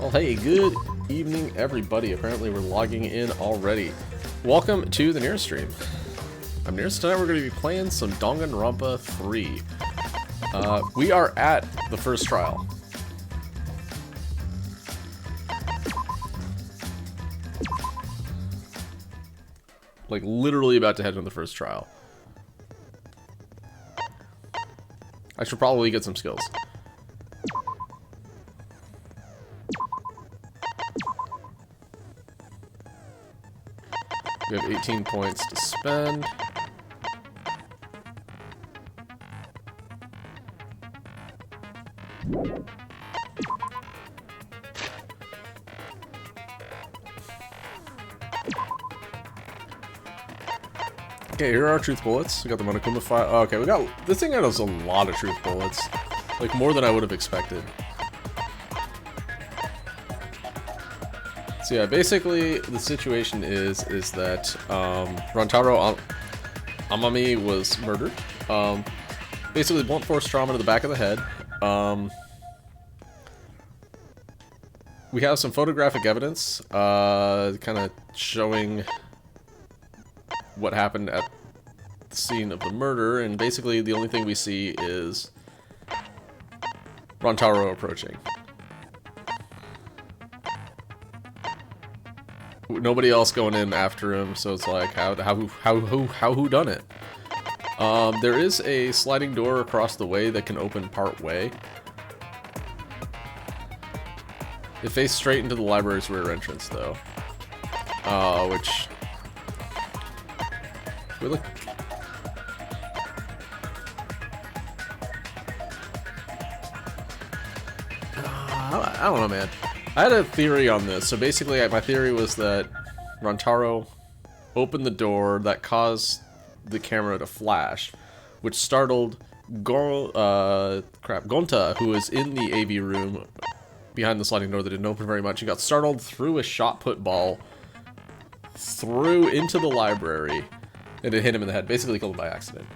Well, hey, good evening, everybody. Apparently, we're logging in already. Welcome to the Nearest stream. I'm Nearest. Tonight, we're going to be playing some Danganronpa 3. We are at the first trial. Like, literally about to head into the first trial. I should probably get some skills. We have 18 points to spend. Okay, here are our truth bullets. We got the Monokuma file. Oh, okay, we got this thing has a lot of truth bullets, like more than I would have expected. So yeah, basically the situation is that Rantaro Amami was murdered. Basically blunt force trauma to the back of the head. We have some photographic evidence, kind of showing what happened at the scene of the murder, and basically the only thing we see is Rantaro approaching. Nobody else going in after him, so it's like who done it? There is a sliding door across the way that can open part way. It faces straight into the library's rear entrance, though. Which we look. I don't know, man. I had a theory on this. So basically, my theory was that Rantaro opened the door that caused the camera to flash, which startled Gonta, who was in the AV room behind the sliding door that didn't open very much. He got startled, threw a shot put ball through into the library, and it hit him in the head. Basically killed him by accident.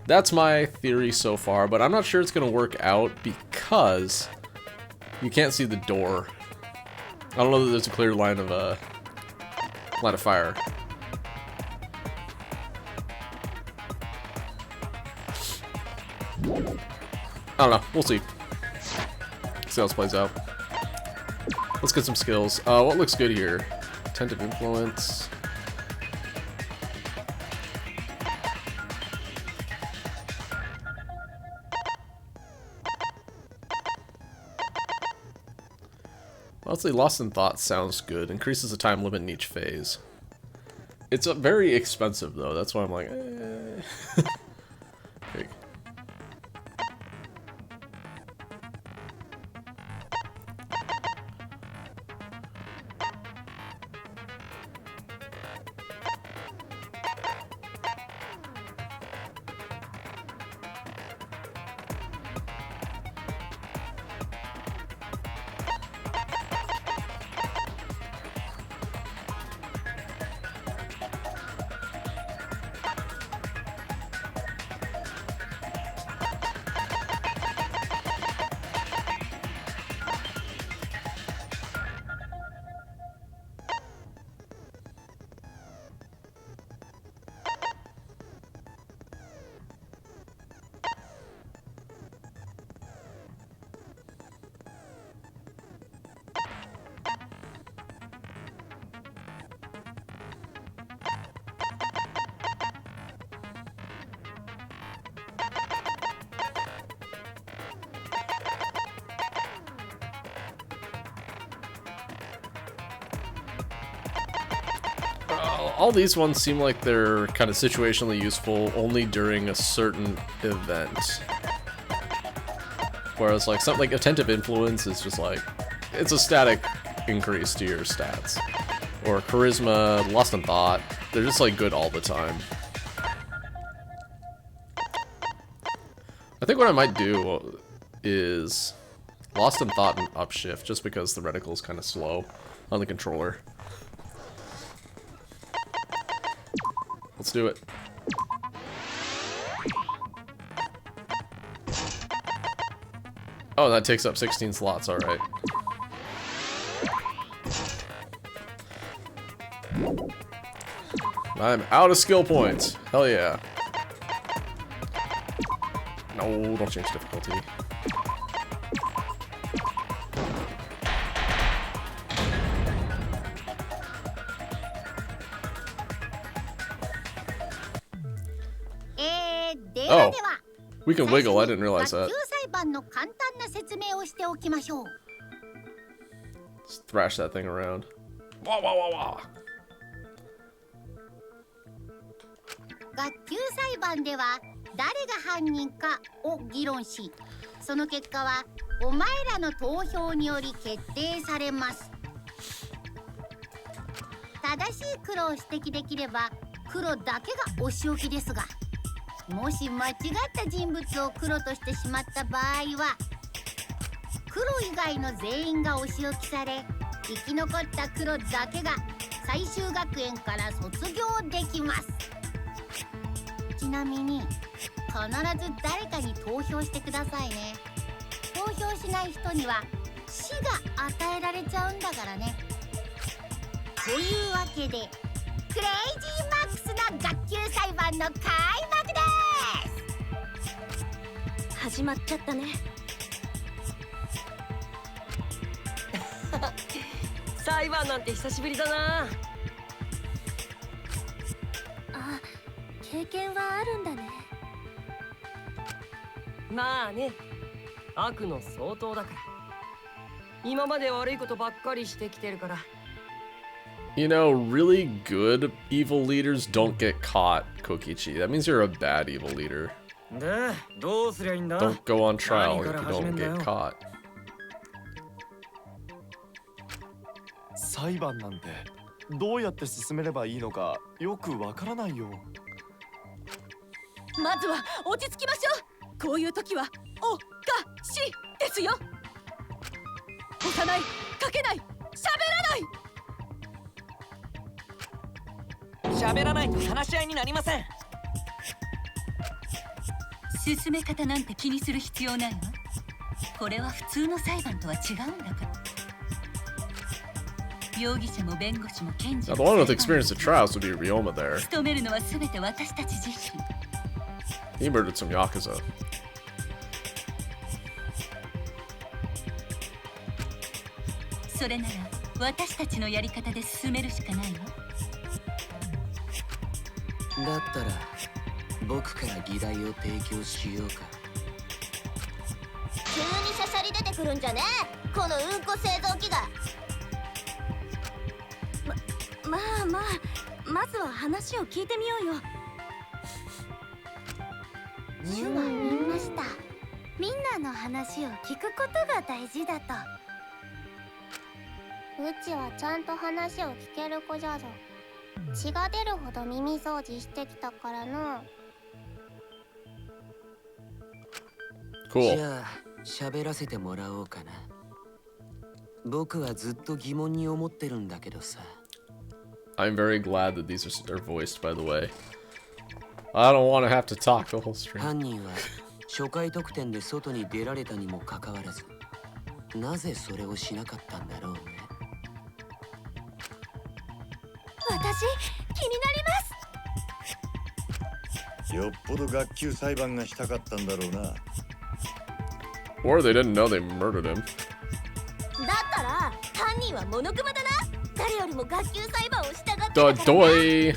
That's my theory so far, but I'm not sure it's going to work out because you can't see the door. I don't know that there's a clear line of fire. I don't know. We'll see. See how this plays out. Let's get some skills. What looks good here? Attentive influence. Honestly, Lost in Thought sounds good. Increases the time limit in each phase. It's very expensive, though. That's why I'm like, eh. Okay. All these ones seem like they're kind of situationally useful only during a certain event. Whereas like something like Attentive Influence is just like, it's a static increase to your stats. Or Charisma, Lost in Thought, they're just like good all the time. I think what I might do is Lost in Thought and Upshift, just because the reticle's kind of slow on the controller. Let's do it. Oh, that takes up 16 slots, alright. I'm out of skill points. Hell yeah. No, don't change difficulty. Oh, we can wiggle. I didn't realize that. Let's thrash that thing around. Wah, wah, wah, wah. 学級裁判では誰が犯人かを議論し、その結果はお前らの投票により決定されます。正しい黒を指摘できれば黒だけがお仕置きですが、もし間違った人物を黒としてしまった場合は、黒以外の全員がお仕置きされ、生き残った黒だけが最終学園から卒業できます。ちなみに必ず誰かに投票してくださいね。投票しない人には死が与えられちゃうんだからね。というわけでクレイジーマックスな学級裁判の開幕です。始まっちゃったね。裁判なんて久しぶりだな。あ、経験はあるんだね。まあね、悪の相当だから。今まで悪いことばっかりしてきてるから。You know, really good evil leaders don't get caught, Kokichi. That means you're a bad evil leader. Don't go on trial if you don't get caught. 裁判なんてどうやって進めればいいのかよくわからないよ。まずは落ち着きましょう。こういう時はおかしですよ。押さない、かけない、喋らない。喋らないと話し合いになりません。進め方なんて気にする必要ないわ。これは普通の裁判とは違うんだから。容疑者も弁護士も検事も Now, the one with experience of trials would be Ryoma there. 務めるのは全て私たち自身。He murdered some Yakuza. それなら私たちのやり方で進めるしかないわ。だったら僕から議題を提供しようか。急にしゃしゃり出てくるんじゃねえ、このうんこ製造機が。まずは話を聞いてみようよ。主は言いました。みんなの話を聞くことが大事だと。うちはちゃんと話を聞ける子じゃぞ。血が出るほど耳掃除してきたからの。Cool. じゃあ喋らせてもらおうかな。僕はずっと疑問に思ってるんだけどさ。I'm very glad that these are voiced, by the way. I don't want to have to talk the whole stream. 犯人は初回得点で外に出られたにもかかわらず、なぜそれをしなかったんだろうね。私、気になります。よっぽど学級裁判がしたかったんだろうな。Or they didn't know they murdered him. だったら犯人はモノクマだな。誰よりも学級裁判をしたがってたからな。Doy!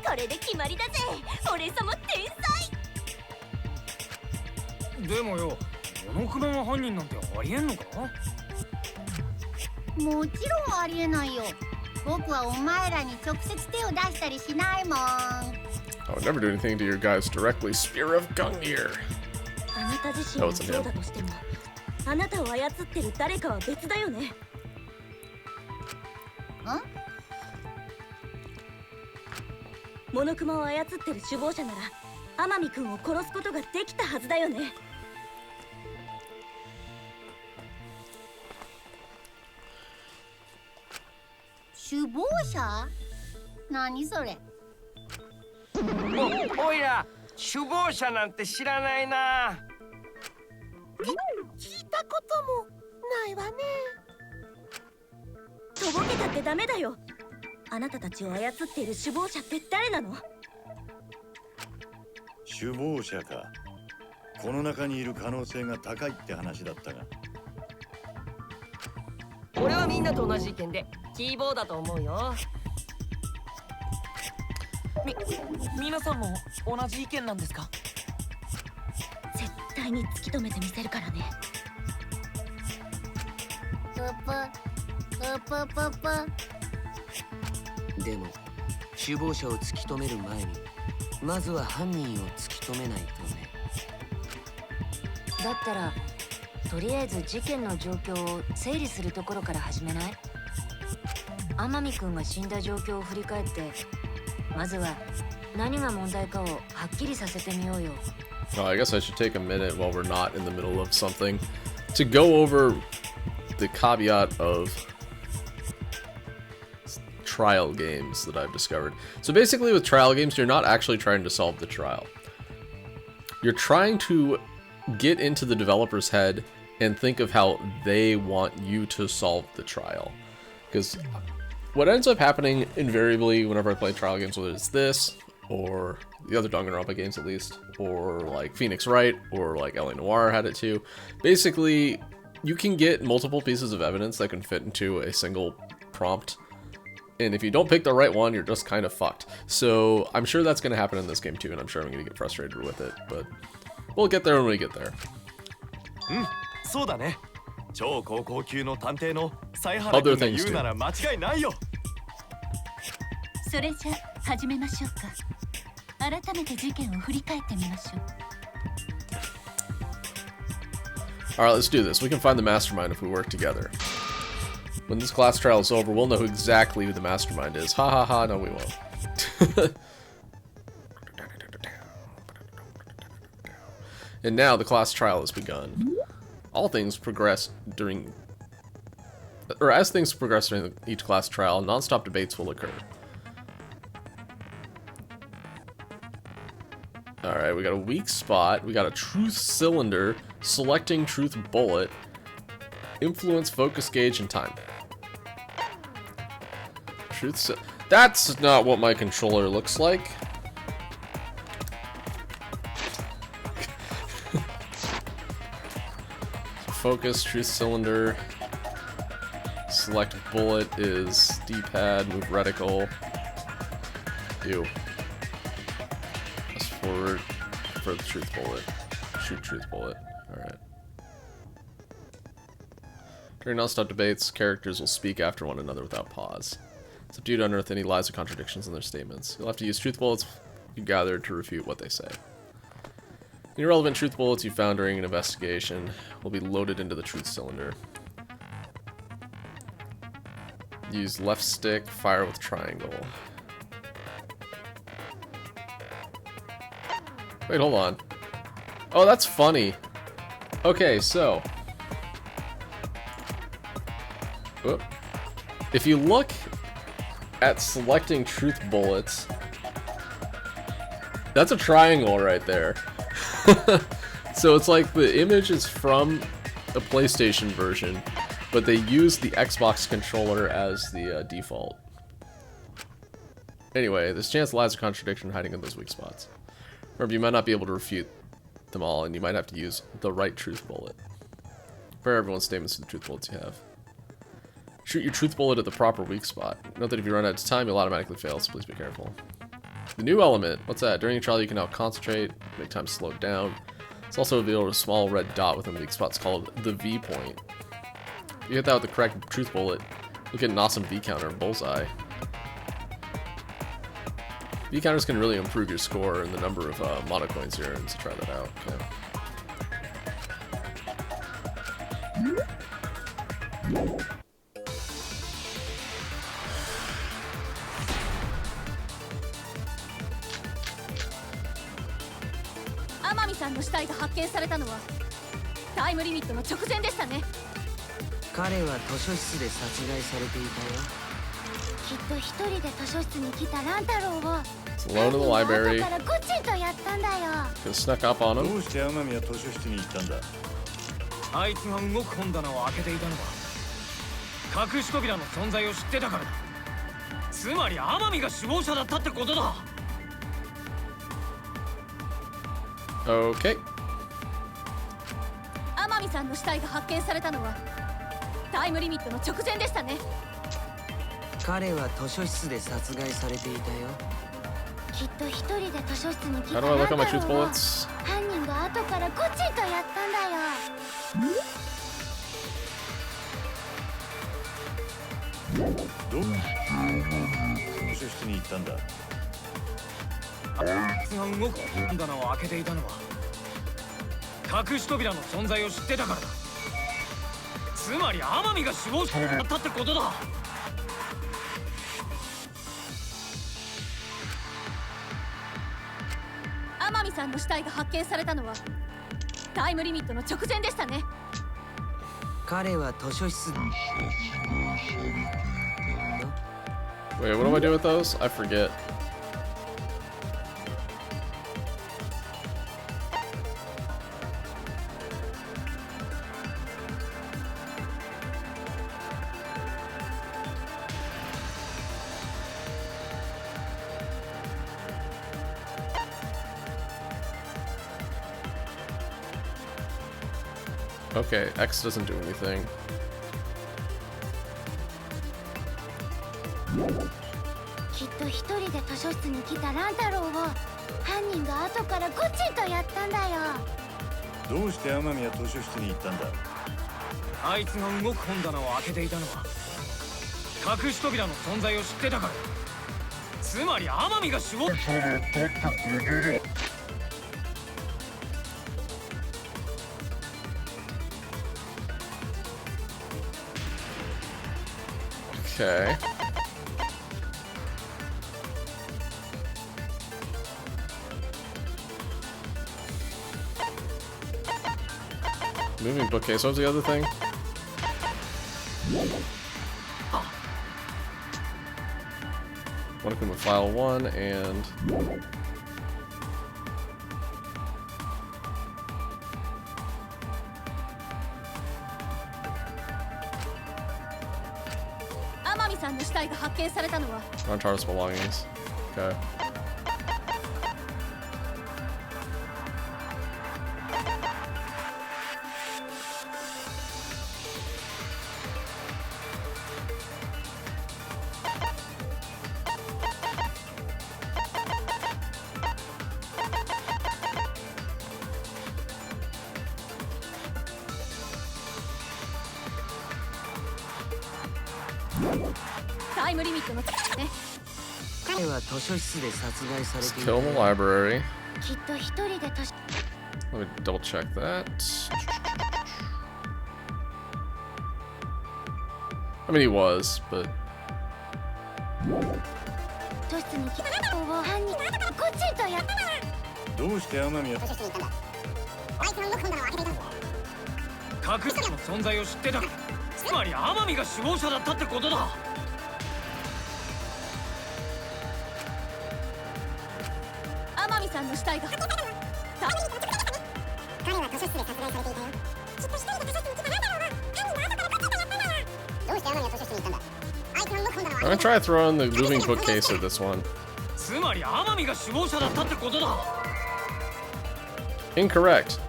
これで決まりだぜ。俺様天才。でもよ、モノクマが犯人なんてありえんのか？もちろんありえないよ。僕はお前らに直接手を出したりしないもん。I would never do anything to your guys directly. Spear of Gungnir. あなた自身はそうだとしても、あなたを操ってる誰かは別だよね。ん？モノクマを操ってる首謀者なら天海君を殺すことができたはずだよね。首謀者？何それ？おいら、首謀者なんて知らないな。聞いたこともないわね。とぼけたってダメだよ。あなたたちを操っている首謀者って誰なの？首謀者か。この中にいる可能性が高いって話だったが。俺はみんなと同じ意見でキーボーだと思うよ。皆さんも同じ意見なんですか？絶対に突き止めてみせるからね。でも首謀者を突き止める前にまずは犯人を突き止めないとね。だったらとりあえず事件の状況を整理するところから始めない？天海君が死んだ状況を振り返ってまずは何が問題かをはっきりさせてみようよ。Oh, I guess I should take a minute while we're not in the middle of something to go over the caveat of trial games that I've discovered. So basically with trial games, you're not actually trying to solve the trial. You're trying to get into the developer's head and think of how they want you to solve the trial. Because what ends up happening invariably whenever I play trial games, whether it's this or the other Danganronpa games at least, or like Phoenix Wright, or like LA Noire had it too, basically you can get multiple pieces of evidence that can fit into a single prompt, and if you don't pick the right one, you're just kind of fucked. So I'm sure that's going to happen in this game too, and I'm sure I'm going to get frustrated with it, but we'll get there when we get there. そうだね。超高校級の探偵の犀原君が言うなら間違いないよ。それじゃ始めましょうか。改めて事件を振り返ってみましょう。Alright, let's do this. We can find the mastermind if we work together. When this class trial is over, we'll know who exactly who the mastermind is. Ha ha ha, no we won't. And now the class trial has begun. All things progress during... or as things progress during each class trial, non-stop debates will occur. Alright, we got a weak spot, we got a truth cylinder, selecting truth bullet, influence, focus gauge, and time. That's not what my controller looks like. Focus, truth cylinder, select bullet is D-pad, move reticle. Ew. Press forward for the truth bullet. Shoot truth bullet. Alright. During non-stop debates, characters will speak after one another without pause. It's up to you to unearth any lies or contradictions in their statements. You'll have to use truth bullets you gathered to refute what they say. Any relevant truth bullets you found during an investigation will be loaded into the truth cylinder. Use left stick, fire with triangle. Wait, hold on. Oh, that's funny. Okay, so... whoop. If you look at selecting truth bullets, that's a triangle right there. So it's like the image is from the PlayStation version, but they use the Xbox controller as the default. Anyway, there's chance lies or contradiction hiding in those weak spots. Remember, you might not be able to refute them all, and you might have to use the right truth bullet. Compare everyone's statements to the truth bullets you have. Shoot your truth bullet at the proper weak spot. Note that if you run out of time, you'll automatically fail, so please be careful. The new element, what's that? During a trial, you can now concentrate, make time slow down. It's also revealed a small red dot within the weak spot. It's called the V point. If you hit that with the correct truth bullet, you'll get an awesome V counter, bullseye. V counters can really improve your score and the number of mana coins you earn, so try that out. Okay. 天海さんの死体が発見されたのはタイムリミットの直前でしたね。彼は図書室で殺害されていたよ。きっと一人で図書室に来た乱太郎を Alone in the library. 後からゴチンとやったんだよ。 Just snuck up on him. どうして天海は図書室に行ったんだ？あいつが動く本棚を開けていたのは隠し扉の存在を知ってたからだ。つまり天海が首謀者だったってことだ。Okay. 天海さんの死体が発見されたのはタイムリミットの直前でしたね。彼は図書室で殺害されていたよ。きっと一人で図書室に来 How た do I ラ look ン at my 太 truth 郎を bullets? 犯人が後からこっちとやったんだよ。どう図書室に行ったんだ。あいつが動く本棚を開けていたのは隠し扉の存在を知ってたからだ。つまり天海が首謀者だったってことだ。天海さんの死体が発見されたのはタイムリミットの直前でしたね。彼は図書室 Wait, what do I do with those? I forget. Okay, X doesn't do anything. きっと一人で図書室に来たラン太郎を犯人が後からこっちとやったんだよ。どうして天海は図書室に行ったんだ。あいつが動く本棚を開けていたのは隠し扉の存在を知ってたからだ。つまり天海が首謀者だったってことだ。Okay. Moving bookcase. What was the other thing? Want to come with file 1 and Rontaro's belongings. Okay. Let's kill the library. Let me double check that. I mean, he was, but... どうして天海は隠しの存在を知ってた。つまり天海が首謀者だったってことだ。天海さんの死体が彼は図書室で殺害されていたよ。きっと一人で図書室に来たラン太郎が犯人が後からこっちとやったんだよ。どうして天海は図書室に行ったんだ。あいつが動く本棚を I'm gonna try to throw in the moving bookcase at this one. つまり天海が首謀者だったってことだ。Incorrect.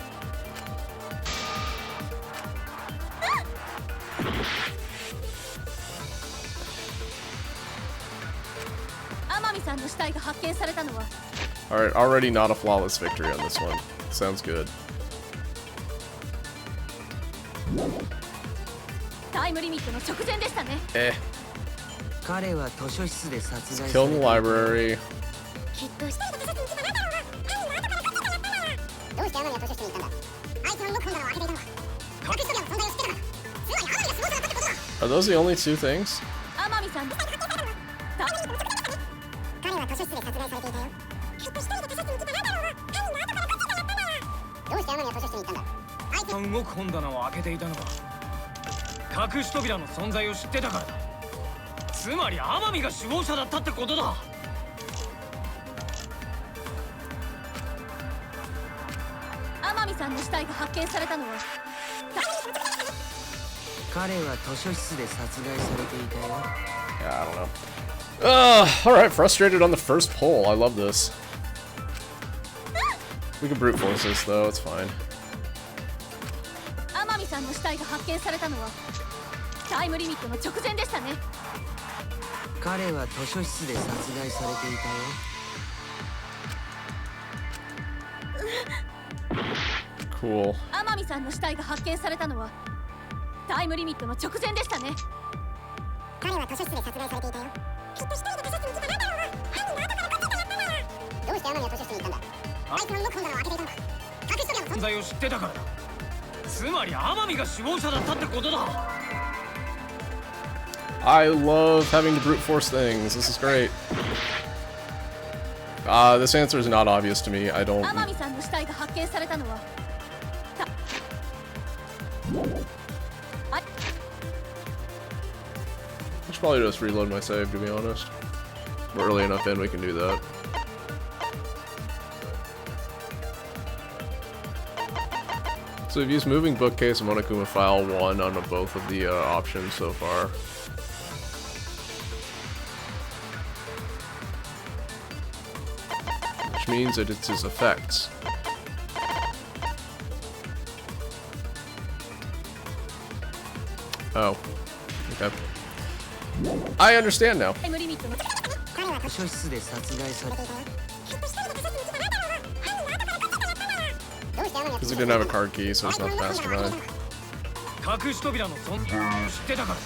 Alright, already not a flawless victory on this one. Sounds good. Eh. Kill in the library. Are those the only two things?動く本棚を開けていたのは隠し扉の存在を知ってたからだ。つまり天海が首謀者だったってことだ。天海さんの死体が発見されたのは Yeah, I don't know. Alright, frustrated on the first pull. I love this. We can brute force this though, it's fine. 天海さんの死体が発見されたのはタイムリミットの直前でしたね。彼は図書室で殺害されていたよ。Cool. 天海さんの死体が発見されたのはタイムリミットの直前でしたね。彼は図書室で殺害されていたよ。きっと一人で図書室に行けばなんだろうな。犯人が後からこっちからやったんだろうな。どうして天海は図書室に行ったんだ。あいつの動く本棚を開けていたのか。隠し扉の存在を知ってたからだ。つまり天海が首謀者だったってことだ。I love having to brute force things. This is great. This answer is not obvious to me. I don't. 天海さんの死体が発見されたのは I should probably just reload my save, to be honest. We're early enough in, we can do that. So we've used moving bookcase and Monokuma file 1 on both of the options so far. Which means that it's his effects. Oh. Okay. I understand now. Because he didn't have a card key, so it's not fast to ride. 隠し扉の存在を知ってたからだ。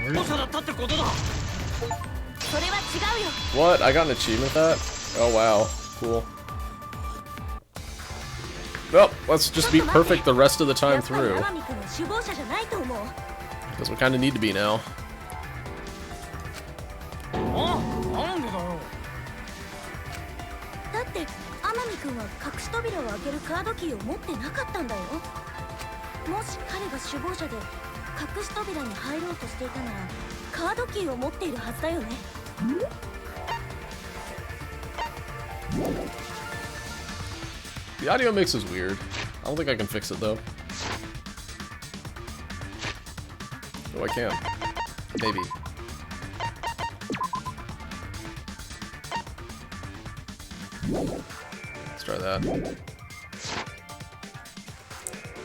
首謀者だったってことだ。それは違うよ。 What? I got an achievement that? Oh wow. Cool. Well, let's just be perfect the rest of the time through. Because we kind of need to be now. なんでだよ。だって天海君は隠し扉を開けるカードキーを持ってなかったんだよ。もし彼が首謀者で隠し扉に入ろうとしていたならカードキーを持っているはずだよね。The audio mix is weird. I don't think I can fix it though. Oh, I can. Maybe. Let's try that.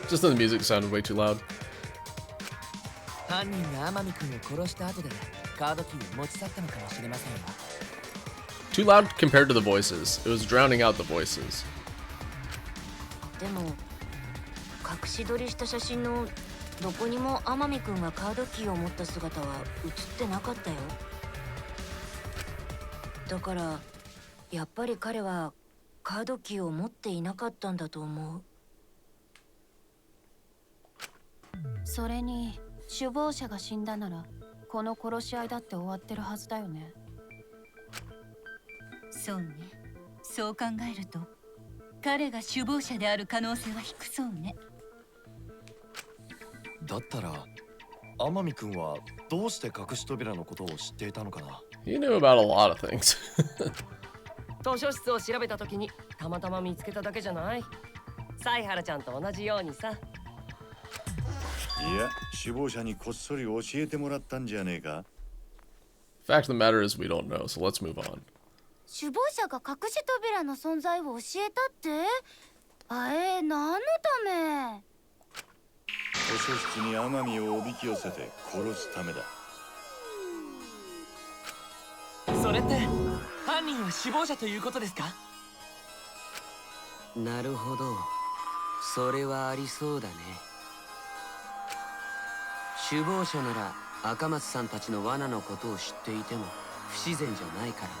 Just then the music sounded way too loud. Too loud compared to the voices. It was drowning out the voices. でも隠し撮りした写真のどこにも天海君がカードキーを持った姿は写ってなかったよ。だからやっぱり彼はカードキーを持っていなかったんだと思う。それに首謀者が死んだならこの殺し合いだって終わってるはずだよね。そうね。そう考えると彼が首謀者である可能性は低そうね。だったら天海君はどうして隠し扉のことを知っていたのかな。 He knew about a lot of things. 図書室を調べた時にたまたま見つけただけじゃない。犀原ちゃんと同じようにさ。いや、首謀者にこっそり教えてもらったんじゃねえか。 Fact of the matter is we don't know, so let's move on. 首謀者が隠し扉の存在を教えたって？何のため？図書室に天海をおびき寄せて殺すためだ。それって犯人は首謀者ということですか？なるほど。それはありそうだね。首謀者なら赤松さんたちの罠のことを知っていても不自然じゃないからね。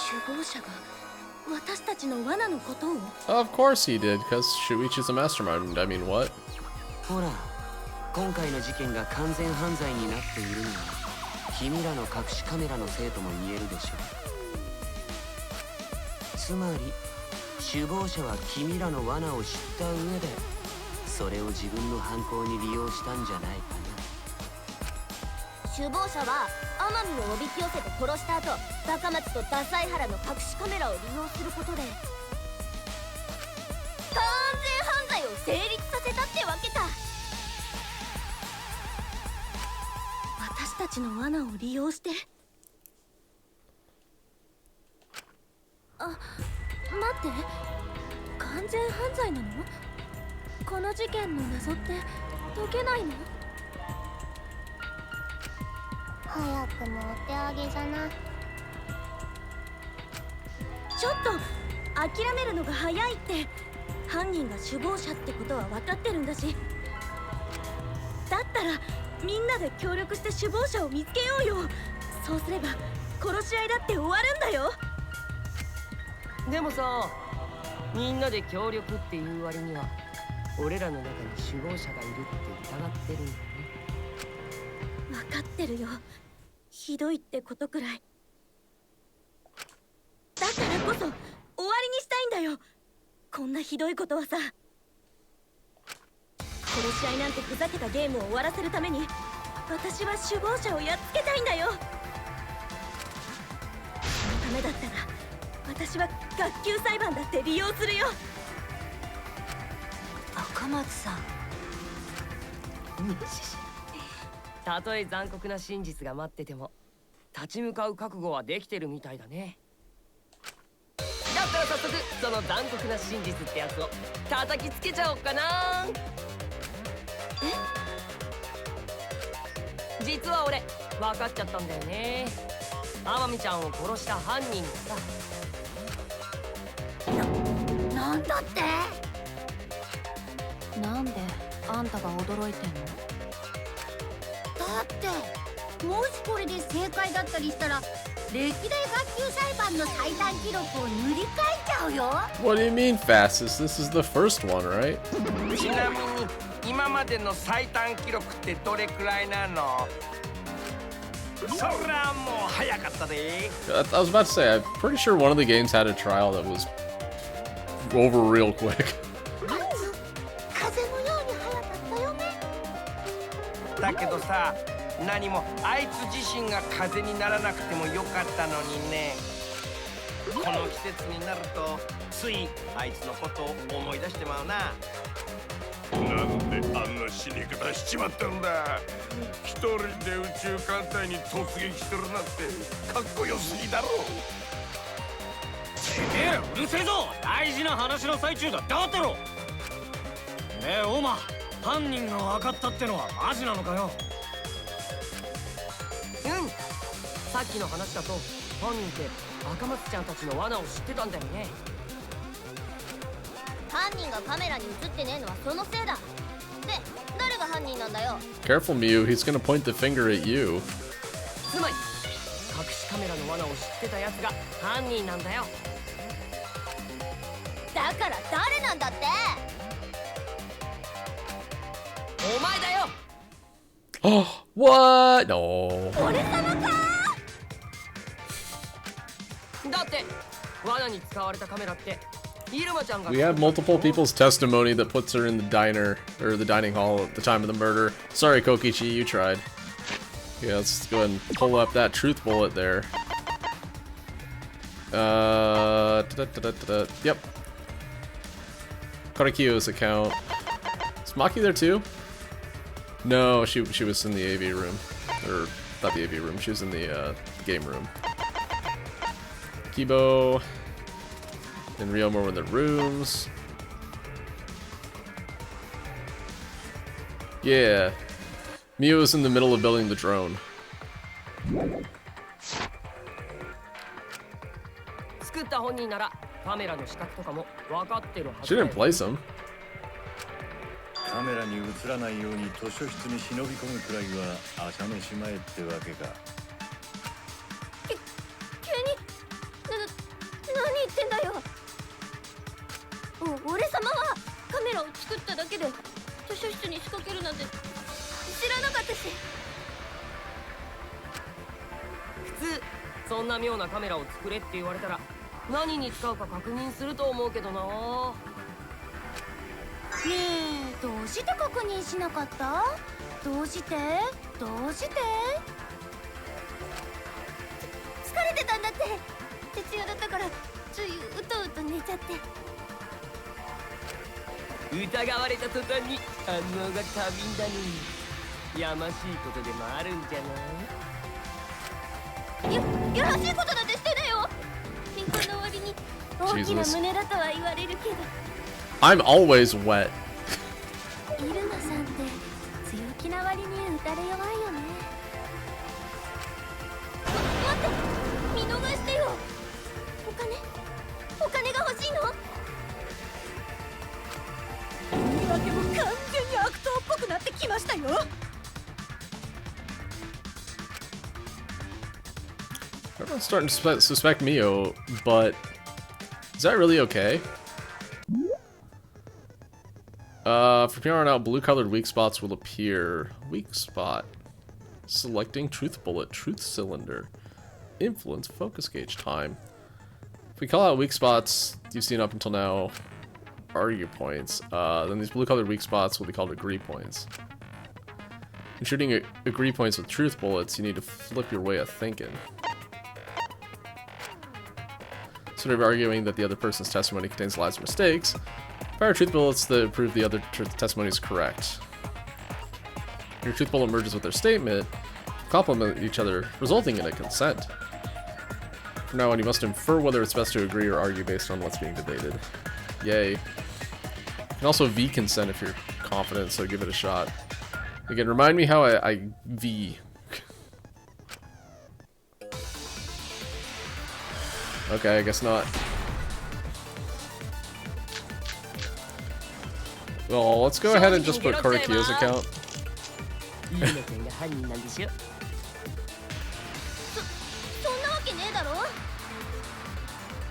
首謀者が私たちの罠のことを？ Of course he did, because Shuichi's a mastermind. I mean, what? ほら、今回の事件が完全犯罪になっているのは君らの隠しカメラのせいとも言えるでしょ。つまり首謀者は君らの罠を知った上でそれを自分の犯行に利用したんじゃないかな。首謀者は天海をおびき寄せて殺した後、高松とダサイハラの隠しカメラを利用することで犯罪を成立させたってわけか。私たちの罠を利用して。あ、待って、完全犯罪なの？この事件の謎って解けないの？早くもお手上げじゃな。ちょっと諦めるのが早いって。犯人が首謀者ってことは分かってるんだし。だったらみんなで協力して首謀者を見つけようよ。そうすれば殺し合いだって終わるんだよ。でもさ、みんなで協力っていう割には俺らの中に首謀者がいるって疑ってるんだね。分かってるよ。ひどいってことくらい。だからこそ終わりにしたいんだよ。こんなひどいことはさ。殺し合いなんてふざけたゲームを終わらせるために私は首謀者をやっつけたいんだよ。そのためだったら私は学級裁判だって利用するよ。赤松さん。たとえ残酷な真実が待ってても立ち向かう覚悟はできてるみたいだね。だったら早速その残酷な真実ってやつを叩きつけちゃおうかな。実は俺分かっちゃったんだよね。天海ちゃんを殺した犯人がさ。なんだって？なんであんたが驚いてんの？だってもしこれで正解だったりしたら歴代学級裁判の最短記録を塗り替えちゃうよ。 What do you mean fastest? This is the first one, right? ちなみに今までの最短記録ってどれくらいなの？そりゃもう早かったで。I was about to say, I'm pretty sure one of the games had a trial that was over real quick. 風のように早かったよね。だけどさ、何もあいつ自身が風にならなくてもよかったのにね。この季節になるとついあいつのことを思い出してまうな。なんであんな死に方しちまったんだ。一人で宇宙艦隊に突撃するなんてかっこよすぎだろ。てめえらうるせえぞ。大事な話の最中だ。だってろ。ねえオーマ、犯人が分かったってのはマジなのかよ。さっきの話だと犯人って赤松ちゃんたちの罠を知ってたんだよね。犯人がカメラに映ってねえのはそのせいだ。で、誰が犯人なんだよ。 Careful, Mew. He's gonna point the finger at you. つまり隠しカメラの罠を知ってたやつが犯人なんだよ。だから誰なんだって。お前だよ。Oh, what? No. 俺様か。だって罠に使われたカメラってイルマちゃんが。 We have multiple people's testimony that puts her in the diner, or the dining hall at the time of the murder. Sorry, Kokichi, you tried. Yeah, let's go ahead and pull up that truth bullet there. Yep. Korekiyo's account. Is Maki there too? No, she was in the AV room. Or, not the AV room, she was in the game room. Kibo and Ryoma were in the rooms. Yeah. Mio was in the middle of building the drone. 作った本人ならカメラの死角とかも分かってるはず。 She didn't place him. カメラに映らないように図書室に忍び込むくらいは朝飯前ってわけか。急に何言ってんだよ。俺様はカメラを作っただけで図書室に仕掛けるなんて知らなかったし。普通そんな妙なカメラを作れって言われたら何に使うか確認すると思うけどな。ねえ、どうして確認しなかった？どうして？どうして？疲れてたんだって。徹夜だったからついうとうと寝ちゃって。疑われた途端に反応が過敏だね。やましいことでもあるんじゃない？やらしいことなんてしてないよ。貧困の割に大きな胸だとは言われるけど。I'm always wet. イルマさんって強気な割に打たれ弱いよね。待って、見逃してよ。お金が欲しいの？言い訳も完全に悪党っぽくなってきましたよ。Everyone's starting to suspect Mio, but is that really okay? From here on out, blue-colored weak spots will appear. Weak spot. Selecting truth bullet, truth cylinder. Influence, focus gauge time. If we call out weak spots you've seen up until now, argue points, then these blue-colored weak spots will be called agree points. In shooting agree points with truth bullets, you need to flip your way of thinking. Sort of arguing that the other person's testimony contains lies or mistakes. Fire truth bullets that prove the other testimony is correct. Your truth bullet merges with their statement, complement each other, resulting in a consent. From now on, you must infer whether it's best to agree or argue based on what's being debated. Yay. You can also V consent if you're confident, so give it a shot. Again, remind me how I V. Okay, I guess not. Well, let's go ahead and just put Korakio's account. そんなわけねえだろ。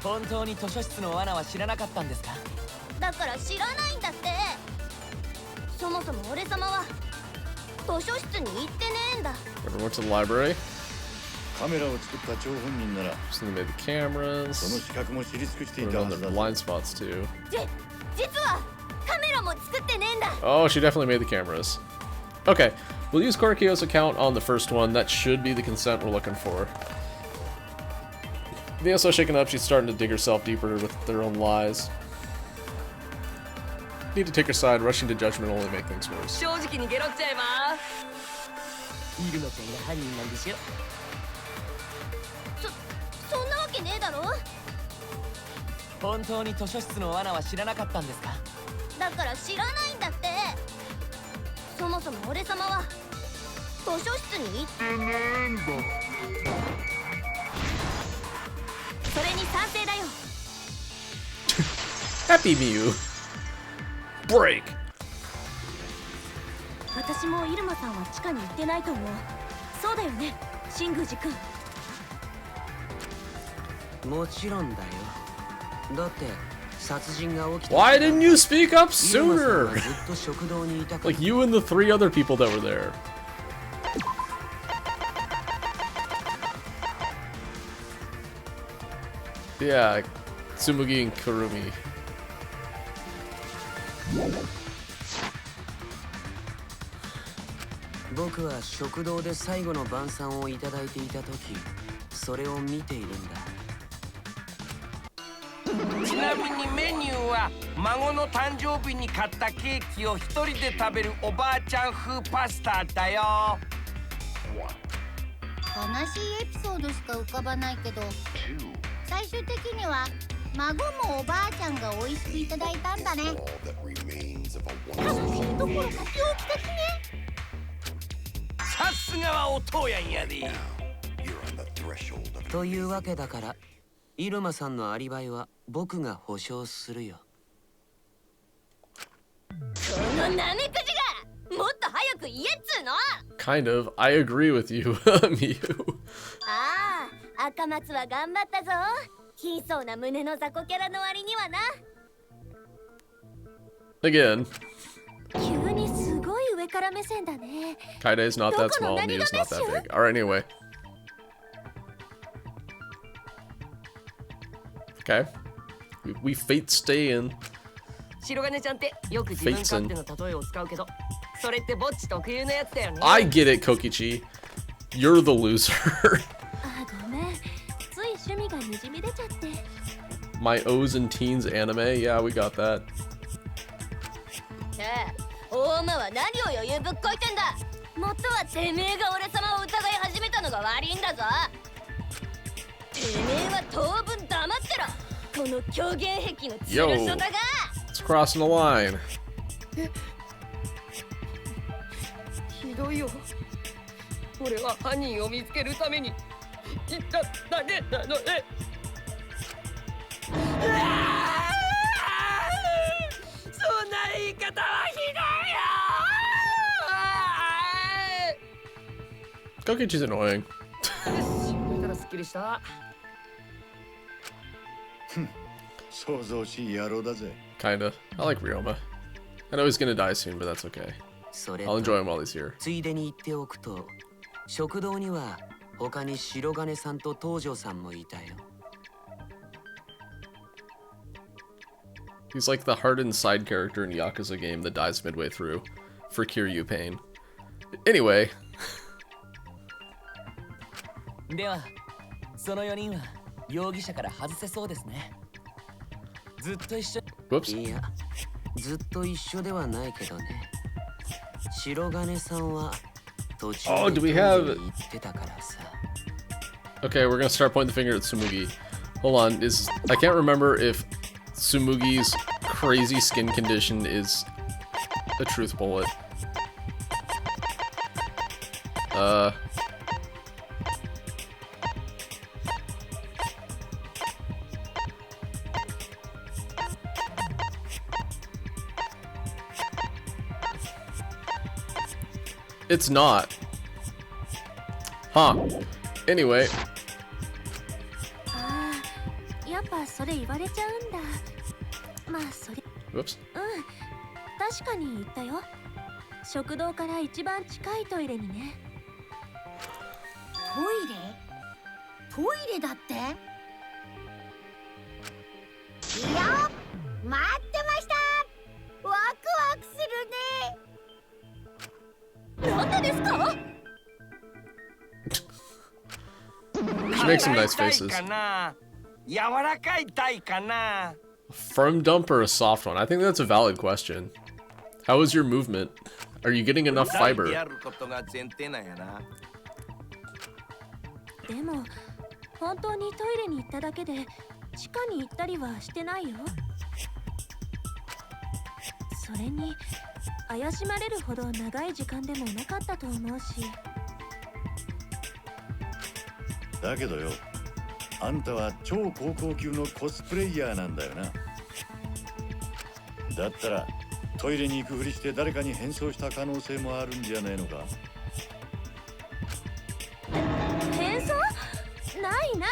本当に図書室の罠は知らなかったんですか？だから知らないんだって。そもそも俺様は図書室に行ってねえんだ。 Everyone went to the library. カメラを作った張本人なら So they made the cameras. その資格も知り尽くしてい Put た it は on ず the だ。 blind spots too. 実はカメラも作ってねえんだ。 Oh, she definitely made the cameras. Okay, we'll use Korakio's account on the first one. That should be the consent we're looking for. Vio's so shaken up, she's starting to dig herself deeper with their own lies. Need to take her side. Rushing to judgment will only make things worse. 正直にゲロっちゃえば。イルマちゃんが犯人なんでしょ。そんなわけねえだろ。本当に図書室の罠は知らなかったんですか？だから知らないんだって。そもそも俺様は図書室に行ってねえんだ。それに賛成だよ。Happy Miu. Break. 私もイルマさんは地下に行ってないと思う。そうだよね、新宮寺君。もちろんだよ。だって殺人が起きた。 Why didn't you speak up sooner? ずっと食堂にいたから。 Like you and the 3 other people that were there. Yeah, Tsumugi and Kurumi. 僕は食堂で最後の晩餐をいただいていた時、それを見ているんだ。ちなみにメニューは孫の誕生日に買ったケーキを一人で食べるおばあちゃん風パスタだよ。悲しいエピソードしか浮かばないけど、最終的には孫もおばあちゃんが美味しくいただいたんだね。楽しいところが猟奇的ね。さすがはお父やんやで。というわけだから、イルマさんのアリバイは僕が保証するよ。このナメクジがもっと早く言えっつーの。 Kind of. I agree with you, Miu. ああ、赤松は頑張ったぞ。貧相な胸の雑魚キャラの割にはな。 Again. 急にすごい上から目線だね。 Kaide's not that small, Miu's not that big. Alright, anyway. Okay. We fate stay in. 白金ちゃんってよく自分勝手な例えを使うけど、それってぼっち特有のやつだよね。 I get it, Kokichi. You're the loser. あ、ごめん。つい趣味がにじみ出ちゃって。 My O's and Teens anime? Yeah, we got that. は何を余裕ぶっこいてんだ。元はてめえが俺様を疑い始めたのが悪いんだぞ。てめえは当分黙ってろ、この狂言癖の強る人だが。 It's crossing the line. ひどいよ。俺は犯人を見つけるために言っただけなのね。うわあ、そんな言い方はひどいよ。Kokichi's annoying. 見たらすっきりした。想像しい野郎だぜ。 Kinda. I like Ryoma. I know he's gonna die soon, but that's okay. それ I'll enjoy him while he's here. ついでに言っておくと、食堂には他に白金さんと東條さんもいたよ。 He's like the hardened side character in a Yakuza game that dies midway through for Kiryu pain. Anyway. では、その4人は容疑者から外せそうですね。ずっと一緒。 Whoops. いや、ずっと一緒ではないけどね。白金さんは途中で do we have... 言ってたからさ。 Okay, we're gonna start pointing the finger at Tsumugi. Hold on, I can't remember if Tsumugi's crazy skin condition is a truth bullet. It's not. Huh. Anyway. ああ、やっぱそれ言われちゃうんだ。まあそれ。 Whoops. 確かに言ったよ。食堂から一番近いトイレにね。トイレだって。いや、待ってました。ワクワクするね。なんでですか？ She makes some nice faces. 柔らかいタイかな。 Firm dump or a soft one? I think that's a valid question. How is your movement? Are you getting enough fiber? やることが前提なんやな。でも本当にトイレに行っただけで地下に行ったりはしてないよ。それに怪しまれるほど長い時間でもなかったと思うし。だけどよ、あんたは超高校級のコスプレイヤーなんだよな。だったらトイレに行くふりして誰かに変装した可能性もあるんじゃねえのか。変装？ないない、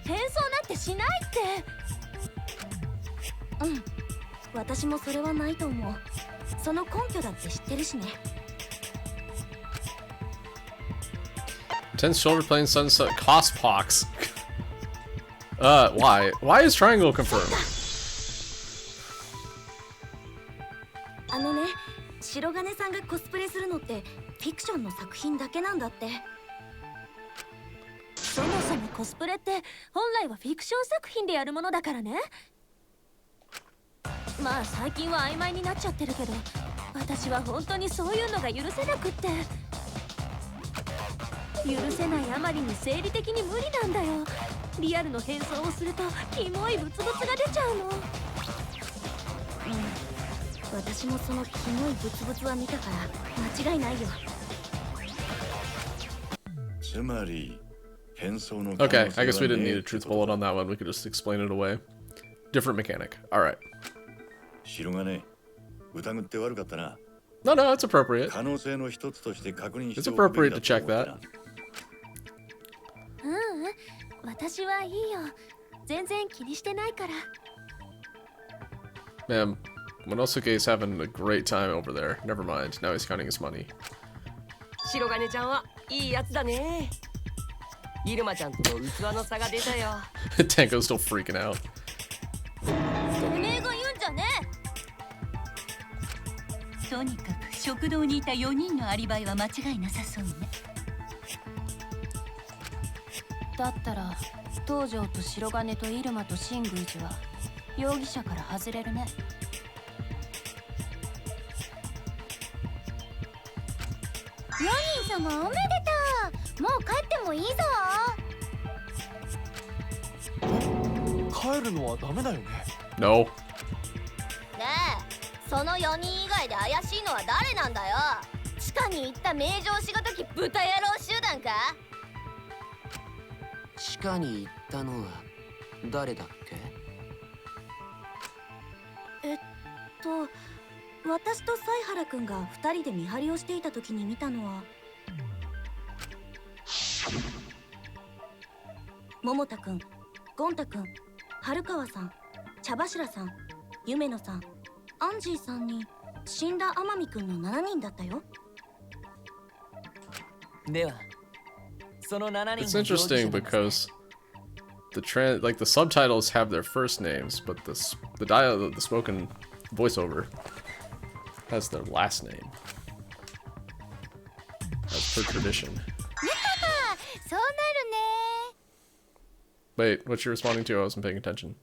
変装なんてしないって。私もそれはないと思う。その根拠だって知ってるしね。 Tense shoulder playing sunset cost pox. Why? Why is triangle confirmed? あのね、白金さんがコスプレするのってフィクションの作品だけなんだって。そもそもコスプレって本来はフィクション作品でやるものだからね。まあ最近は曖昧になっちゃってるけど、私は本当にそういうのが許せなくって。許せないあまりに生理的に無理なんだよ。リアルの変装をするとキモいブツブツが出ちゃうの。私もそのキモいブツブツは見たから間違いないよ。つまり変装の Okay, I guess we didn't need a truth bullet on that one. We could just explain it away. Different mechanic. All right. 白金、疑って悪かったな。 No, no, it's appropriate. 可能性の一つとして確認して It's おくべき appropriate だ to と check 思って that. な。私はいいよ。全然気にしてないから。 Man, Monosuke is having a great time over there. Never mind. Now he's counting his money. 白金ちゃんはいいやつだね。イルマちゃんとの器の差が出たよ。Tanko's still freaking out. てめえが言うんじゃねえ。とにかく食堂にいた4人のアリバイは間違いなさそうね。だったら東條と白金と入間と新宮寺は容疑者から外れるね。様おめでとう。もう帰ってもいいぞ。帰るのはダメだよね。 No. ねえ、その4人以外で怪しいのは誰なんだよ。地下に行った名城しがたき豚野郎集団か。地下に行ったのは誰だっけ？私と犀原くんが2人で見張りをしていた時に見たのは、桃田くん、ゴンタくん、春川さん、茶柱さん、夢野さん、アンジーさんに死んだ天海くんの7人だったよ。ではその7人 It's interesting because the subtitles have their first names, but the spoken voiceover has their last name, as per tradition. そうなるね。 Wait, what you responding to? I wasn't paying attention.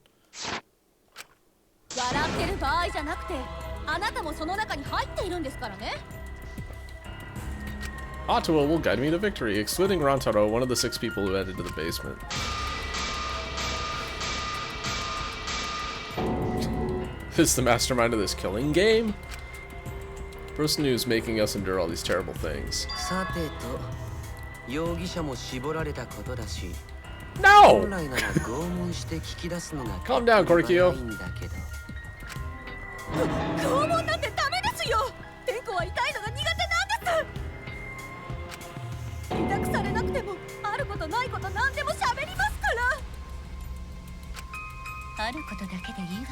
笑ってる場合じゃなくて、あなたもその中に入っているんですからね。 Ottawa will guide me to victory, excluding Rantaro, one of the 6 people who headed to the basement. Is the mastermind of this killing game? Person who's making us endure all these terrible things. さてと、容疑者も絞られたことだし、 No! 本来なら拷問して聞き出すのが Calm down, Korikyo. いいんだけど。拷問なんてダメですよ。天候は痛いのが苦手なんです。委託されなくても、あることないこと何でも喋りますから。あることだけでいいわよ。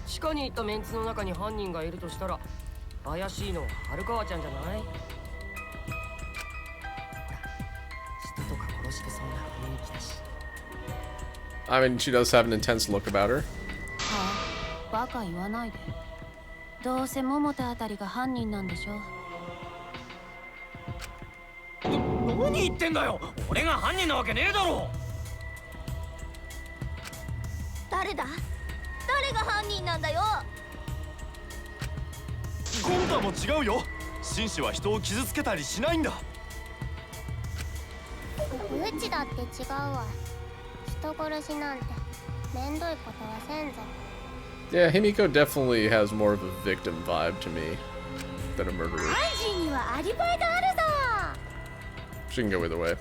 地下に行ったメンツの中に犯人がいるとしたら、怪しいのは春川ちゃんじゃない？ほら、人とか殺してそうな雰囲気だし。I mean, she does have an intense look about her. はあ、バカ言わないで。どうせ桃田あたりが犯人なんでしょ。何言ってんだよ。俺が犯人なわけねえだろ。誰だ？誰が犯人なんだよ。ゴンタも違うよ。紳士は人を傷つけたりしないんだ。うちだって違うわ。人殺しなんてめんどいことはせんぞ。 Yeah, Himiko definitely has more of a victim vibe to me than a murderer. アンジーにはアリバイがあるぞ。 She can go either way.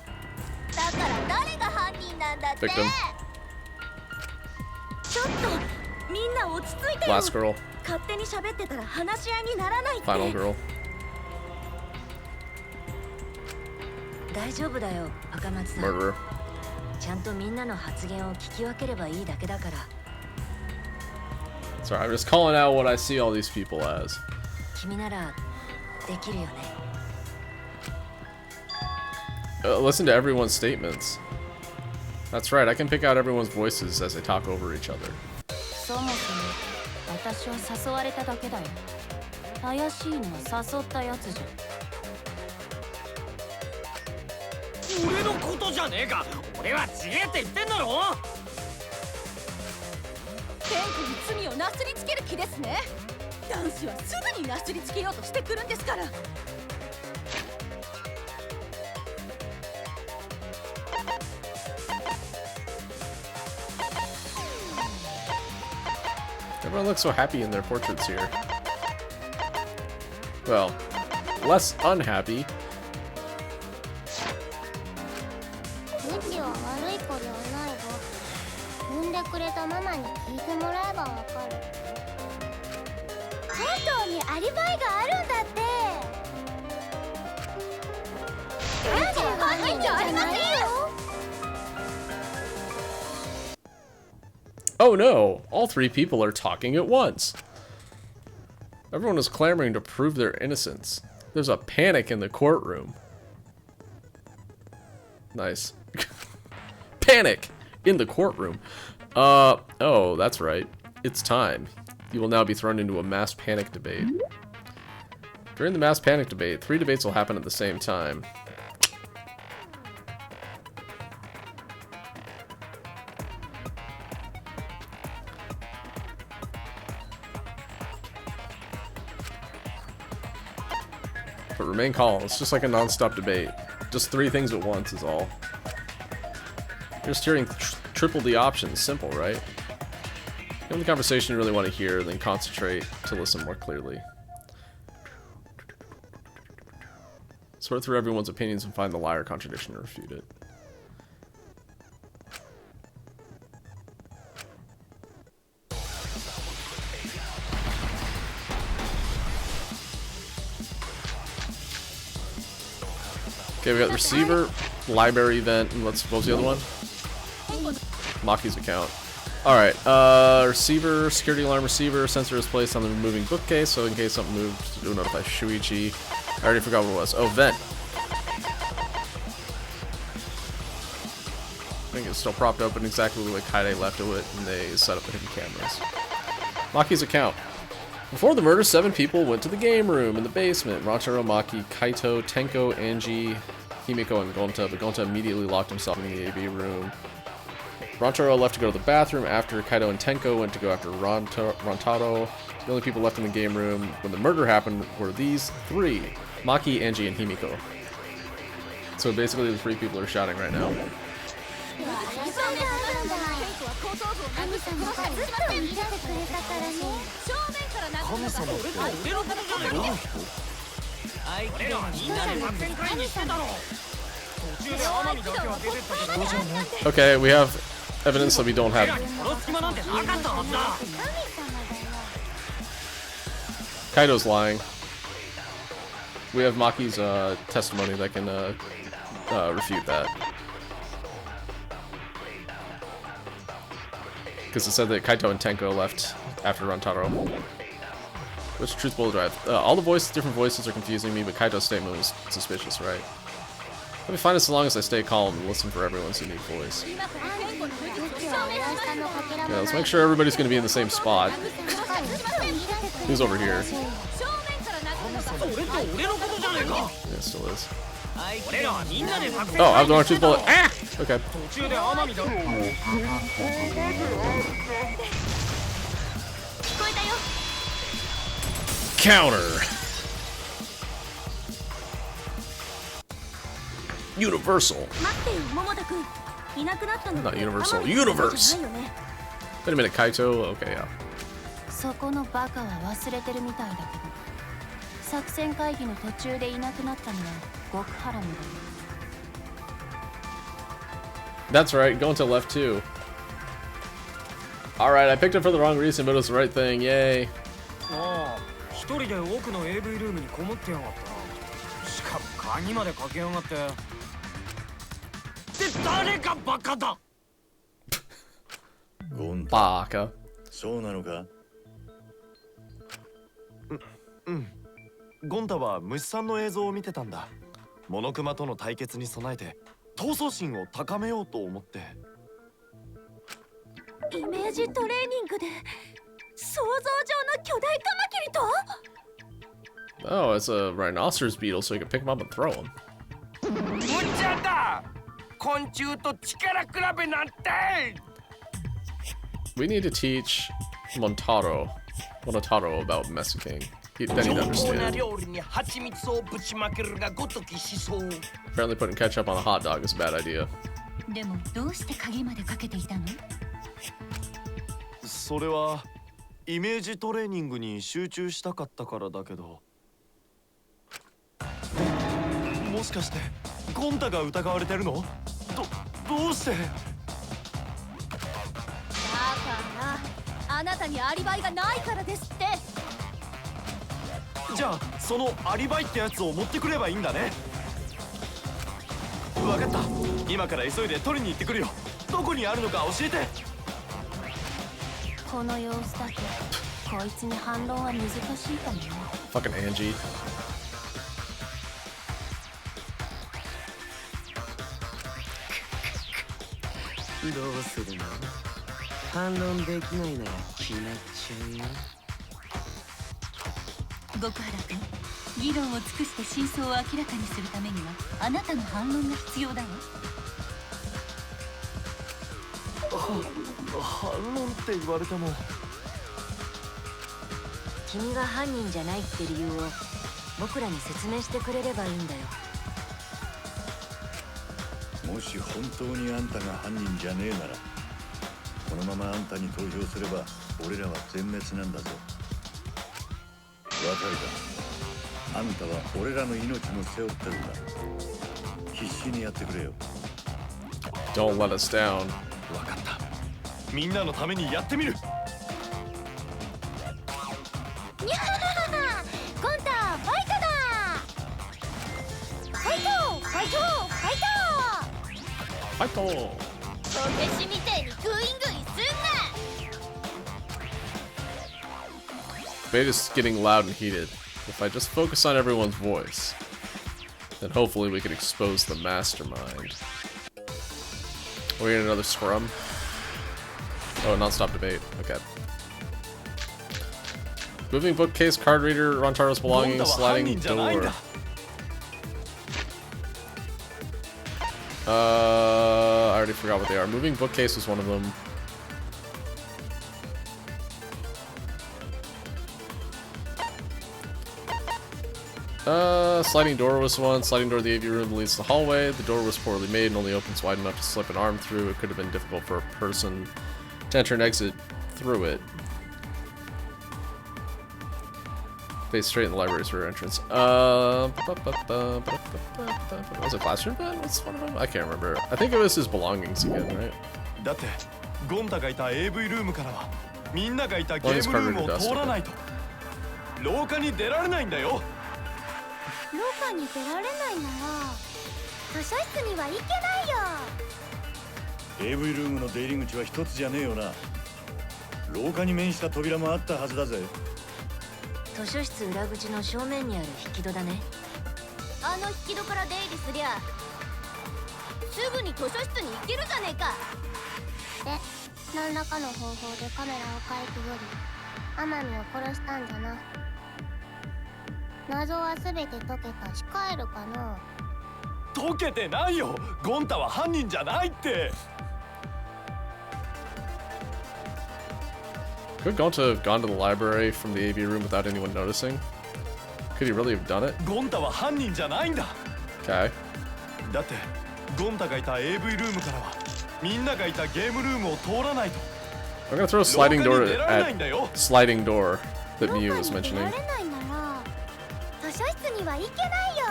だから誰が犯人なんだって。 Victim. ちょっとみんな落ち着いてよ。 Last girl. 勝手に喋ってたら話し合いにならないって。 Final girl. 大丈夫だよ、赤松さん。 Murderer. ちゃんとみんなの発言を聞き分ければいいだけだから。 Sorry, I'm just calling out what I see all these people as. 君ならできるよね。Listen to everyone's statements. That's right, I can pick out everyone's voices as they talk over each other. そもそも私は誘われただけだよ。怪しいのは誘ったやつじゃん。俺のことじゃねえか。俺はちげえって言ってんだろ。天子に罪をなすりつける気ですね。男子はすぐになすりつけようとしてくるんですから。 Everyone looks so happy in their portraits here. Well, less unhappy. うちは悪い子ではないぞ。産んでくれたママに聞いてもらえばわかる。本当にアリバイがあるんだって。うちは犯人じゃないよ。 Oh no! All 3 people are talking at once. Everyone is clamoring to prove their innocence. There's a panic in the courtroom. Nice. Panic in the courtroom. Oh, that's right. It's time. You will now be thrown into a mass panic debate. During the mass panic debate, 3 debates will happen at the same time. But remain calm. It's just like a non-stop debate. Just 3 things at once is all. You're just hearing triple the options. Simple, right? The only conversation you really want to hear, then concentrate to listen more clearly. Sort through everyone's opinions and find the liar, contradiction, and refute it. Okay, we got receiver, library event, and what was the other one? Maki's account. Alright, receiver, security alarm receiver, sensor is placed on the moving bookcase, so in case something moves, it will notify Shuichi. I already forgot what it was. Oh, vent. I think it's still propped open exactly the way Kaide left it, and they set up the hidden cameras. Maki's account. Before the murder, 7 people went to the game room in the basement. Ranchero, Maki, Kaito, Tenko, Angie, Himiko, and Gonta, but Gonta immediately locked himself in the AV room. Ranchero left to go to the bathroom after Kaito and Tenko went to go after Rantaro. The only people left in the game room when the murder happened were these 3, Maki, Angie, and Himiko. So basically the 3 people are shouting right now. Okay, we have evidence that we don't have. Kaito's lying. We have Maki's testimony that can refute that. Because it said that Kaito and Tenko left after Rantaro. Which truth will drive? All the different voices are confusing me, but Kaito's statement was suspicious, right? Let me find it so long as I stay calm and listen for everyone's unique voice. Yeah, let's make sure everybody's going to be in the same spot. Who's over here? Yeah, it still is. Oh, I have the wrong truth bullet. Ah! Okay. Counter. Universal. Not universal. Universe. Wait a minute, Kaito. Okay, yeah. そこのバカは忘れてるみたいだけど、作戦会議の途中でいなくなったのは極ハラムだよ。That's right, going to left too. Alright, I picked it for the wrong reason, but it was the right thing. Yay. ああ、一人で奥の AV ルームにこもってやがったな。しかも鍵までかけやがって。で、誰がバカだ。ゴンバカ。そうなのか。ゴンタは虫さんの映像を見てたんだ。モノクマとの対決に備えて闘争心を高めようと思って。イメージトレーニングで想像上の巨大カマキリと Oh, it's a rhinoceros beetle, so you can pick him up and throw him. 無茶だ。昆虫と力比べなんて。We need to teach Montaro about messing. Then he'd understand. Apparently putting ketchup on a hot dog is a bad idea. でもどうして鍵までかけていたの？それはイメージトレーニングに集中したかったからだけど。もしかしてゴンタが疑われてるの？どうして？だからあなたにアリバイがないからですって。じゃあそのアリバイってやつを持ってくればいいんだね。分かった。今から急いで取りに行ってくるよ。どこにあるのか教えて。この様子だとこいつに反論は難しいかもね。Fucking Angie. どうするの？反論できないなら決まっちゃうよ。極原君、議論を尽くして真相を明らかにするためにはあなたの反論が必要だわ。反論って言われても。君が犯人じゃないって理由を僕らに説明してくれればいいんだよ。もし本当にあんたが犯人じゃねえなら、このままあんたに投票すれば俺らは全滅なんだぞ。わかるか。あんたは俺らの命も背負ってるんだ。必死にやってくれよ。 Don't let us down. わかった。みんなのためにやってみる。にゃはははゴンタファイトだ。ファイトファイトファイトファイト。こけしみてえにグイングイすんな。 Debate is getting loud and heated. If I just focus on everyone's voice, then hopefully we can expose the mastermind. We're getting another scrum. Oh, non-stop debate. Okay. Moving bookcase, card reader, Rontaro's belongings, sliding door. I already forgot what they are. Moving bookcase was one of them. Sliding door was one. Sliding door to the AV room leads to the hallway. The door was poorly made and only opens wide enough to slip an arm through. It could have been difficult for a person to enter and exit through it. Face straight in the library's rear entrance. Was it classroom bed? What's one of them? I can't remember. I think it was his belongings again, right? だってゴンタがいた AV ルームからはみんながいたゲームルームを通らないと廊下に出られないんだよ。廊下に出られないなら図書室には行けないよ。 AV ルームの出入り口は一つじゃねえよな。廊下に面した扉もあったはずだぜ。図書室裏口の正面にある引き戸だね。あの引き戸から出入りすりゃすぐに図書室に行けるじゃねえか。で、何らかの方法でカメラを変えてより天海を殺したんじゃな。謎は全て解けたし帰るかの。解けてないよ。ゴンタは犯人じゃないって。Could Gonta have gone to the library from the AV room without anyone noticing? Could he really have done it? ゴンタは犯人じゃないんだ。Okay. だってゴンタがいた AV ルームからはみんながいたゲームルームを通らないと。I'm gonna throw a sliding door at sliding door that Miu was mentioning. 図書室には行けないよ。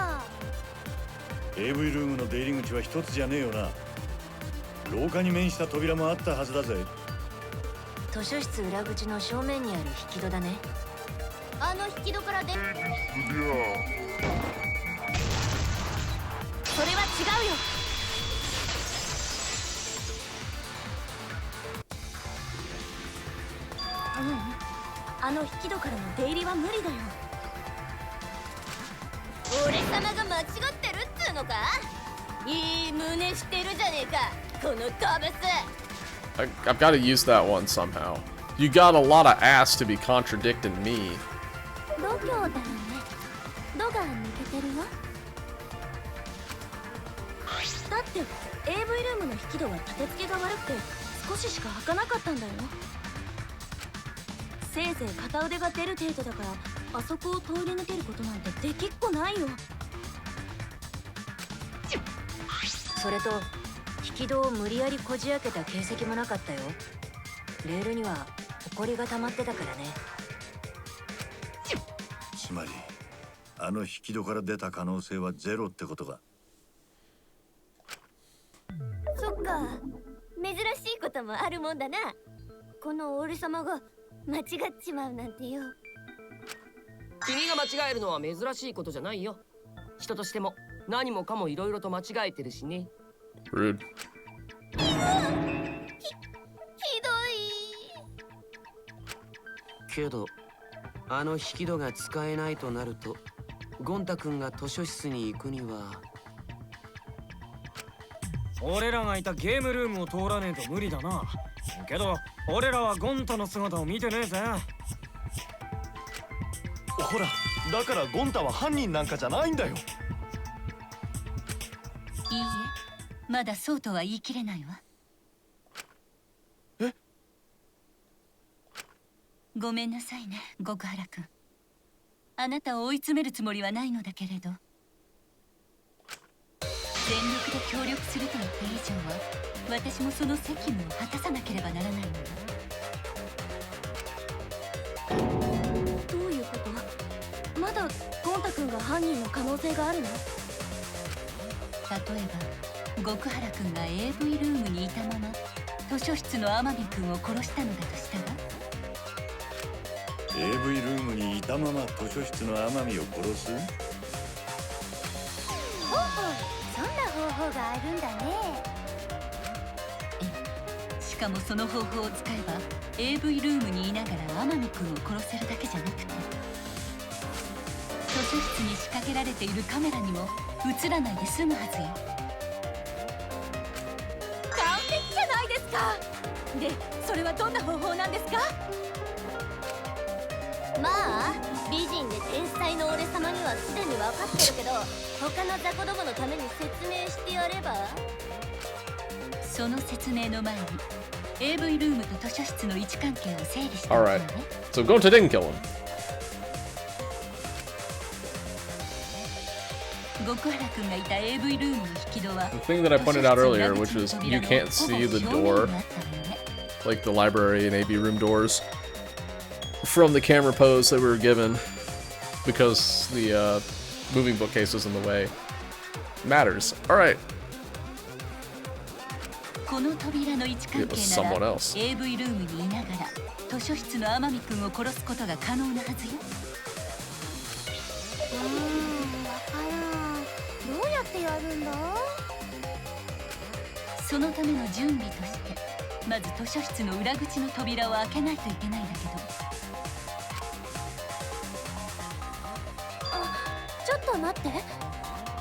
AV ルームの出入り口は一つじゃねえよな。廊下に面した扉もあったはずだぜ。図書室裏口の正面にある引き戸だね。あの引き戸から出それは違うよ。あの引き戸からの出入りは無理だよ。俺様が間違ってるっつうのか。いい胸してるじゃねえかこのカブス。I've got to use that one somehow. You got a lot of ass to be contradicting me. 度胸だよね。度が抜けてるよ。だって AV ルームの引き戸は立て付けが悪くて少ししか開かなかったんだよ。せいぜい片腕が出る程度だからあそこを通り抜けることなんてできっこないよ。それと引き戸を無理やりこじ開けた形跡もなかったよ。レールには埃が溜まってたからね。つまりあの引き戸から出た可能性はゼロってことか。そっか、珍しいこともあるもんだな。この俺様が間違っちまうなんてよ。君が間違えるのは珍しいことじゃないよ。人としても何もかもいろいろと間違えてるしね。Rude. ひどい。けどあの引き戸が使えないとなるとゴンタ君が図書室に行くには。俺らがいたゲームルームを通らねえと無理だな。けど俺らはゴンタの姿を見てねえぜ。ほら、だからゴンタは犯人なんかじゃないんだよ。いいえ、まだそうとは言い切れないわ。え？ごめんなさいね、極原君。あなたを追い詰めるつもりはないのだけれど、全力で協力すると言った以上は私もその責務を果たさなければならないのよ。どういうこと？まだゴン太くんが犯人の可能性があるの？例えば極原くんが AV ルームにいたまま図書室の天海くんを殺したのだとしたら、 AV ルームにいたまま図書室の天海を殺す？ほうほう、そんな方法があるんだね。しかもその方法を使えば AV ルームにいながら天海くんを殺せるだけじゃなくて、図書室に仕掛けられているカメラにも映らないで済むはずよ。完璧じゃないですか。で、それはどんな方法なんですか？まあ美人で天才の俺様にはすでに分かってるけど、他の雑魚どものために説明してやれば？その説明の前に AV ルームと図書室の位置関係を整理しておくわ Alright, ね。 so Gonta didn't kill him. 極原くんがいた AV ルームの引き戸は The thing that I pointed out earlier, which was you can't see the door, like the library and AV room doors, from the camera pose that we were given, because the moving bookcase was in the way. Matters. Alright. この扉の位置関 It 係 was な someone ら else. AV ルームにいながら図書室の天海くんを殺すことが可能なはずよ。わからん。どうやってやるんだ？そのための準備としてまず図書室の裏口の扉を開けないといけないんだけど、ちょっと待って、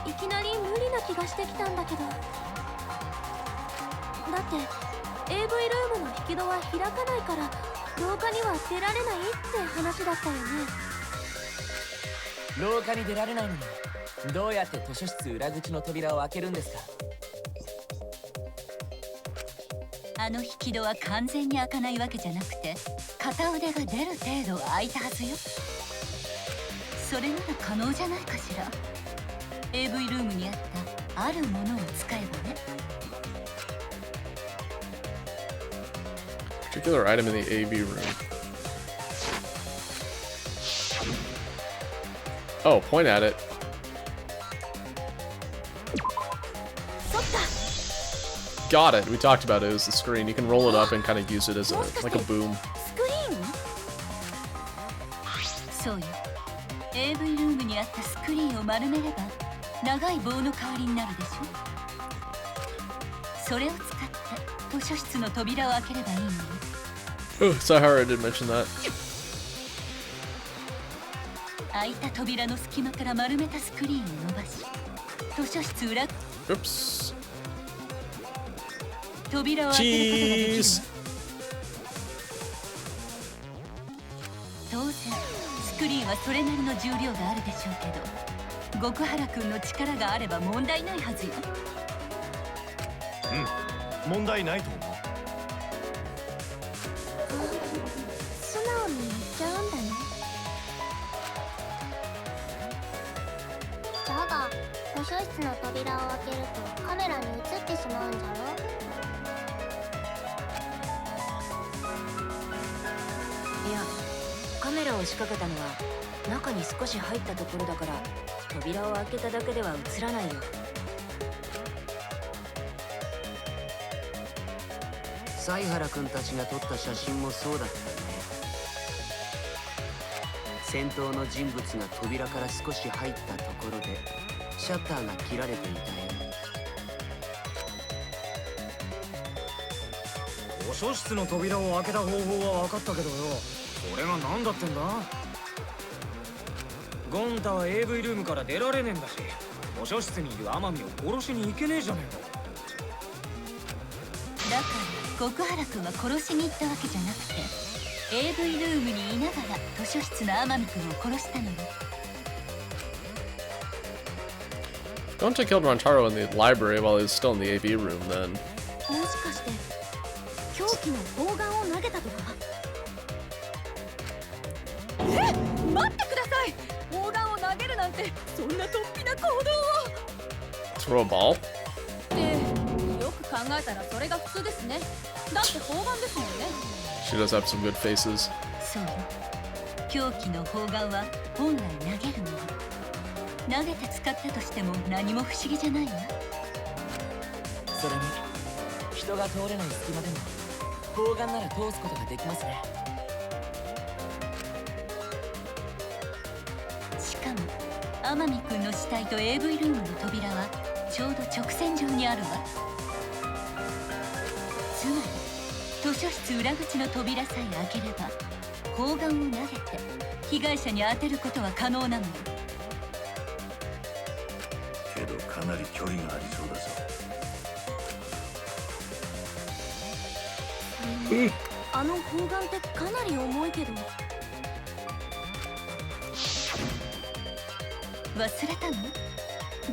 いきなり無理な気がしてきたんだけど。だって AV ルームの引き戸は開かないから廊下には出られないって話だったよね。廊下に出られないのにどうやって図書室裏口の扉を開けるんですか？あの引き戸は完全に開かないわけじゃなくて、片腕が出る程度開いたはずよ。それなら可能じゃないかしら。 AV ルームにあったあるものを使えばね。Particular item in the AV room. Oh, point at it. Got it. We talked about it. It was the screen. You can roll it up and kind of use it as a like a boom. スクリーン？そうよ。AV ルームにあったスクリーンを丸めれば長い棒の代わりになるでしょ。それを使って図書室の扉を開ければいいのよ。Oh, Sahara did mention that. 開いた扉の隙間から丸めたスクリーンを伸ばし、図書室裏 Oops. 扉を開けることができるわ。当然スクリーンはそれなりの重量があるでしょうけど、極原くんの力があれば問題ないはずよ。うん、問題ないと思う。素直に言っちゃうんだね。だが図書室の扉を開けるとカメラに映ってしまうんじゃろ。いや、カメラを仕掛けたのは中に少し入ったところだから、扉を開けただけでは映らないよ。犀原君たちが撮った写真もそうだったね。先頭の人物が扉から少し入ったところでシャッターが切られていたよ。図書室の扉を開けた方法は分かったけどよ、それが何だってんだ？ゴンタは AV ルームから出られねえんだし、図書室にいる天海を殺しに行けねえじゃねえか。だから極原くんは殺しに行ったわけじゃなくて AV ルームにいながら図書室の天海くんを殺したのよ。Gonta killed Rantaro in the library while he was still in the AV room then. もしかして凶器の砲丸を投げたとか？待ってください。砲丸を投げるなんてそんな突飛な行動を。 Throw a ball? ってよく考えたらそれが普通ですね。だって砲丸ですもんね。 She does have some good faces. そう凶器の砲丸は本来投げるもの。投げて使ったとしても何も不思議じゃないわ。それに人が通れない隙間でも砲丸なら通すことができますね。しかも天海君の死体と AV ルームの扉はちょうど直線上にあるわ。つまり図書室裏口の扉さえ開ければ砲丸を投げて被害者に当てることは可能なのよ。けどかなり距離がありそうだぞ。あの砲丸ってかなり重いけど。忘れたの？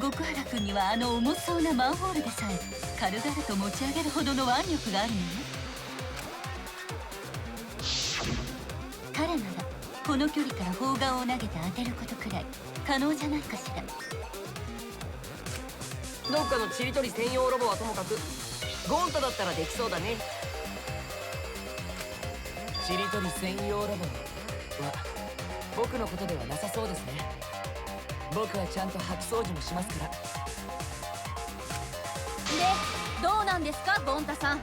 極原君にはあの重そうなマンホールでさえ軽々と持ち上げるほどの腕力があるのよ。彼ならこの距離から砲丸を投げて当てることくらい可能じゃないかしら。どっかのちりとり専用ロボはともかくゴンタだったらできそうだね。ちりとり専用ロボは僕のことではなさそうですね。僕はちゃんと掃き掃除もしますから。でどうなんですかゴンタさん。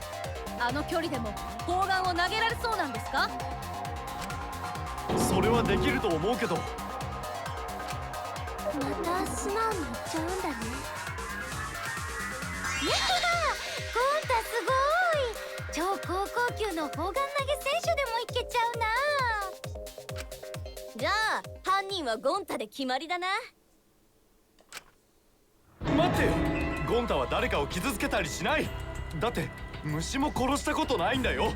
あの距離でも砲丸を投げられそうなんですか？それはできると思うけど。また素直に言っちゃうんだね。いやー、ゴンタすごい。超高校級の砲丸投げ選手でもいけちゃうな。じゃあ犯人はゴンタで決まりだな。待ってよ、ゴンタは誰かを傷つけたりしない。だって虫も殺したことないんだよ。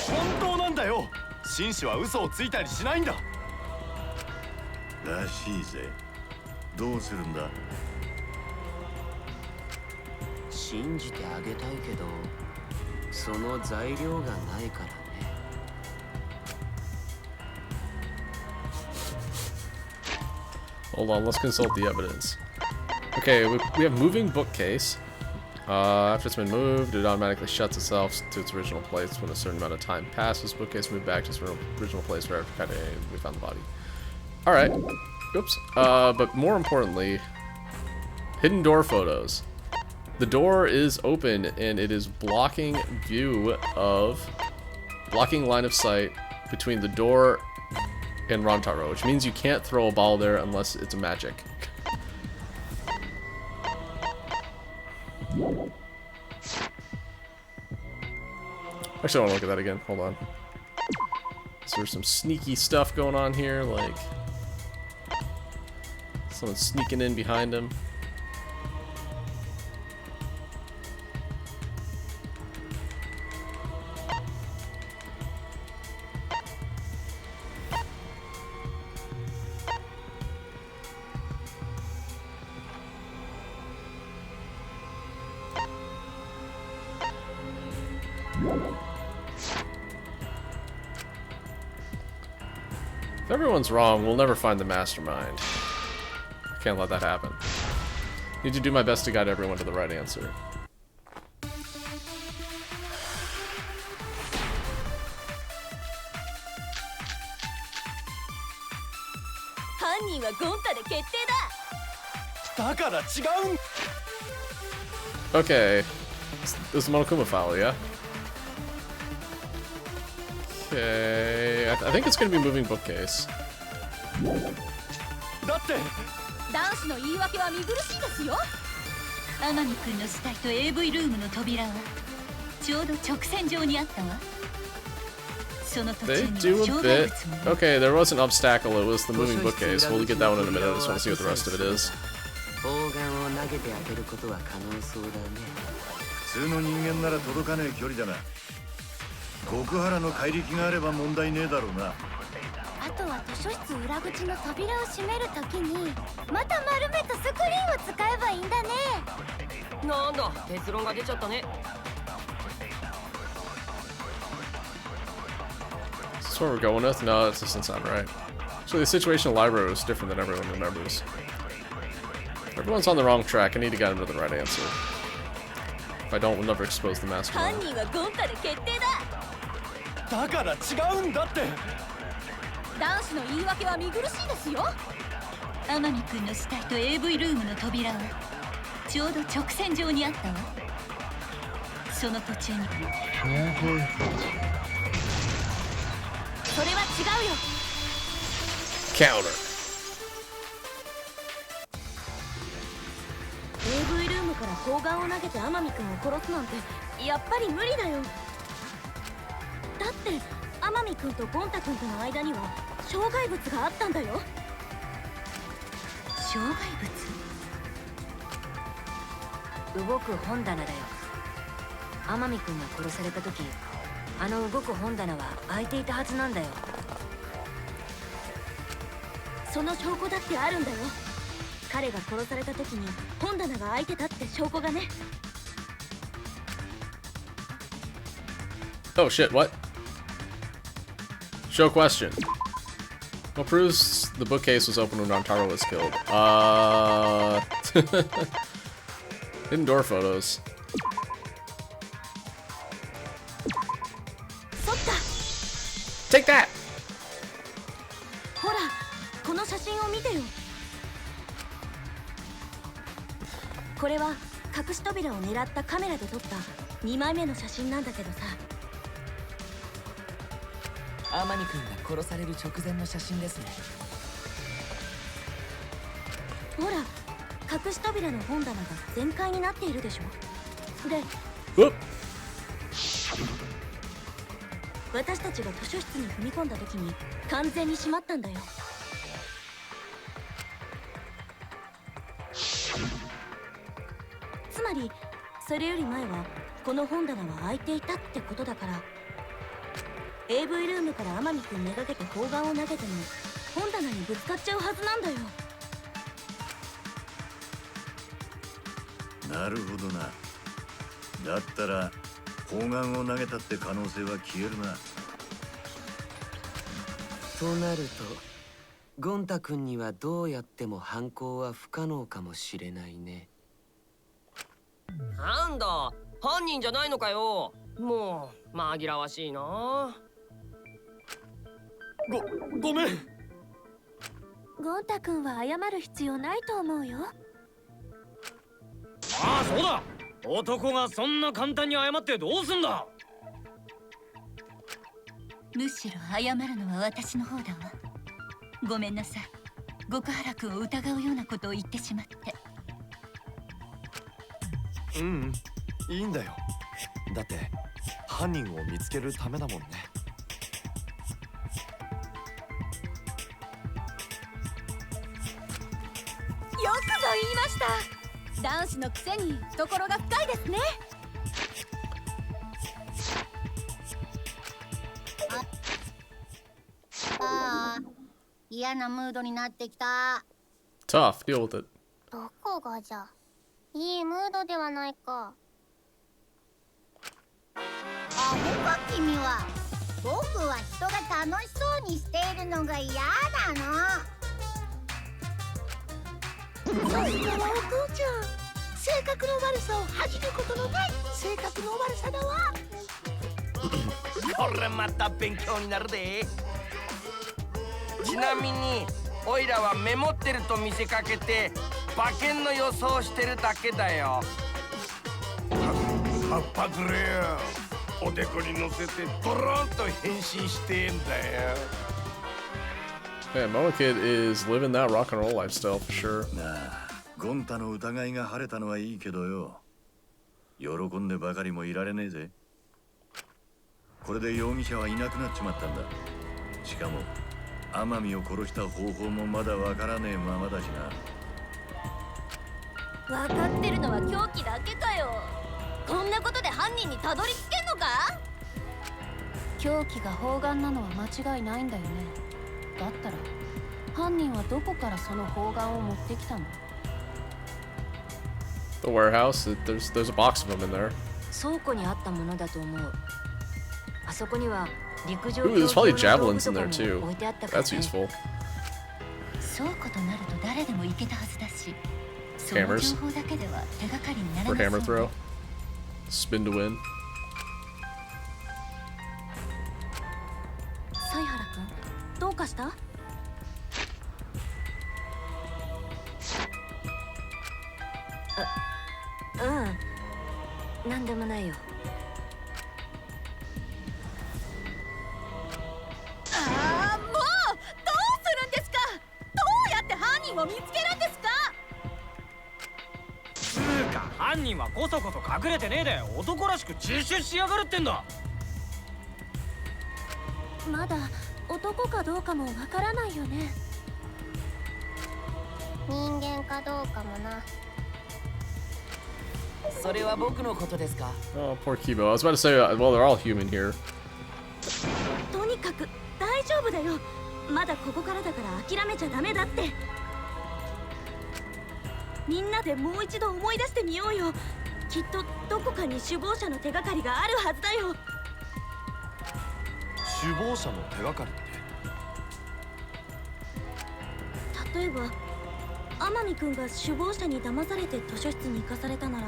本当なんだよ。紳士は嘘をついたりしないんだ。らしいぜ。どうするんだ。信じてあげたいけどその材料がないからね。Hold on, let's consult the evidence. Okay, we have moving bookcase. After it's been moved, it automatically shuts itself to its original place when a certain amount of time passes. Bookcase moved back to its original place where we found the body. Alright. Oops. But more importantly, hidden door photos. The door is open and it is blocking line of sight between the door and Rantaro, which means you can't throw a ball there unless it's a magic. Actually, I want to look at that again. Hold on. So there's some sneaky stuff going on here, like someone sneaking in behind him. If everyone's wrong, we'll never find the mastermind. I can't let that happen. Need to do my best to guide everyone to the right answer. 犯人はゴンタで決定だ。だから違うん。 Okay. This is the Monokuma file, yeah? Okay. I think it's gonna be moving bookcase. だって男子の言い訳は見苦しいですよ。天海君の死体と AV ルームの扉はちょうど直線上にあったわ。その途中 They に do a 障害 bit. 物も。 Okay, there was an obstacle. It was the moving bookcase. We'll get that one in a minute. I just want to see what the rest of it is. 砲丸を投げてあげることは可能そうだね。普通の人間なら届かねえ距離だな。極原の怪力があれば問題ねえだろうな。あとは図書室裏口の扉を閉めるときにまた丸めたスクリーンを使えばいいんだね。なんだ結論が出ちゃったね。 That's what we're going with? No, that doesn't sound right. So the situation in the library was different than everyone remembers. Everyone's on the wrong track. I need to get him to the right answer. If I don't, we'll never expose the mastermind. だから違うんだって。男子の言い訳は見苦しいですよ。天海君の死体と AV ルームの扉はちょうど直線上にあったわ。その途中にそれは違うよ。Counter. AV ルームから砲丸を投げて天海君を殺すなんてやっぱり無理だよ。だって天海君とゴン太君との間には障害物があったんだよ。障害物？動く本棚だよ。天海君が殺された時、あの動く本棚は開いていたはずなんだよ。その証拠だってあるんだよ。彼が殺された時に本棚が開いてたって証拠がね。Oh shit, what? Show question. What proves the bookcase was open when Rantaro was killed? Hidden door photos. Take that! ほら、この写真を見てよ。これは隠し扉を狙ったカメラで撮った2枚目の写真なんだけどさ。天海君が殺される直前の写真ですね。ほら、隠し扉の本棚が全開になっているでしょ。で、私たちが図書室に踏み込んだ時に完全に閉まったんだよ。つまりそれより前はこの本棚は開いていたってことだから、 AV ルームから天海君めがけて砲丸を投げても本棚にぶつかっちゃうはずなんだよ。なるほどな。だったら砲丸を投げたって可能性は消えるな。となるとゴン太くんにはどうやっても犯行は不可能かもしれないね。なんだ、犯人じゃないのかよ。もう紛らわしいな。ごめん。ゴン太くんは謝る必要ないと思うよ。ああ、そうだ。男がそんな簡単に謝ってどうすんだ。むしろ謝るのは私の方だわ。ごめんなさい。極原君を疑うようなことを言ってしまって。うん、いいんだよ。だって犯人を見つけるためだもんね。よくぞ言いました。男子のくせに懐が深いですね。ああ、嫌なムードになってきた。 Tough, deal with it. どこがじゃ。いいムードではないか。アホか君は。僕は人が楽しそうにしているのが嫌なの。さすがはお父ちゃん。性格の悪さを恥じることのない性格の悪さだわ。これまた勉強になるで。ちなみにオイラはメモってると見せかけて馬券の予想してるだけだよ。葉っぱくれよ。おでこに乗せてドロンと変身してんだよ。Yeah, Moa Kid is living that rock and roll lifestyle for sure. なあ、ゴン太の疑いが晴れたのはいいけどよ。喜んでばかりもいられねえぜ。これで容疑者はいなくなっちまったんだ。しかも天海を殺した方法もまだわからねえままだしな。分かってるのは凶器だけかよ。こんなことで犯人にたどり着けんのか。凶器が砲丸なのは間違いないんだよね。だったら犯人はどこからその砲丸を持ってきたの？ The warehouse, there's a box of them in there. 倉庫にあったものだと思う。あそこには陸上 Ooh, there's 競 probably 技用の道具 javelins と in か there も too. 置いてあったから That's ね。 useful. 倉庫となると誰でも行けたはずだし、その Hammers 情報だけでは手がかりになら for な hammer そう throw. Spin to win. 犀原君、どうかした？うん、なんでもないよ。ああ、もうどうするんですか？どうやって犯人を見つけるんですか？つうか犯人はこそこそ隠れてねえで男らしく自首しやがるってんだ。まだ男かどうかもわからないよね。人間かどうかもな。それは僕のことですか？ Oh, poor Kibo. I was about to say, well, they're all human here. とにかく大丈夫だよ。まだここからだから諦めちゃダメだって。みんなでもう一度思い出してみようよ。きっとどこかに首謀者の手がかりがあるはずだよ。首謀者の手がかりって？例えば天海君が首謀者に騙されて図書室に行かされたなら。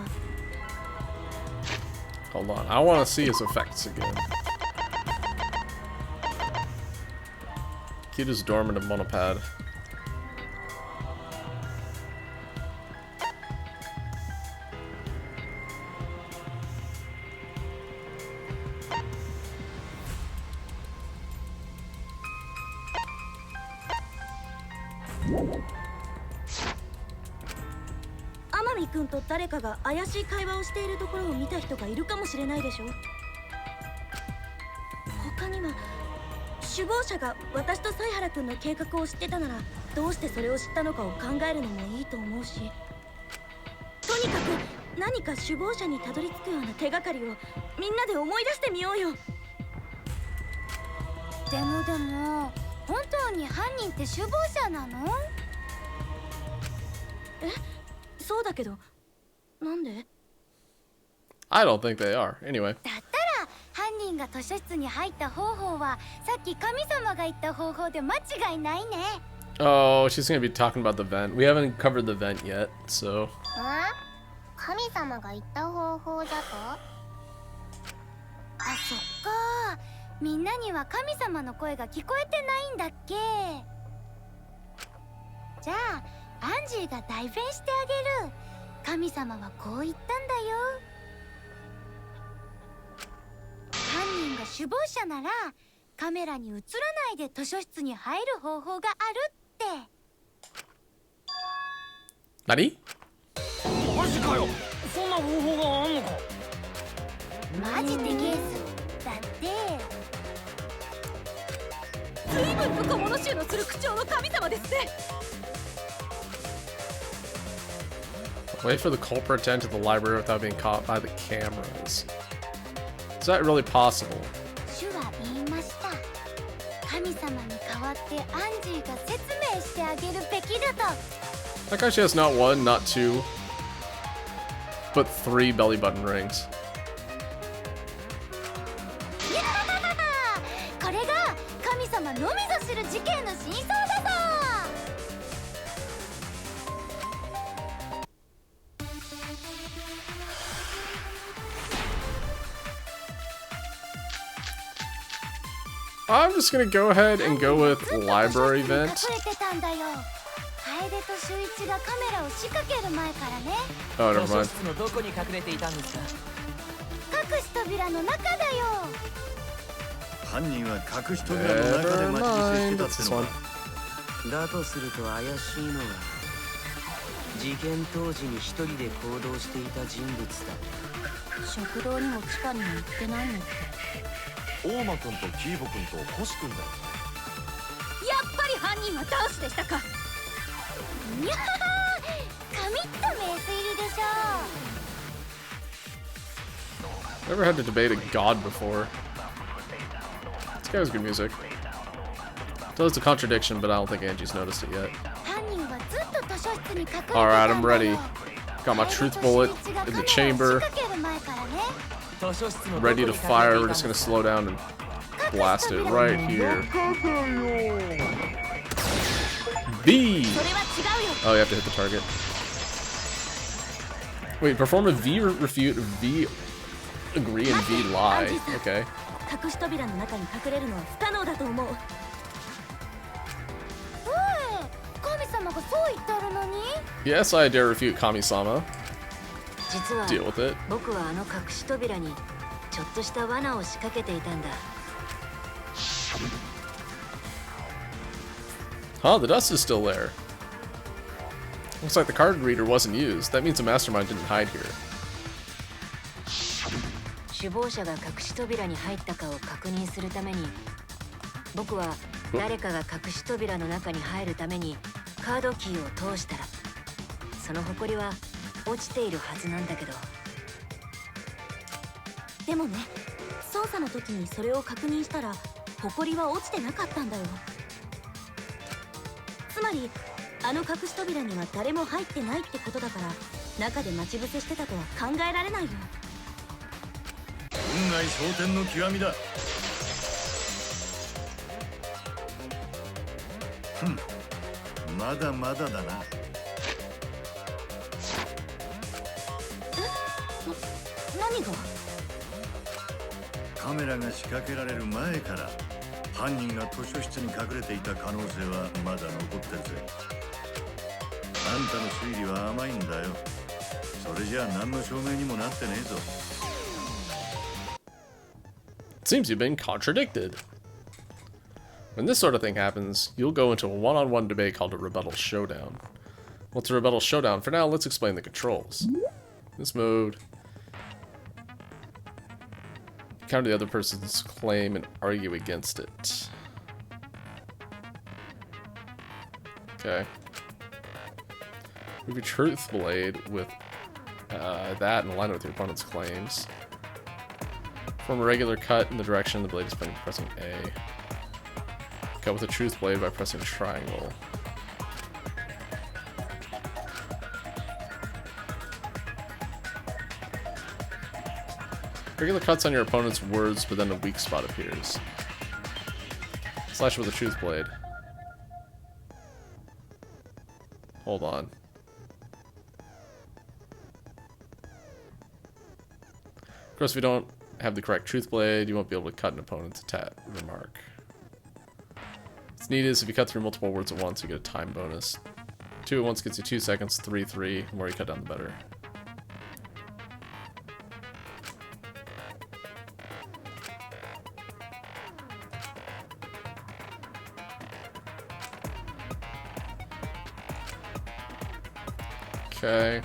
Hold on. I want to see his effects again. Kid is dormant of monopad. Amami 君と誰かが怪しい会話をしているところを見た人がいるかもしれないでしょ。他には首謀者が私と犀原君の計画を知ってたならどうしてそれを知ったのかを考えるのもいいと思うし、とにかく何か首謀者にたどり着くような手がかりをみんなで思い出してみようよ。でも本当に犯人って首謀者なの？え、そうだけど、なんで？ I don't think they are. Anyway. だったら犯人が図書室に入った方法はさっき神様が言った方法で間違いないね。 Oh, she's gonna be talking about the vent. We haven't covered the vent yet, so. 神様が言った方法だと？あ、そっか。みんなには神様の声が聞こえてないんだっけ？じゃあアンジーが代弁してあげる。神様はこう言ったんだよ。犯人が首謀者ならカメラに映らないで図書室に入る方法があるって。何？マジかよ。そんな方法があんのか？マジでゲースだって。随分と小物衆のする口調の神様ですね。 Wait for the culprit to enter the library without being caught by the cameras. Is that really possible? 主は言いました。神様に代わってアンジーが説明してあげるべきだと。 That guy, she has not one, not two, but 3 belly button rings. これが神様のみぞ知る事件の真相だぞ。 I'm just gonna go ahead and go with library vent. 隠れてたんだよ。楓と秀一がカメラを仕掛ける前からね。 Oh, never 図書 mind. 室のどこに隠れていたんですか？隠し扉の中だよ。犯人は隠し扉の中で待ち伏せしてたってのか。だとすると怪しいのは事件当時に一人で行動していた人物だ。食堂にも地下にも行ってないのって。大間君とキーボ君と星君だよ。やっぱり犯人は男子でしたか。にゃはは、神った名推理でしょ。 Never had to debate a god before. This guy has good music. So it's a contradiction, but I don't think Angie's noticed it yet. 犯人はずっと図書室に隠れてたんだよ。 Alright, I'm ready. Got my truth bullet in the chamber. Ready to fire. We're just gonna slow down and blast it right here. V! Oh, you have to hit the target. Wait, perform a V refute, V agree, and V lie. Okay. 隠し扉の中に隠れるのは不可能だと思う。神様がそう言ってあるのに。 Yes, I dare refute Kami-sama. 実は Deal with it. 僕はあの隠し扉にちょっとした罠を仕掛けていたんだ。Huh, the dust is still there. Looks like the card reader wasn't used. That means the mastermind didn't hide here. 首謀者が隠し扉に入ったかを確認するために、僕は誰かが隠し扉の中に入るためにカードキーを通したら、その埃は落ちているはずなんだけど。でもね、操作の時にそれを確認したら埃は落ちてなかったんだよ。つまりあの隠し扉には誰も入ってないってことだから、中で待ち伏せしてたとは考えられないよ。運外蒼天の極みだ。まだまだだな。何が？カメラが仕掛けられる前から犯人が図書室に隠れていた可能性はまだ残ってるぜ。あんたの推理は甘いんだよ。それじゃあ何の証明にもなってねえぞ。Seems you've been contradicted. When this sort of thing happens, you'll go into a one-on-one debate called a rebuttal showdown. What's a rebuttal showdown? For now, let's explain the controls. This mode, counter the other person's claim and argue against it. Okay. Move your truth blade with that in alignment with your opponent's claims. Form a regular cut in the direction the blade is pointing by pressing A. Cut with a truth blade by pressing triangle. Regular cuts on your opponent's words, but then a weak spot appears. Slash with a truth blade. Hold on. Of course, if you don't have the correct truth blade, you won't be able to cut an opponent's attack remark. What's neat is if you cut through multiple words at once, you get a time bonus. 2 at once gets you 2 seconds, 3, 3. The more you cut down, the better. Okay.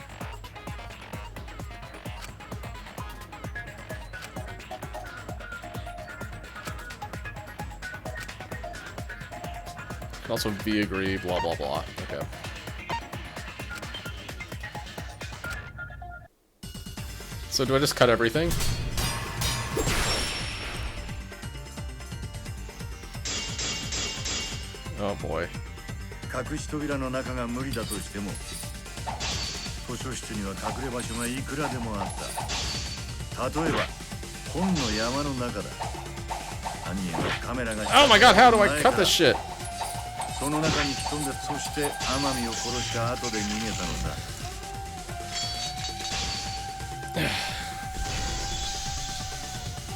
Also V agree, blah blah blah. Okay. So do I just cut everything? Oh boy. 隠し扉の中が無理だとしても、図書室には隠れ場所がいくらでもあった。例えば本の山の中だ。犯人はカメラが Oh my god, how do I cut this shit? その中に潜んで、そして天海を殺した後で逃げたのだ。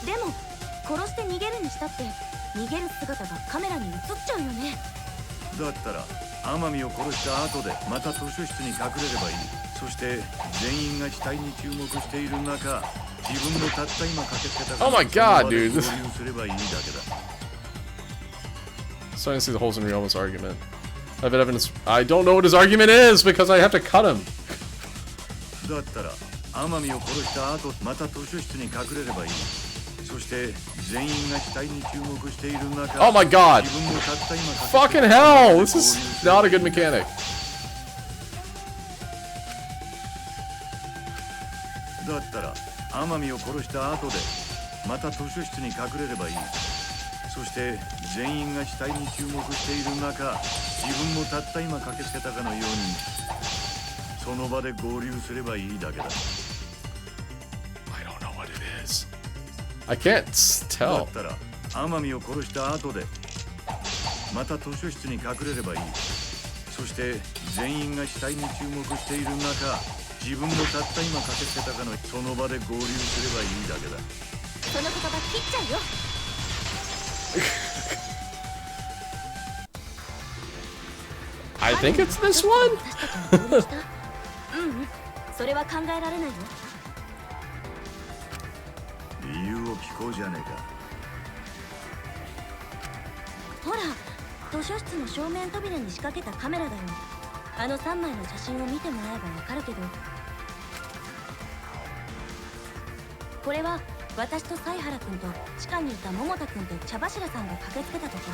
でも殺して逃げるにしたって逃げる姿がカメラに映っちゃうよね。だったら天海を殺した後でまた図書室に隠れればいい。そして全員が死体に注目している中、自分もたった今駆けつけたから Oh my god, dude. 合流すればいいだけだ。Starting to see the holes in Ryoma's argument. I have evidence. I don't know what his argument is because I have to cut him. だったら天海を殺した後、また図書室に隠れればいい。そして全員が死体に注目している中、 Oh my god! 自分もたった今 Fucking hell! This is not a good mechanic. だったら天海を殺した後でまた図書室に隠れればいい。そして全員が死体に注目している中、自分もたった今駆けつけたかのようにその場で合流すればいいだけだ。 I don't know what it is. I can't だ tell. ったら天海を殺した後でまた図書室に隠れればいい。そして全員が死体に注目している中、自分もたった今駆けつけたかのその場で合流すればいいだけだ。その言葉切っちゃうよ。I think it's this one. それは考えられないよ。理由を聞こうじゃねえか。ほら、図書室の正面扉に仕掛けたカメラだよ。あの3枚の写真を見てもらえばわかるけど、これは私と犀原君と地下にいた桃田君と茶柱さんが駆けつけたとこ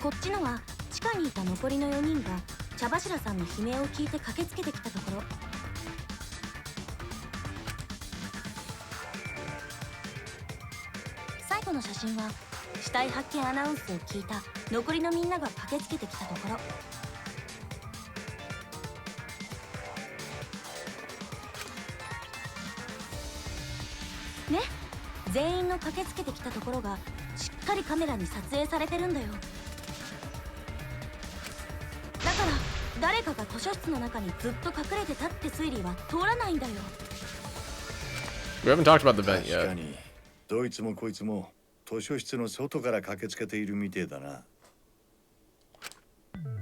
ろ。こっちのは地下にいた残りの4人が茶柱さんの悲鳴を聞いて駆けつけてきたところ。最後の写真は死体発見アナウンスを聞いた残りのみんなが駆けつけてきたところ。ね、全員の駆けつけてきたところがしっかりカメラに撮影されてるんだよ。だから誰かが図書室の中にずっと隠れてたって推理は通らないんだよ。 We haven't talked about the vent yet. 確かにどいつもこいつも図書室の外から駆けつけているみてえだな。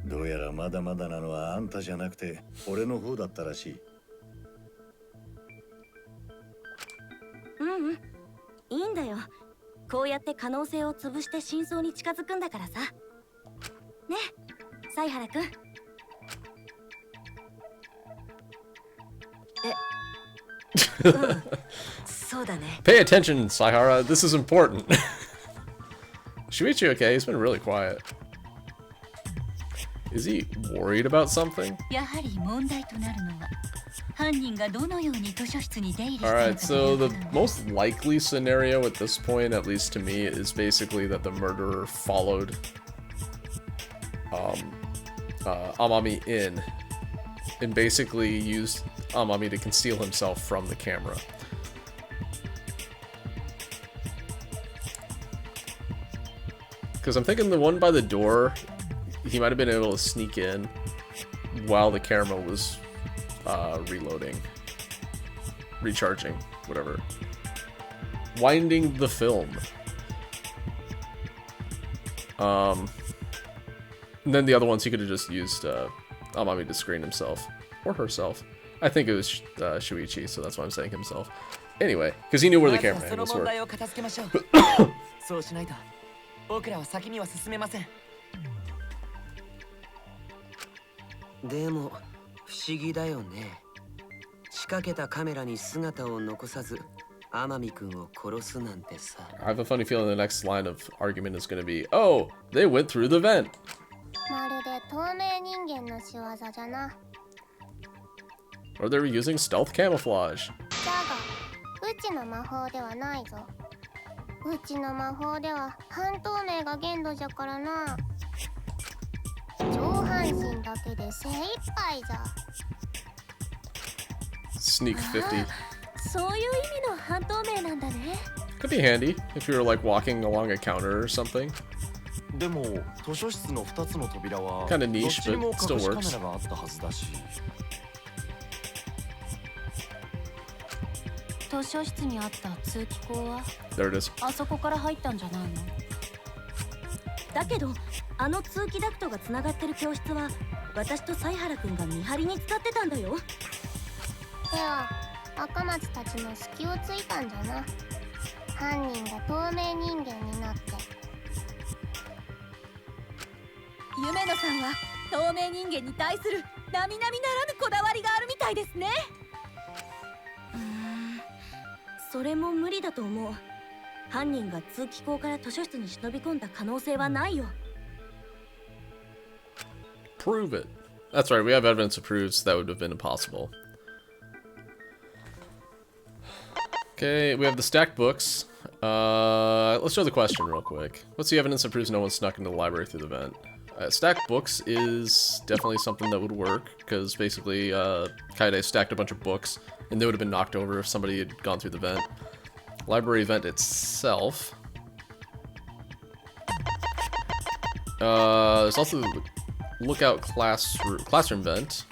どうやらまだまだなのはあんたじゃなくて俺の方だったらしい。いいんだよ。こうやって可能性を潰して真相に近づくんだからさ。ね、犀原くん。そうだね。 Pay attention, Saihara. This is important. Shuichi okay? He's been really quiet. Is he worried about something? やはり問題となるのは犯人がどのように図書室に出入りしたのか。 Alright, so the most likely scenario at this point, at least to me, is basically that the murderer followed Amami in and basically used Amami to conceal himself from the camera. Because I'm thinking the one by the door, he might have been able to sneak in while the camera was reloading, recharging, whatever. Winding the film. And then the other ones he could have just used Amami to screen himself. Or herself. I think it was Shuichi, so that's why I'm saying himself. Anyway, because he knew where the camera angles were. そうしないと僕らは先には進めません。でも不思議だよね。仕掛けたカメラに姿を残さず天海君を殺すなんてさ。I have a funny feeling the next line of argument is going to be, oh, they went through the vent. まるで透明人間の仕業じゃな。 Or they were using stealth camouflage. だがうちの魔法ではないぞ。うちの魔法では半透明が限度じゃからな。上半身だけで精一杯じゃ。 Sneak 50. そういう意味の半透明なんだね。 Could be handy if you were like walking along a counter or something. でも図書室の2つの扉は Kinda どっ niche, ちにも but still 隠しカ works. メラがあったはずだし。図書室にあった通気口は There it is. あそこから入ったんじゃないの？だけどあの通気ダクトがつながってる教室は私と犀原くんが見張りに使ってたんだよ。では赤松たちの隙をついたんじゃな。犯人が透明人間になって。夢野さんは透明人間に対する並々ならぬこだわりがあるみたいですね。それも無理だと思う。犯人が通気口から図書室に忍び込んだ可能性はないよ。 Prove it. That's right, we have evidence that proves that would have been impossible. Okay, we have the stacked books. Let's show the question real quick. What's the evidence that proves no one snuck into the library through the vent? Stacked books is definitely something that would work, because basically Kaede stacked a bunch of books, and they would have been knocked over if somebody had gone through the vent. Library vent itself. There's also the lookout classroom vent.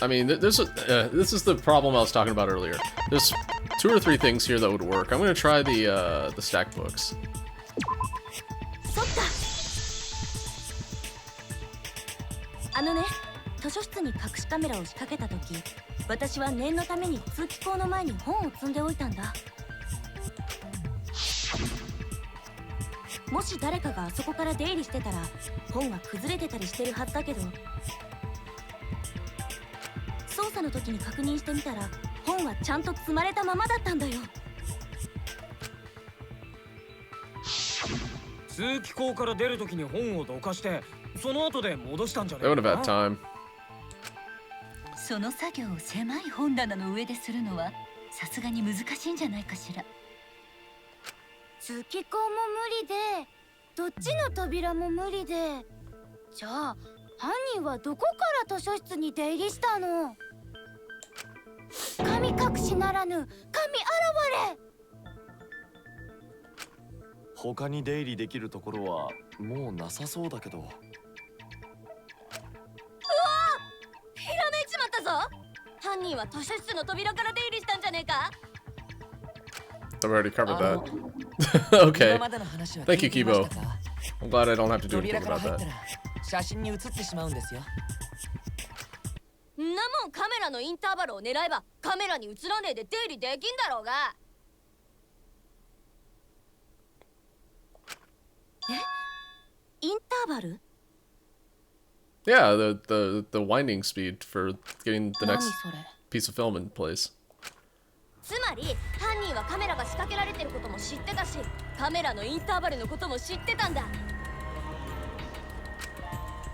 I mean, this is the problem I was talking about earlier. There's 2 or 3 things here that would work. I'm gonna try the stack books. あのね、図書室に隠しカメラを仕掛けた時、私は念のために通気口の前に本を積んでおいたんだ。もし誰かがあそこから出入りしてたら、本が崩れてたりしてるはずだけど、操作の時に確認してみたら、本はちゃんと積まれたままだったんだよ。通気口から出る時に本をどかして、その後で戻したんじゃねえ They would have had time. その作業を狭い本棚の上でするのはさすがに難しいんじゃないかしら。通気口も無理で、どっちの扉も無理で、じゃあ犯人はどこから図書室に出入りしたの？神隠しならぬ神現れ。他に出入りできるところはもうなさそうだけど。ひらめいちまったぞ。犯人は図書室の扉から出入りしたんじゃねえか？ I've already covered that. Okay. Thank you, Kibo. I'm glad I don't have to do anything about that. 写真に写ってしまうんですよ。んなもんカメラのインターバルを狙えばカメラに映らねえで出入りできんだろうが。インターバル？ Yeah, the winding speed for getting the next piece of film in place. つまり犯人はカメラが仕掛けられてることも知ってたし、カメラのインターバルのことも知ってたんだ。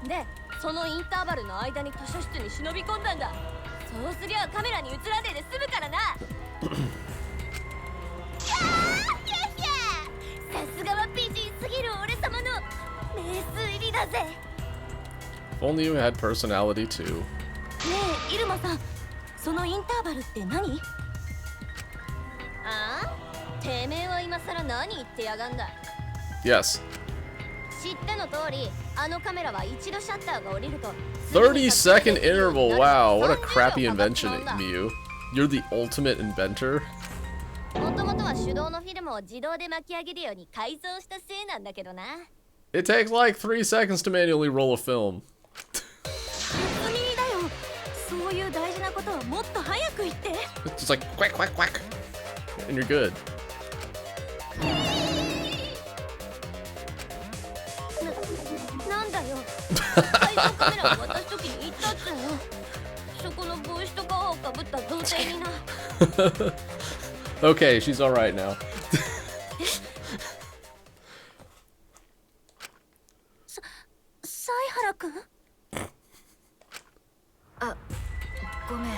で、そのインターバルの間に図書室に忍び込んだんだ。そうすりゃカメラに映らねえで済むからな。さすがは美人すぎる俺様の名推理だぜ。 If only you had personality too. ねえ、イルマさん、そのインターバルって何？ああ？てめえは今さら何言ってやがんだ。 Yes. 知っての通り、あのカメラは一度シャッターが降りると 30-second interval. Wow, what a crappy invention, Miyu. You're the ultimate inventor. もともとは手動のフィルムを自動で巻き上げるように改造したせいなんだけどな。 It takes like 3 seconds to manually roll a film. 初耳だよ。そういう大事なことはもっと早く言って。 It's just like quack quack quack, and you're good. なんだよ。改造カメラを渡すときに言ったっつうの。そこの帽子とかをかぶった童貞にな。Okay, she's all right now. 犀原くん？あ、ごめん。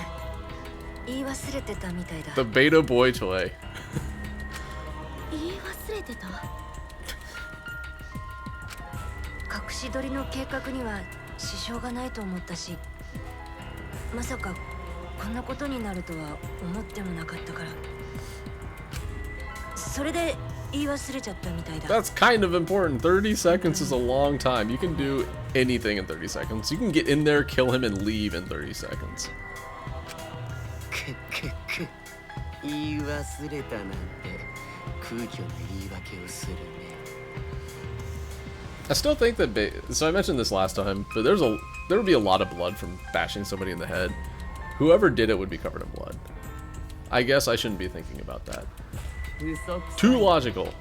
言い忘れてたみたいだ。 The beta boy toy. 言い忘れてた？隠し撮りの計画には支障がないと思ったし、まさかこんなことになるとは思ってもなかったから。それで言い忘れちゃったみたいだ。 That's kind of important. 30 seconds is a long time. You can do anything in 30 seconds. You can get in there, kill him, and leave in 30 seconds. 言い忘れたなんて空虚な言い訳をするね。 I still think that so I mentioned this last time, but there would be a lot of blood from bashing somebody in the head. Whoever did it would be covered in blood. I guess I shouldn't be thinking about that. Too logical.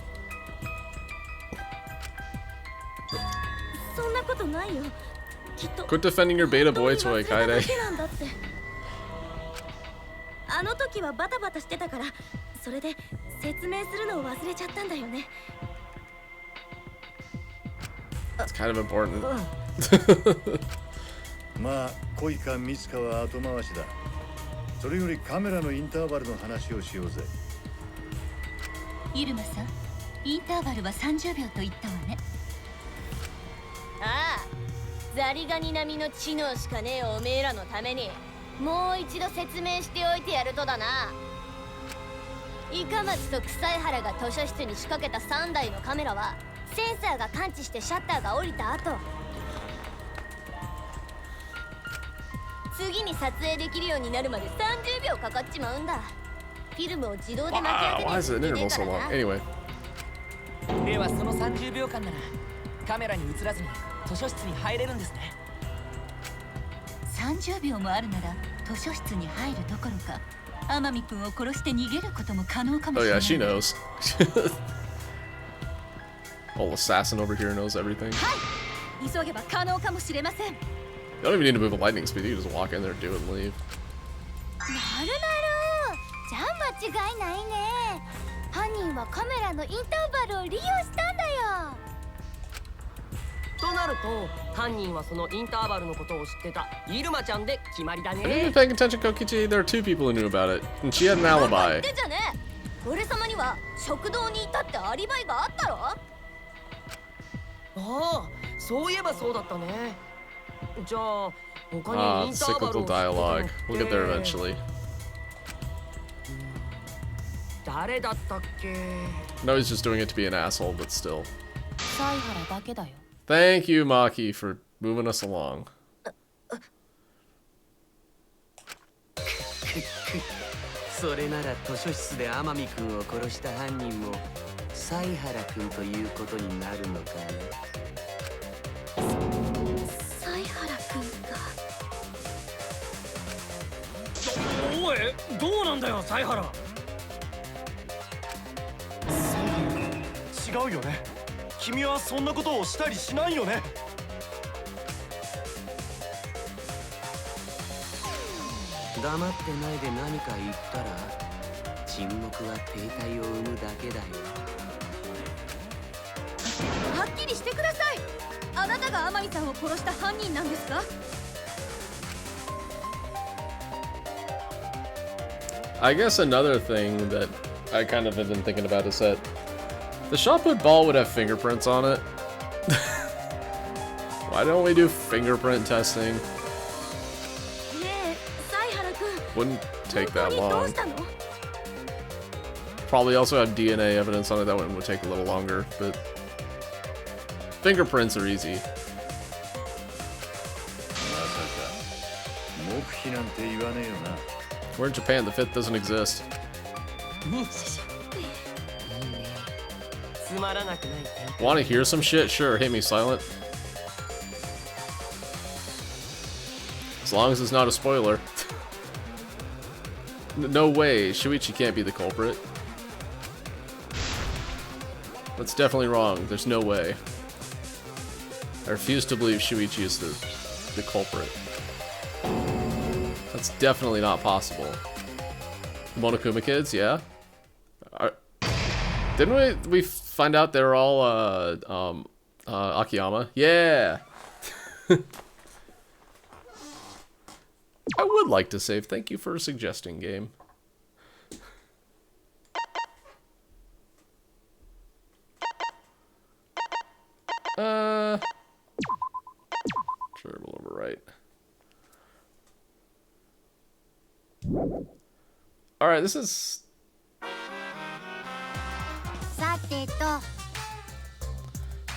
そんなことないよ。きっと Quit defending your beta boy toy, Kaede. あの時はバタバタしてたから、それで説明するのを忘れちゃったんだよね。 It's kind of important. まあ恋かミスかは後回しだ。それよりカメラのインターバルの話をしようぜ。イルマさん、インターバルは30秒と言ったわね。ああ、ザリガニ並みの知能しかねえおめえらのためにもう一度説明しておいてやるとだな。イカマツと臭い原が図書室に仕掛けた3台のカメラはセンサーが感知してシャッターが降りた後、次に撮影できるようになるまで30秒かかっちまうんだ。フィルムを自動で巻き上げて Why is the interval so long? Anyway. ではその30秒間ならカメラに映らずに図書室に入れるんですね。30秒もあるなら図書室に入るどころか天海君を殺して逃げることも可能かもしれない。Oh yeah, she knows. Old assassin over here knows everything. はい、急げば可能かもしれません。 You don't even need to move at lightning speed. You can just walk in there, do it, and leave. なるなる、じゃあ間違いないね。犯人はカメラのインターバルを利用したんだよ。となると犯人はそのインターバルのことを知ってたイルマちゃんで決まりだ Have you ね。 been paying attention, Kokichi? There are 2 people who knew about it, and she had an alibi. でじゃね、俺様には食堂にいたってアリバイがあったろ。ああ、そういえばそうだったね。じゃあ他にインターバルを知 cyclical ってたの dialogue. って We'll get there eventually. 誰だったっけ。 No, he's just doing it to be an asshole, but still. サイハラだけだよ。 Thank you, Maki, for moving us along. それなら図書室で天海君を殺した犯人も犀原君ということになるのかね。犀原君が。おい、どうなんだよ犀原。違うよね。君はそんなことをしたりしないよね。黙ってないで何か言ったら沈黙は停滞を生むだけだよ。はっきりしてください。あなたが天海さんを殺した犯人なんですか？ I guess another thing that I kind of have been thinking about is that the shot put ball would have fingerprints on it. Why don't we do fingerprint testing? ねえ、犀原君。 Wouldn't take that どう long. したの？ Probably also have DNA evidence on it. That one would take a little longer, but fingerprints are easy. まさか黙秘なんて言わねえよな。 We're in Japan. The fifth doesn't exist. つまらなくない。 Want to hear some shit? Sure, hit me silent. As long as it's not a spoiler. No way, Shuichi can't be the culprit. That's definitely wrong. There's no way. I refuse to believe Shuichi is the culprit. That's definitely not possible. Monokuma kids, yeah? Didn't we find out they're all Akiyama? Yeah. I would like to save. Thank you for suggesting, game. Sure, we'll overwrite. Alright, this is... さてと、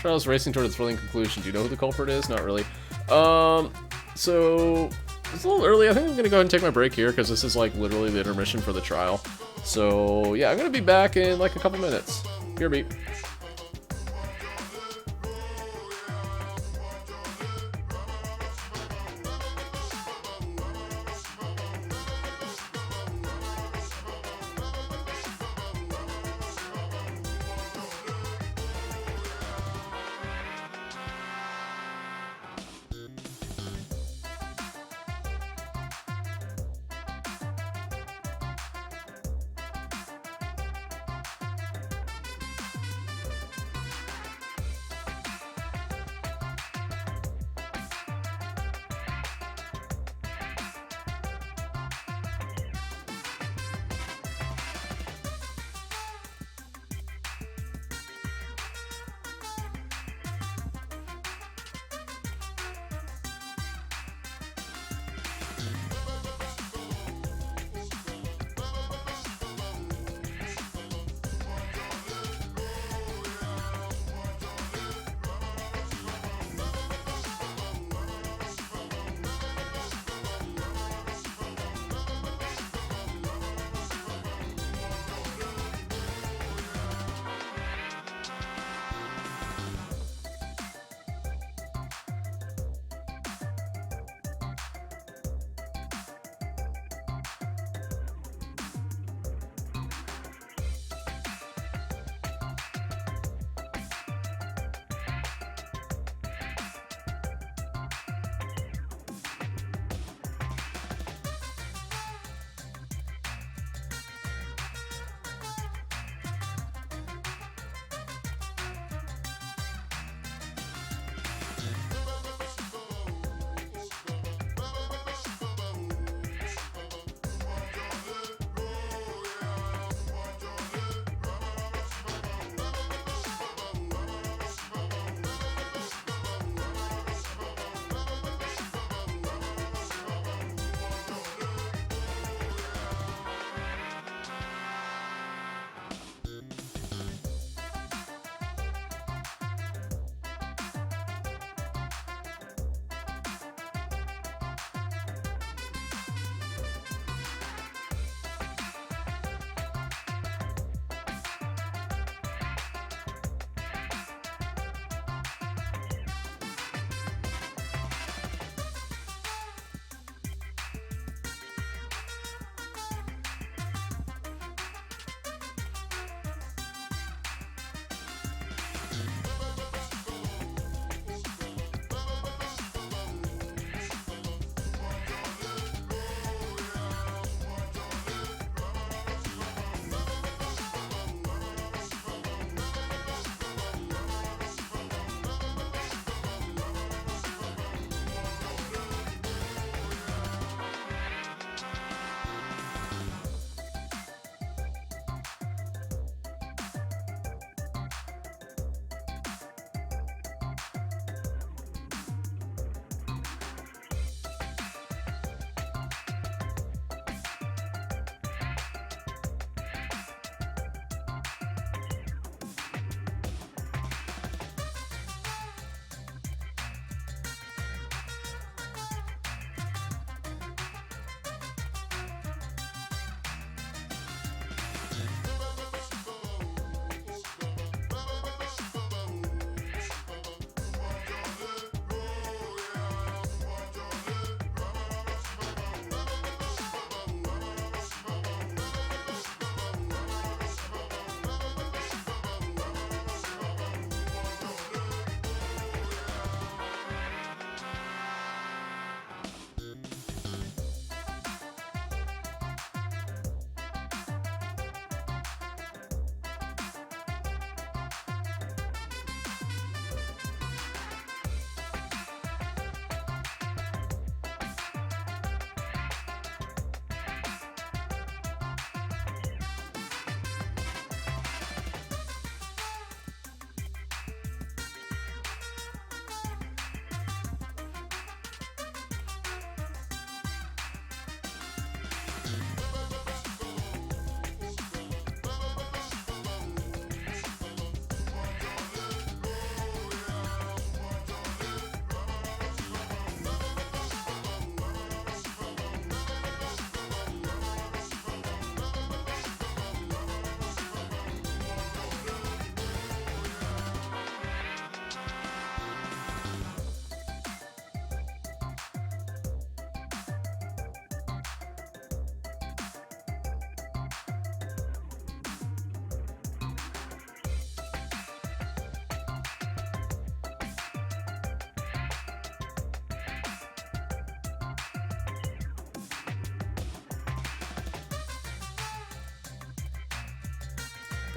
Trials racing toward a thrilling conclusion. Do you know who the culprit is? Not really. So it's a little early. I think I'm gonna go ahead and take my break here because this is like literally the intermission for the trial. So yeah, I'm gonna be back in like a couple minutes. Here, beep.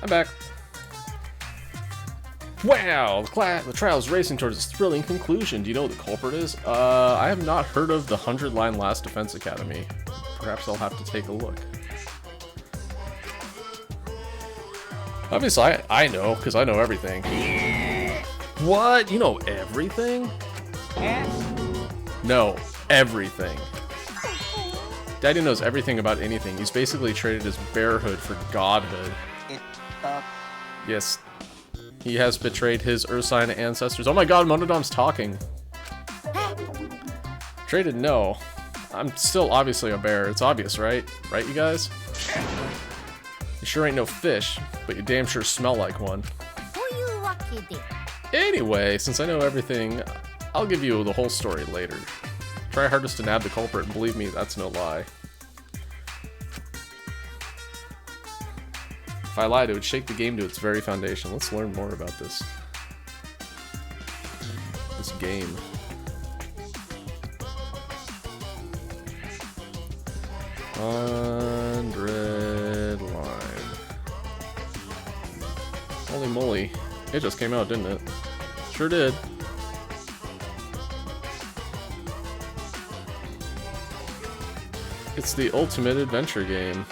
I'm back. Wow, the trial is racing towards its thrilling conclusion. Do you know what the culprit is? I have not heard of the 100-line Last Defense Academy. Perhaps I'll have to take a look. Obviously, I know, because I know everything. What? You know everything? No, everything. Daddy knows everything about anything. He's basically traded his bearhood for godhood. Yes. He has betrayed his Ursine ancestors. Oh my god, Monodom's talking. Traded? No. I'm still obviously a bear. It's obvious, right? Right, you guys? You sure ain't no fish, but you damn sure smell like one. Anyway, since I know everything, I'll give you the whole story later. Try hardest to nab the culprit, and believe me, that's no lie. If I lied, it would shake the game to its very foundation. Let's learn more about this game. $100 line. Holy moly. It just came out, didn't it? Sure did. It's the ultimate adventure game.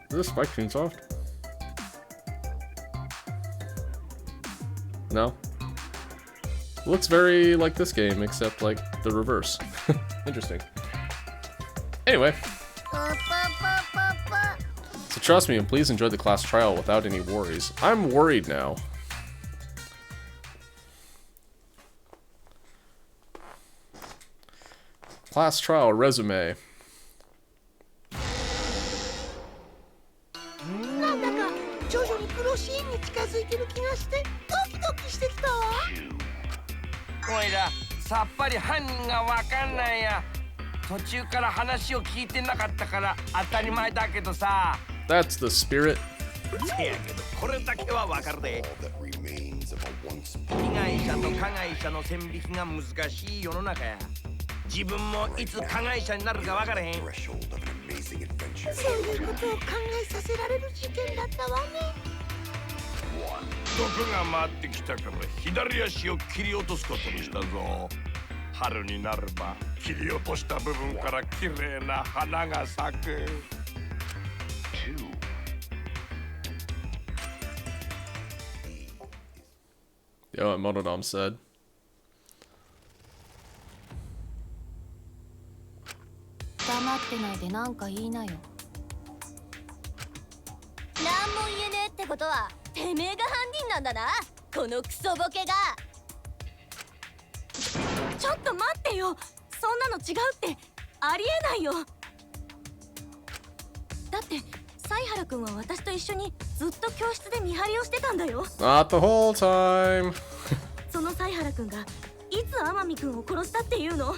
Is this Spike Chunsoft? No? Looks very like this game, except like the reverse. Interesting. Anyway. So trust me and please enjoy the class trial without any worries. I'm worried now. Class trial resume. なんだか徐々にプロシーンに近づいてる気がしてドキドキしてきたわ。おいらさっぱり犯人がわかんないや。途中から話を聞いてなかったから当たり前だけどさ。That's the spirit. せやけどこれだけはわかるで。被害者と加害者の線引きが難しい世の中や。自分もいつ加害者になるか分からへん。そういうことを考えさせられる事件だったわね。毒が回ってきたから左足を切り落とすことにしたぞ。春になれば切り落とした部分から綺麗な花が咲く。Yo, what Monodom said. 黙ってないでなんか言いなよ。なんも言えねえってことはてめえが犯人なんだな、このクソボケが。ちょっと待ってよ、そんなの違うってありえないよ。だって犀原君は私と一緒にずっと教室で見張りをしてたんだよ。 Not the whole time. その犀原君がいつ天海君を殺したっていうの？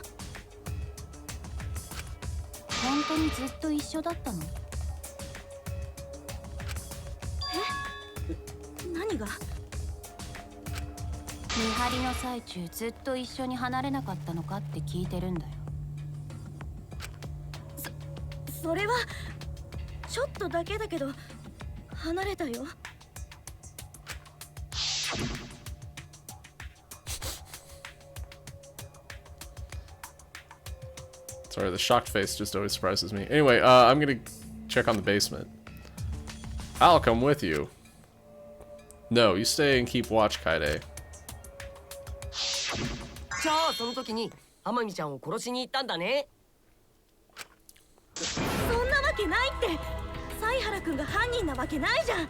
本当にずっと一緒だったの？え？何が？見張りの最中ずっと一緒に離れなかったのかって聞いてるんだよ。それはちょっとだけだけど離れたよ。Sorry, the shocked face just always surprises me. Anyway, I'm gonna check on the basement. I'll come with you. No, you stay and keep watch, Kaide. じゃあその時に天海ちゃんを殺しに行ったんだね。そんなわけないって。犀原君が犯人なわけないじゃん。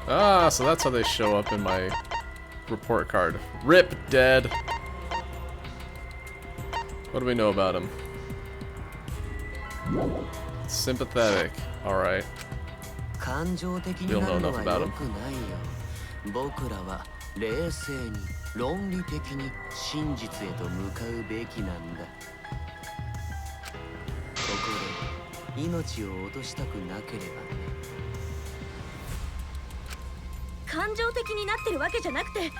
Ah, so that's how they show up in my report card. Rip dead. What do we know about him? Sympathetic. Alright. 感情的になるのは良くないよ。僕らは冷静に論理的に真実へと向かうべきなんだ。ここで命を落としたくなければね。感情的になってるわけじゃなくて、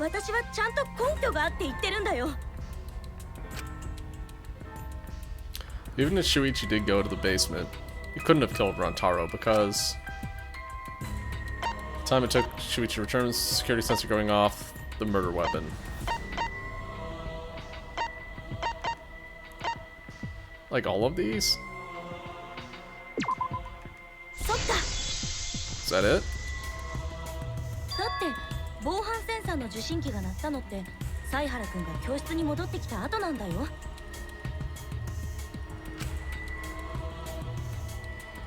私はちゃんと根拠があって言ってるんだよ。 Even if Shuichi did go to the basement, he couldn't have killed Rantaro because the time it took Shuichi to return the security sensor going off, the murder weapon. Like all of these? Is that it? だって防犯センサーの受信機が鳴ったのって犀原くんが教室に戻ってきた後なんだよ。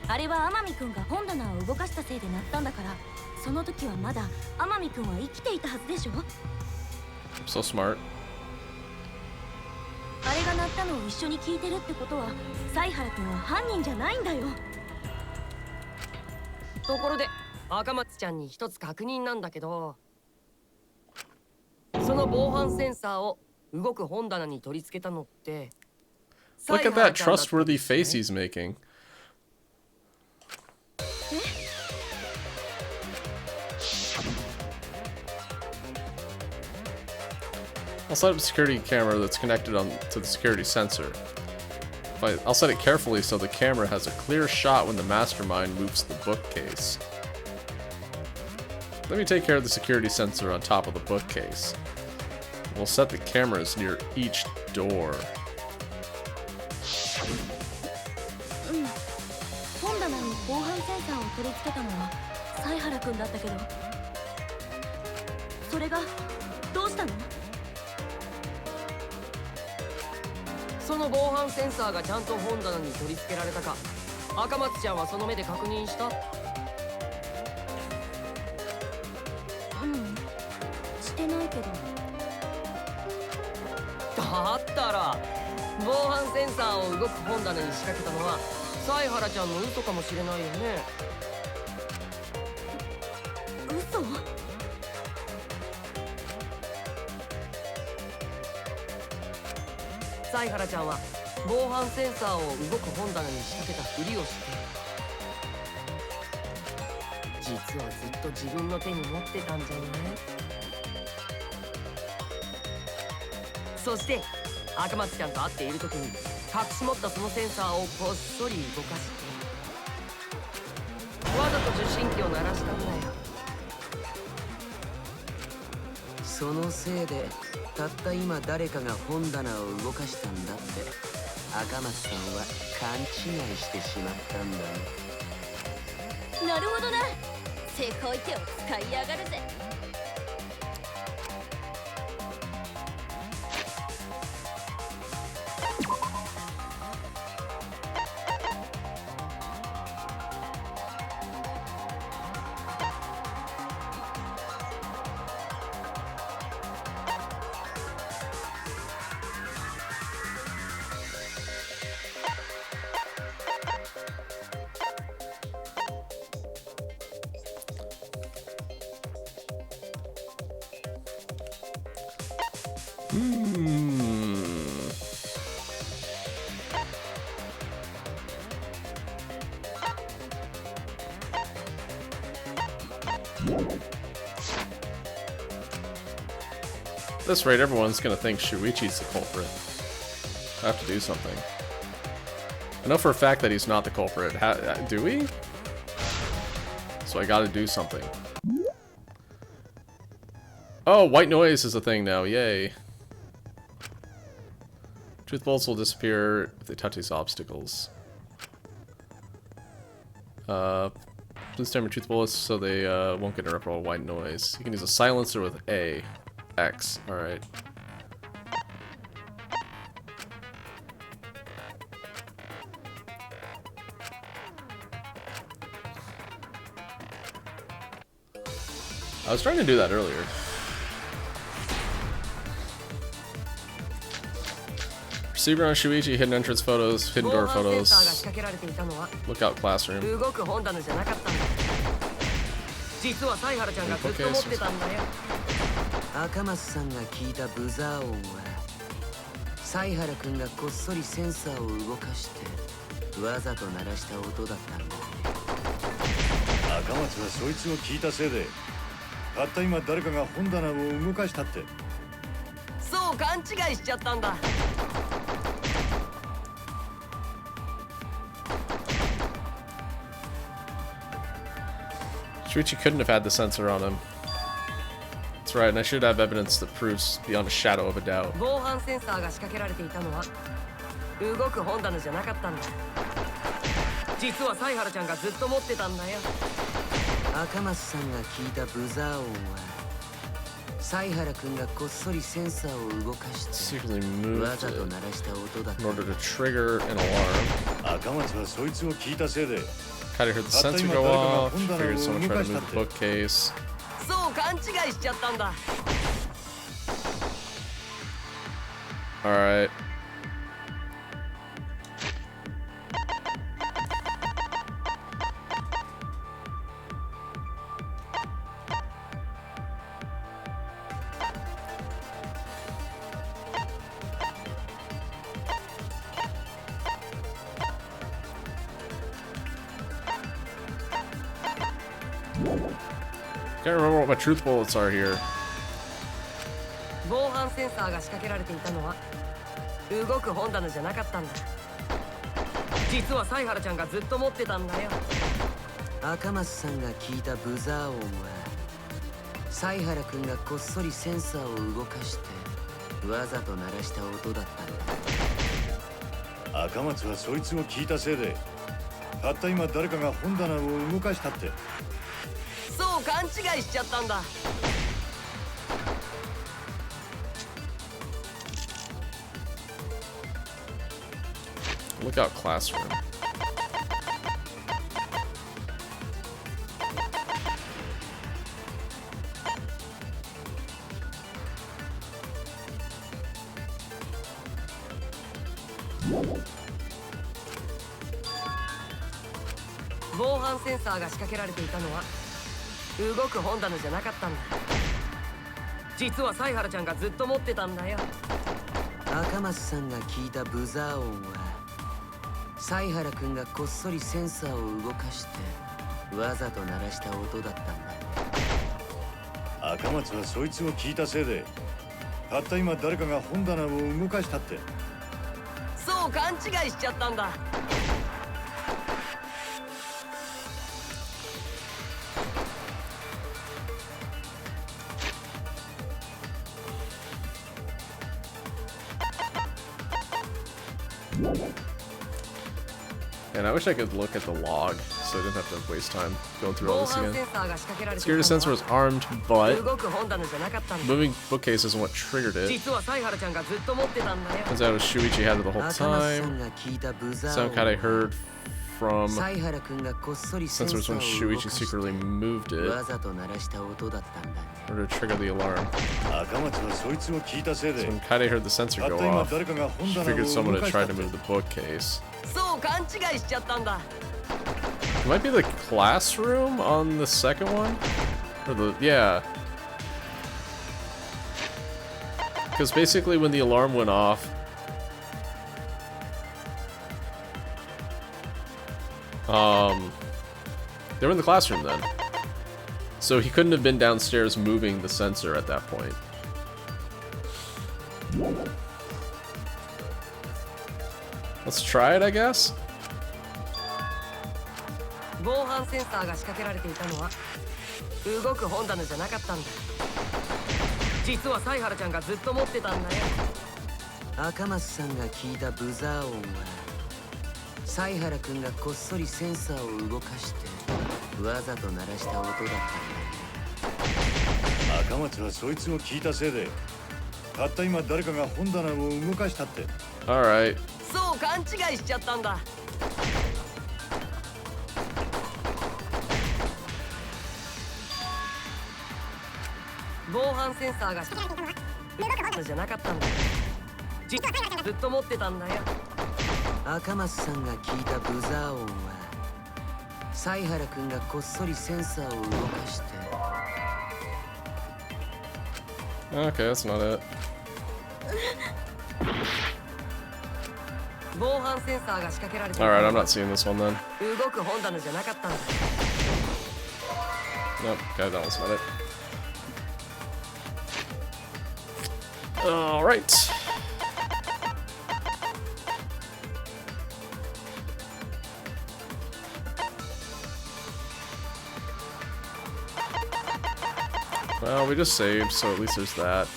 あれは天海くんが本棚を動かしたせいで鳴ったんだから、その時はまだ天海くんは生きていたはずでしょ。 So smart. あれが鳴ったのを一緒に聞いてるってことは犀原くんは犯人じゃないんだよ。ところで赤松ちゃんに一つ確認なんだけど、その防犯センサーを動く本棚に取り付けたのって Look at that trustworthy face he's making. I'll set up a security camera that's connected to the security sensor. I'll set it carefully so the camera has a clear shot when the mastermind moves the bookcase. Let me take care of the security sensor on top of the bookcase. We'll set the cameras near each door. 本棚に防犯センサーを取り付けたのは犀原くんだったけど、それがどうしたの？その防犯センサーがちゃんと本棚に取り付けられたか、赤松ちゃんはその目で確認した？してないけど。だったら防犯センサーを動く本棚に仕掛けたのは犀原ちゃんの嘘かもしれないよね。嘘？犀原ちゃんは防犯センサーを動く本棚に仕掛けたふりをして、実はずっと自分の手に持ってたんじゃない？そして赤松ちゃんと会っている時に隠し持ったそのセンサーをこっそり動かして、わざと受信機を鳴らしたんだよ。そのせいでたった今誰かが本棚を動かしたんだって赤松さんは勘違いしてしまったんだね。なるほどな、せこい手を使いやがるぜ。At this rate, everyone's gonna think Shuichi's the culprit. I have to do something. I know for a fact that he's not the culprit. Do we? So I gotta do something. Oh, white noise is a thing now. Yay. Truth bullets will disappear if they touch these obstacles. Please timer truth bullets so they won't get interrupted by white noise. You can use a silencer with A. X. Alright. I was trying to do that earlier. Receiver on Shuichi, hidden entrance photos, hidden door photos. Lookout classroom. 動く本棚じゃなかったんだ。実は犀原ちゃんがずっと持ってたんだよ。赤松さんが聞いたブザー音は犀原くんがこっそりセンサーを動かしてわざと鳴らした音だったんだ。赤松はそいつを聞いたせいでたった今誰かが本棚を動かしたって。そう勘違いしちゃったんだ。Shuichi couldn't have had the sensor on him. That's right, and I should have evidence that proves beyond a shadow of a doubt. 防犯センサーが仕掛けられていたのは動く本棚じゃなかったんだ。実は犀原ちゃんがずっと持ってたんだよ。赤松さんが聞いたブザー音は犀原くんがこっそりセンサーを動かしてわざと鳴らした音だった。 In order to trigger an alarm. 赤松はそいつを聞いたせいで Kind of heard the sensor go off. Figured someone tried to move the bookcase. そう勘違いしちゃったんだ。Alright. Can't remember what my truth bullets are here. 防犯センサーが仕掛けられていたのは動く本棚じゃなかったんだ。実は犀原ちゃんがずっと持ってたんだよ。赤松さんが聞いたブザー音は犀原くんがこっそりセンサーを動かしてわざと鳴らした音だったんだ。赤松はそいつを聞いたせいでたった今誰かが本棚を動かしたって。そう勘違いしちゃったんだ。Look out, classroom. .防犯センサーが仕掛けられていたのは動く本棚じゃなかったんだ。実は犀原ちゃんがずっと持ってたんだよ。赤松さんが聞いたブザー音は犀原くんがこっそりセンサーを動かしてわざと鳴らした音だったんだ。赤松はそいつを聞いたせいでたった今誰かが本棚を動かしたって。そう勘違いしちゃったんだ。And I wish I could look at the log, so I didn't have to waste time going through all this again. Security sensor was armed, but moving bookcase isn't what triggered it. Turns out it was Shuichi had it the whole time. Sound kind of heard from sensor was when Shuichi secretly moved it in order to trigger the alarm. So when Kaide heard the sensor go off, she figured someone had tried to move the bookcase. It might be the classroom on the second one? Or the, yeah. Because basically when the alarm went off, they were in the classroom then. So he couldn't have been downstairs moving the sensor at that point. Let's try it, I guess. 防犯センサーが仕掛けられていたのは動く本棚じゃなかったんだ。実は犀原ちゃんがずっと持ってたんだよ。赤松さんが聞いたブザー音は犀原くんがこっそりセンサーを動かしてわざと鳴らした音だったんだ。赤松はそいつを聞いたせいでたった今誰かが本棚を動かしたって。Alright. そう勘違いしちゃったんだ。防犯センサーが仕掛けられていたのはじゃなかったんだ。ずっと持ってたんだよ。赤松さんが聞いたブザー音は犀原くんがこっそりセンサーを動かして。Okay, that's not it. 防犯センサーが仕掛けられていた。 Alright, I'm not seeing this one then. 動く本棚じゃなかったんだ。 Nope, okay, that one's not it. All right. Well, we just saved, so at least there's that.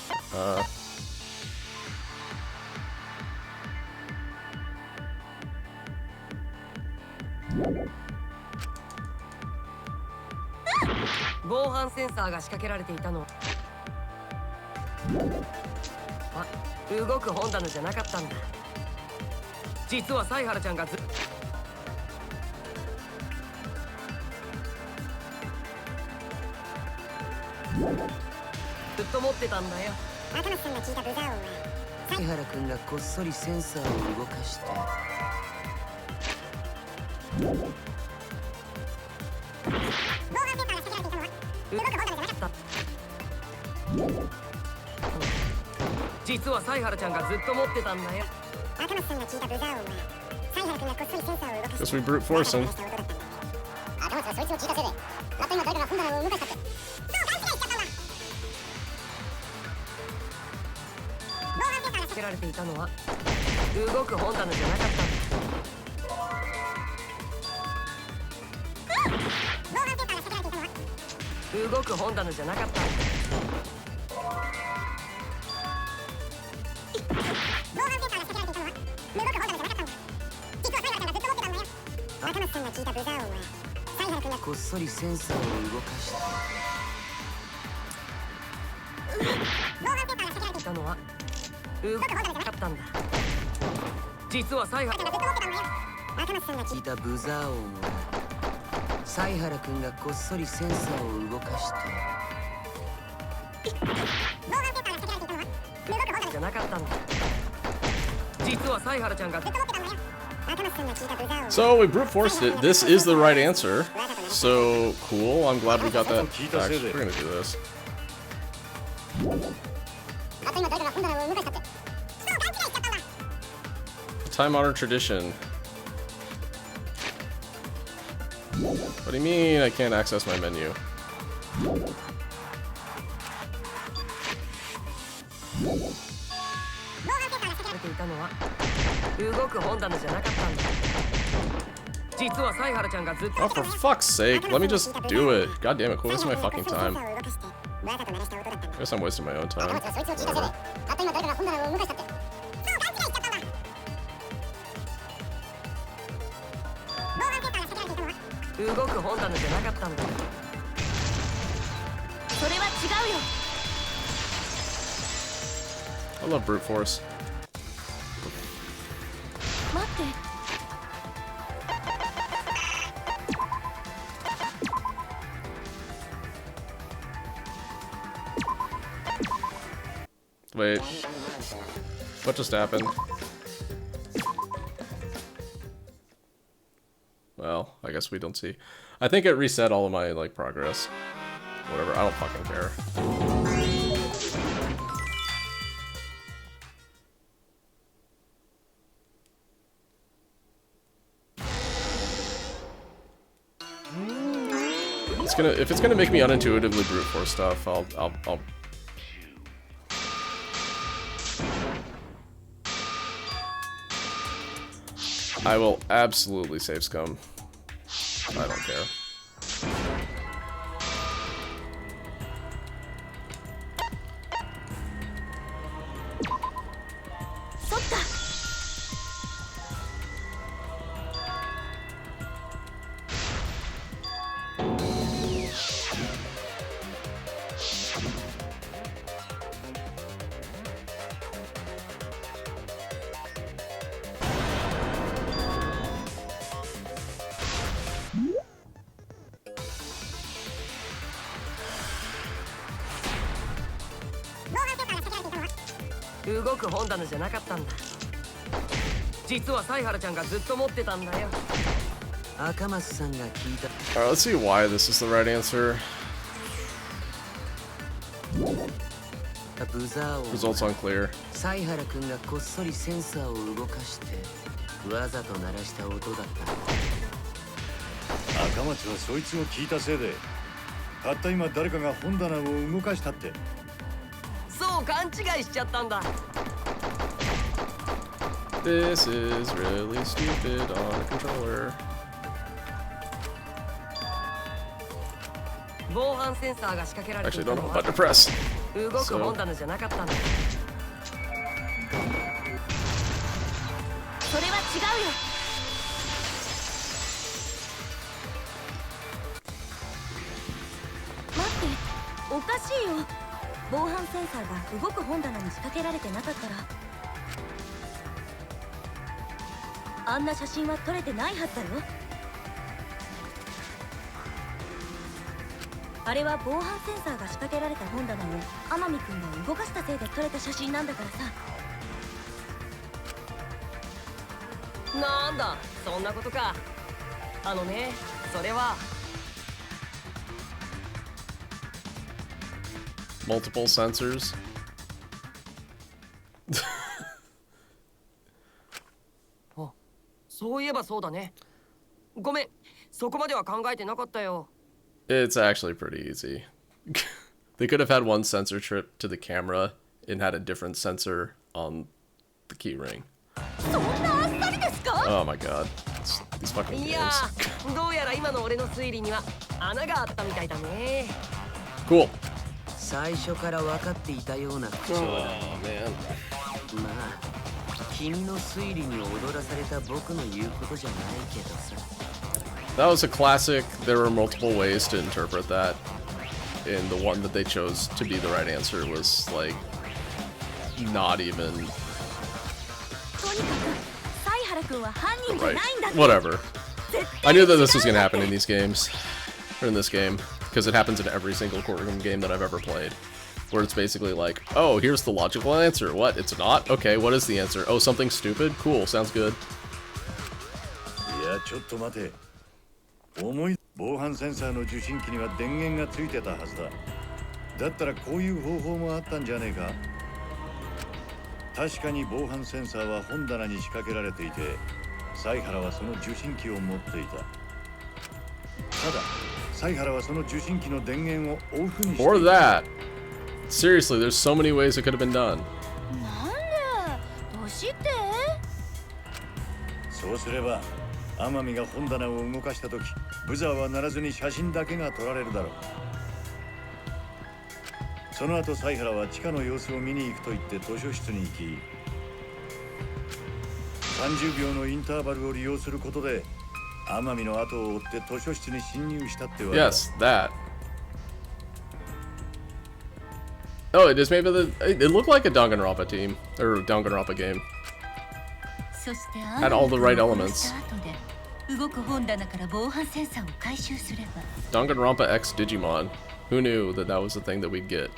防犯センサーが仕掛けられていたの。あ、動く本棚じゃなかったんだ。実は犀原ちゃんがずっと持ってたんだよ。赤松さんが聞いたブザー音は犀原君がこっそりセンサーを動かして。実は犀原ちゃんがずっと持ってたんだよ。赤松さんが聞いたブザー音は犀原君がこっそりセンサーを動かして。Guess we brute force him. 赤松はそいつを聞いたせいで、たった今誰かが本棚を動かしたって。そう勘違いしちゃったんだ。防犯センサーが仕掛けられていたのは動く本棚じゃなかったんだ。防犯センサーが仕掛けられていたのは動く本棚じゃなかったんだ。防犯センサーが仕掛けられていたのは動く本棚じゃなかったんだ。実は犀原ちゃんがずっと持ってたんだよ。赤松さんが聞いたブザー音は犀原君がこっそりセンサーを動かして。防犯センサーが仕掛けられていたのは動く本棚じゃなかったんだ。実は犀原ちゃんがずっと持ってたんだよ。赤松さんが聞いたブザー音は犀原君がこっそりセンサーを動かして。防犯センサーが仕掛けられていたのは動く本棚じゃなかったんだ。実は犀原ちゃんがずっと持ってたんだよ。赤松さんが聞いたブザー音は So we brute forced it. This is the right answer. So cool. I'm glad we got that. Actually, we're gonna do this. たった今誰かが本棚を動かしたって。そう勘違いしちゃったんだ。Time-honored tradition. What do you mean I can't access my menu? 防犯センサーが仕掛けられていたのは動く本棚じゃなかったんだ。実は犀原ちゃんがずっと Oh, for fuck's sake. Let me just do it. God damn it, quit wasting my fucking time. I guess I'm wasting my own time. Whatever. たった今誰かが本棚を動かしたって。そう勘違いしちゃったんだ。防犯センサーが仕掛けられていたのは動く本棚じゃなかったんだ。それは違うよ。 I love brute force. 待って。 Wait. What just happened? Well, I guess we don't see. I think it reset all of my, like, progress. Whatever, I don't fucking care. If it's gonna make me unintuitively brute force stuff, I'll I will absolutely save scum. I don't care. Alright, 動く本棚じゃなかったんだ。実は犀原ちゃんがずっと持ってたんだよ。赤松さんが聞いた。Alright, let's see why this is the right answer. Results unclear. 犀原君がこっそりセンサーを動かしてわざと鳴らした音だった。赤松はそいつを聞いたせいで、たった今誰かが本棚を動かしたって。そうもう勘違いしちゃったんだ。 This is really stupid on a controller. 防犯センサーが仕掛けられてい Actually, た don't の know は what to press. 動く本棚じゃなかったんだ。それは違うよ。待って、おかしいよ。防犯センサーが動く本棚に仕掛けられてなかったらあんな写真は撮れてないはずだよ。あれは防犯センサーが仕掛けられた本棚を天海くんが動かしたせいで撮れた写真なんだからさ。なんだ、そんなことか。あのね、それは Multiple sensors. あ、そういえばそうだね。ごめん、そこまでは考えてなかったよ。 It's actually pretty easy. They could have had one sensor trip to the camera and had a different sensor on the key ring. そんなあっさりですか? Oh my god. These fucking いや games. どうやら今の俺の推理には穴があったみたいだね。 Cool. 最初から分かっていたような口調だ。まあ、君の推理に踊らされた僕の言うことじゃないけどさ。 That was a classic. There were multiple ways to interpret that. And the one that they chose to be the right answer was like not even とにかく犀原くんは犯人じゃ right. ないんだって。 Whatever. I knew that this was gonna happen in these games. Or in this game. Because it happens in every single courtroom game that I've ever played. Where it's basically like, oh, here's the logical answer. What? It's not? Okay, what is the answer? Oh, something stupid? Cool, sounds good. いや、ちょっと待て。防犯センサーの受信機には電源がついてたはずだ。だったらこういう方法もあったんじゃねえか。確かに防犯センサーは本棚に仕掛けられていて、犀原はその受信機を持っていた。ただ、犀原はその受信機の電源をオフにしていた。 Or that. Seriously, there's so many ways it could have been done. なんで？どうして？そうすれば、天海が本棚を動かしたとき、ブザーは鳴らずに写真だけが撮られるだろう。その後、犀原は地下の様子を見に行くと言って図書室に行き、30秒のインターバルを利用することで、天海の後を追って図書室に侵入したってわけだ。 Yes, that. Oh, it is maybe the. It looked like a Danganronpa team. Or Danganronpa game. そして Had all the right elements. 動く本棚から防犯センサーを回収すれば Danganronpa X Digimon. Who knew that that was the thing that we'd get?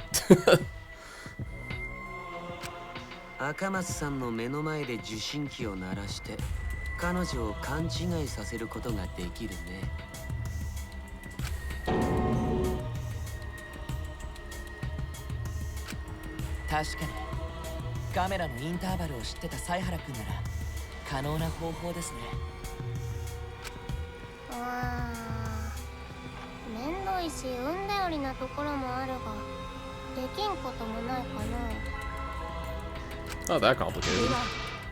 赤松さんの目の前で受信機を鳴らして彼女を勘違いさせることができるね。確かにカメラのインターバルを知ってた犀原くんなら可能な方法ですね。めんどいし運頼りなところもあるができんこともないかな。 Not that complicated.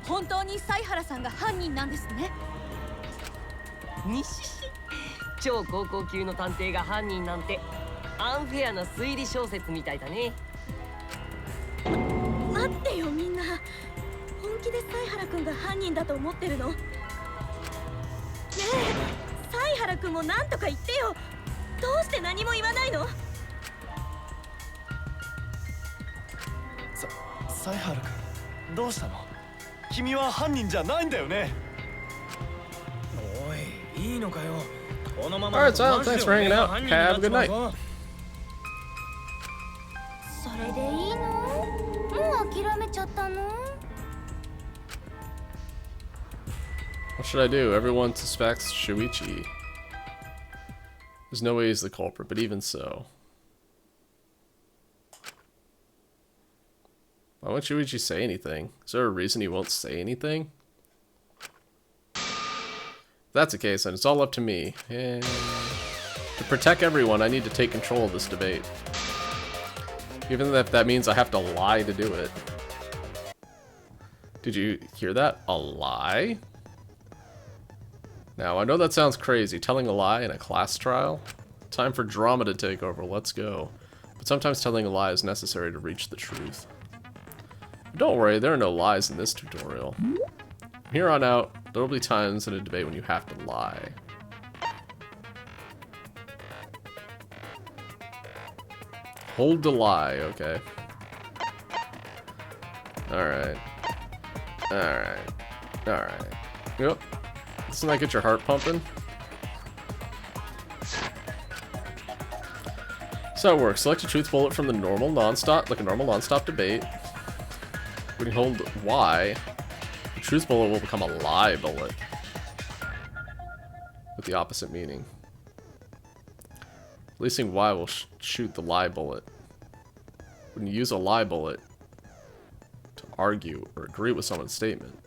本当に犀原さんが犯人なんですね。にしし、超高校級の探偵が犯人なんてアンフェアな推理小説みたいだね。待ってよみんな、本気で犀原くんが犯人だと思ってるの？ねえ、犀原くんもなんとか言ってよ。どうして何も言わないの？犀原くん、どうしたの？君は犯人じゃないんだよね。おい、いいのかよ。このまま Alright, so thanks for hanging out. Have a good night. それでいいの？もう諦めちゃったの？ What should I do? Everyone suspects Shuichi. There's no way he's the culprit, but even so. Why won't Shuichi say anything? Is there a reason he won't say anything? If that's the case, then it's all up to me. And to protect everyone, I need to take control of this debate. Even if that means I have to lie to do it. Did you hear that? A lie? Now, I know that sounds crazy, telling a lie in a class trial. Time for drama to take over, let's go. But sometimes telling a lie is necessary to reach the truth. But don't worry, there are no lies in this tutorial. From here on out, there will be times in a debate when you have to lie. Hold the lie, okay. Alright. Alright. Alright. Yep. Doesn't that get your heart pumping? So it works. Select a truth bullet from the normal non-stop, like a normal non-stop debate. When you hold Y, the truth bullet will become a lie bullet. With the opposite meaning. Releasing Y will shoot the lie bullet. When you use a lie bullet to argue or agree with someone's statement,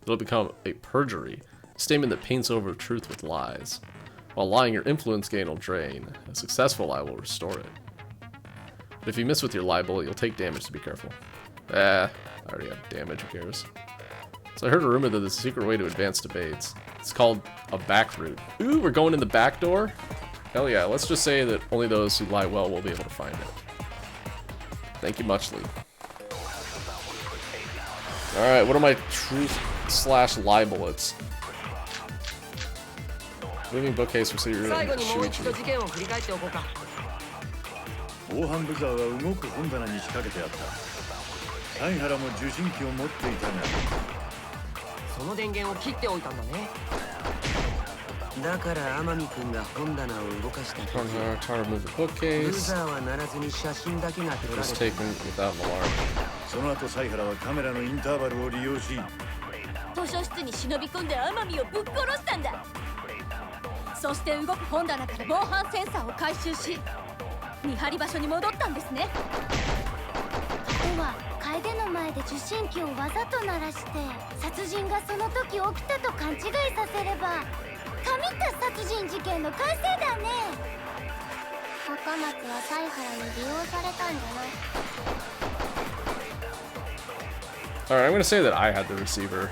it'll become a perjury, a statement that paints over truth with lies. While lying, your influence gain will drain. A successful lie will restore it. But if you miss with your lie bullet, you'll take damage, so be careful. I already have damage, who cares? So I heard a rumor that there's a secret way to advance debates. It's called a back route. Ooh, we're going in the back door? Hell yeah, let's just say that only those who lie well will be able to find it. Thank you muchly. Alright, what are my truth/lie bullets? Moving bookcase for Siri and Shuichi. 防犯ブザーは動く本棚に仕掛けてあった。犀原も受信機を持っていたが、その電源を切っておいたんだね。だから天海君が本棚を動かした時、ブザーは鳴らずに写真だけが撮られていた。その後犀原はカメラのインターバルを利用し、図書室に忍び込んで天海をぶっ殺したんだ。そして動く本棚から防犯センサーを回収し、見張り場所に戻ったんですね。では楓の前で受信機をわざと鳴らして殺人がその時起きたと勘違いさせれば神田殺人事件の完成だね。赤松は犀原に利用されたんじゃない。 Alright, I'm gonna say that I had the receiver.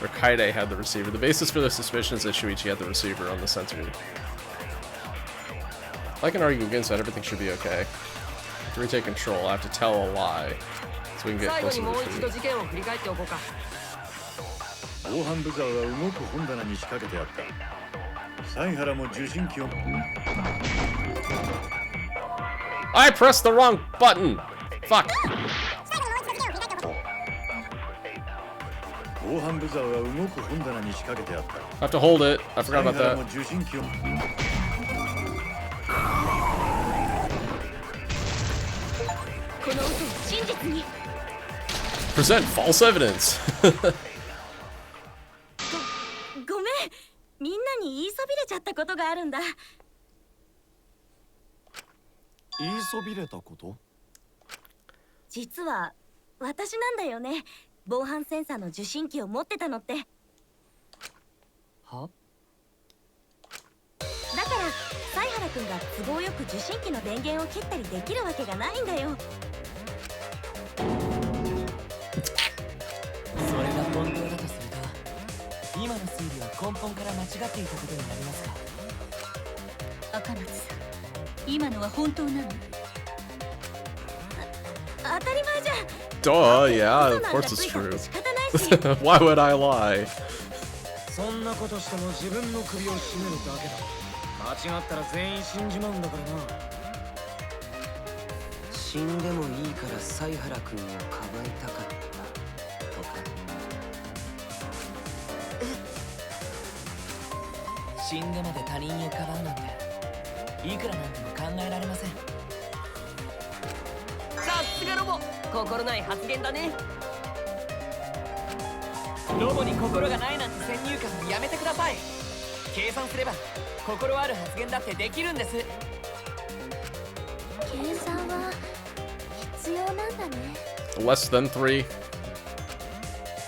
Or Kaide had the receiver. The basis for the suspicion is that Shuichi had the receiver on the sensor. I can argue against that, everything should be okay. To retake control, I have to tell a lie. So we can get closer to the truth. 防犯ブザーは動く本棚に仕掛けてあった。犀原も受信機を。I pressed the wrong button! Fuck! 防犯ブザーは動く本棚に仕掛けてあった。 I have to hold it. I forgot about that. 受信機を。 Present false evidence. ごめん、みんなに言いそびれちゃったことがあるんだ。言いそびれたこと？実は私なんだよね。防犯センサーの受信機を持ってたのって。は？だから犀原くんが都合よく受信機の電源を切ったりできるわけがないんだよ。それが本当だとすると、今の推理は根本から間違っていたことになりますか？赤松さん、今のは本当なの？当たり前じゃん。 Duh, yeah, of course it's true. Why would I lie? そんなことしても自分の首を絞めるだけだ。間違ったら全員死んじまうんだからな。死んでもいいから犀原君をかばいたかったとか。死んでまで他人をかばうなんていくらなんでも考えられません。さすがロボ、心ない発言だね。ロボに心がないなんて先入観やめてください。計算すれば心ある発言だってできるんです。計算は必要なんだね。 Less than 3.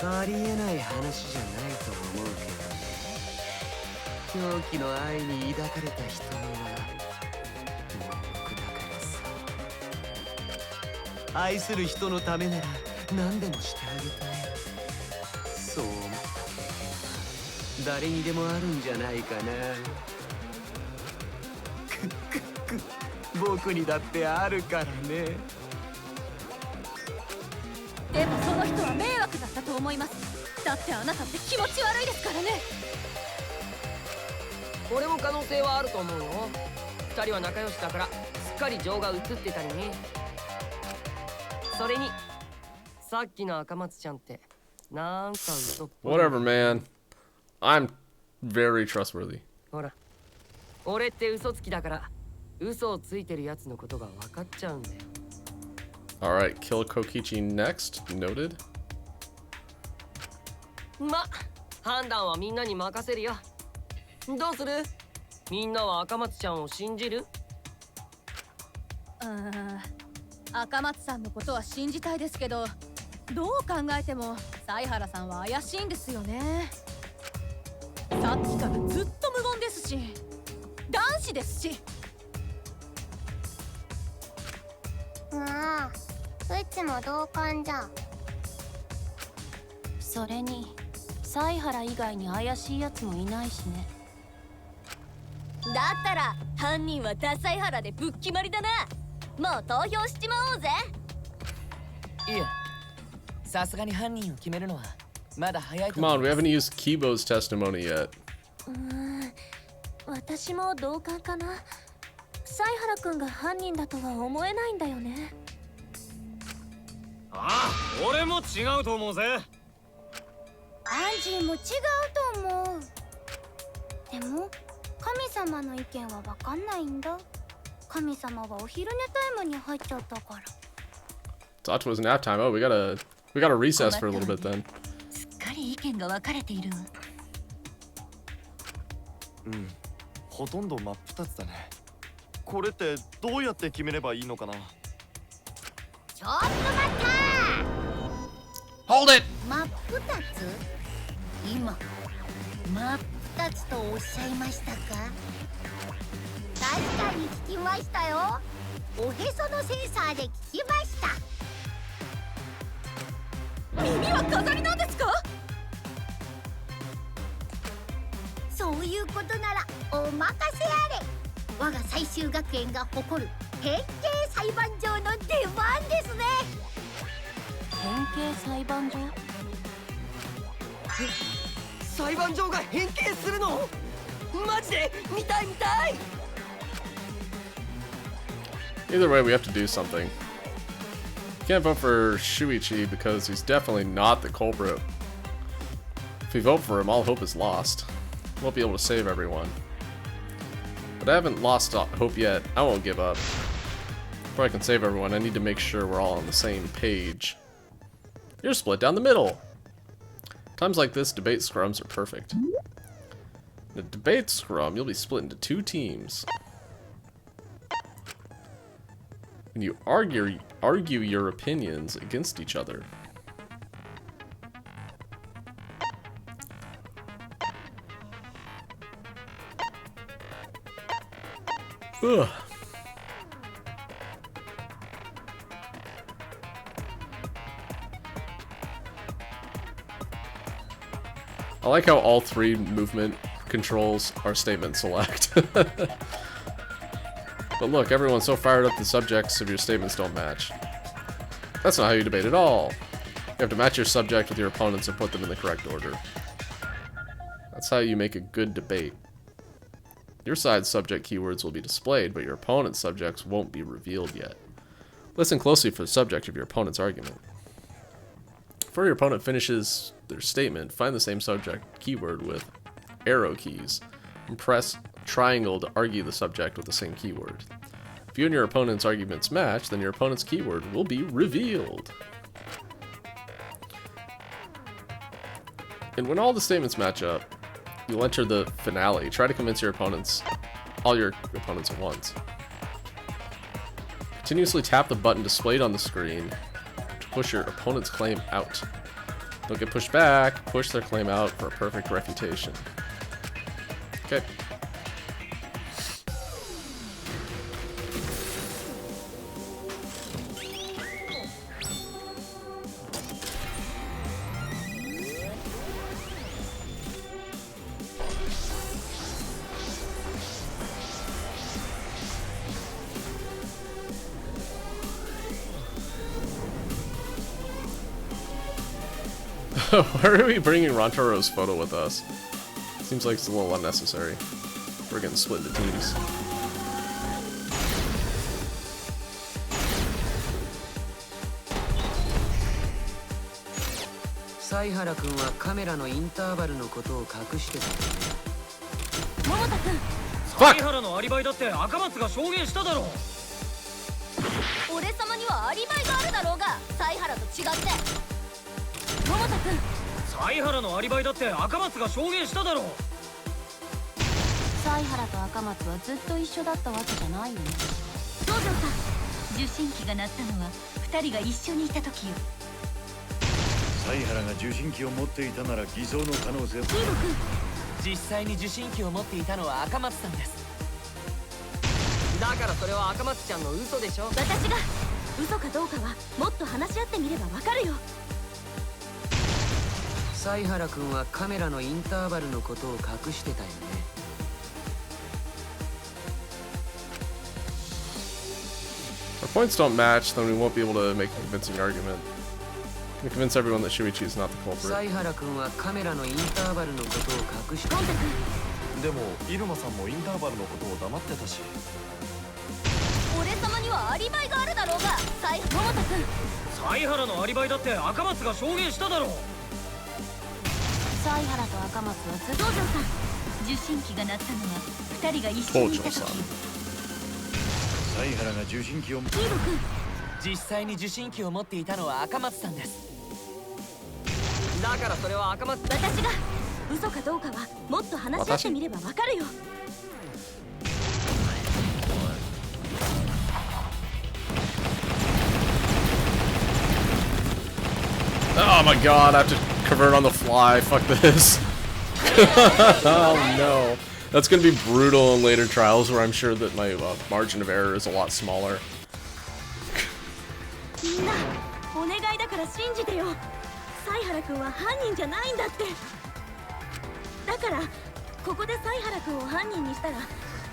ありえない話じゃないと思うけどね。狂気の愛に抱かれた瞳は盲目だからさ。愛する人のためなら何でもしてあげたい。そう思って誰にでもあるんじゃないかな。僕にだってあるからね。でもその人は迷惑だったと思います。だってあなたって気持ち悪いですからね。俺も可能性はあると思うよ。二人は仲良しだからすっかり情が移ってたりね。それにさっきの赤松ちゃんってなんか嘘っぽい。 Whatever, man. I'm very trustworthy. ほら、俺って嘘つきだから嘘をついてるやつのことが分かっちゃうんだよ。 Alright, kill Kokichi next. Noted. ま、判断はみんなに任せるよ。どうする？みんなは赤松ちゃんを信じる？赤松さんのことは信じたいですけど、どう考えても犀原さんは怪しいんですよね。さっきからずっと無言ですし、男子ですし。ああ、うちも同感じゃ。それに犀原以外に怪しいやつもいないしね。だったら犯人はダサい原でぶっ決まりだな。もう投票しちまおうぜ。いや、さすがに犯人を決めるのはまだ早いと Come 思 on, い we ます。 haven't used Kibo's testimony yet. 私も同感かな。犀原くんが犯人だとは思えないんだよね。ああ、俺も違うと思うぜ。アンジーも違うと思う。でも神様の意見は分かんないんだ。神様はお昼寝タイムに入っちゃったから。Thought it was nap time. Oh, we gotta recess for a little bit then. すっかり意見が分かれているわ。うん、ほとんど真っ二つだね。これってどうやって決めればいいのかな。ちょっと待った Hold it! 真っ二つ？今真っ二つとおっしゃいましたか？確かに聞きましたよ。おへそのセンサーで聞きました。耳は飾りなんですか？そういうことならお任せあれ。我が最終学園が誇る変形裁判所の出番ですね。変形裁判所？裁判所が変形するの？マジで見たい見たい。 Either way, we have to do something. Can't vote for Shuichi because he's definitely not the culprit. If we vote for him, all hope is lost. Won't be able to save everyone. But I haven't lost hope yet. I won't give up. Before I can save everyone, I need to make sure we're all on the same page. You're split down the middle. Times like this, debate scrums are perfect. In a debate scrum, you'll be split into two teams. And you argue your opinions against each other. Ugh. I like how all three movement controls are statement select. But look, everyone's so fired up the subjects of your statements don't match. That's not how you debate at all. You have to match your subject with your opponents and put them in the correct order. That's how you make a good debate. Your side's subject keywords will be displayed, but your opponent's subjects won't be revealed yet. Listen closely for the subject of your opponent's argument. Before your opponent finishes their statement, find the same subject keyword with arrow keys and press triangle to argue the subject with the same keyword. If you and your opponent's arguments match, then your opponent's keyword will be revealed. And when all the statements match up, you'll enter the finale. Try to convince all your opponents at once. Continuously tap the button displayed on the screen to push your opponent's claim out. Don't get pushed back, push their claim out for a perfect refutation. Okay. Why are we bringing Rantaro's photo with us? Seems like it's a little unnecessary. We're getting split into teams.犀原君はカメラのインターバルのことを隠してた。桃田君、犀原のアリバイだって赤松が証言しただろう。俺様にはアリバイがあるだろうが、犀原と違って。桃田君、犀原のアリバイだって赤松が証言しただろう。犀原と赤松はずっと一緒だったわけじゃないよね。道場さん、受信機が鳴ったのは2人が一緒にいた時よ。犀原が受信機を持っていたなら偽造の可能性は。実際に受信機を持っていたのは赤松さんです。だからそれは赤松ちゃんの嘘でしょ。私が嘘かどうかはもっと話し合ってみればわかるよ。犀原君はカメラのインターバルのことを隠してたよね。If our points don't match, then we won't be able to make a convincing argument. We convince everyone that Shuichi is not the culprit. 犀原君はカメラのインターバルのことを隠してた。でも入間さんもインターバルのことを黙ってたし。俺様にはアリバイがあるだろうが、桃田君、犀原のアリバイだって赤松が証言しただろう。犀原と赤松はずっと。道場さん、受信機が鳴ったのは2人が一緒にいた時よ。犀原が受信機を。実際に受信機を持っていたのは赤松さんです。だからそれは赤松。私が嘘かどうかはもっと話し合ってみればわかるよ。Oh my god, I have to convert on the fly. Fuck this. Oh no. That's gonna be brutal in later trials where I'm sure that my margin of error is a lot smaller. みんな、お願いだから信じてよ。犀原君は犯人じゃないんだって。だからここで犀原君を犯人にしたら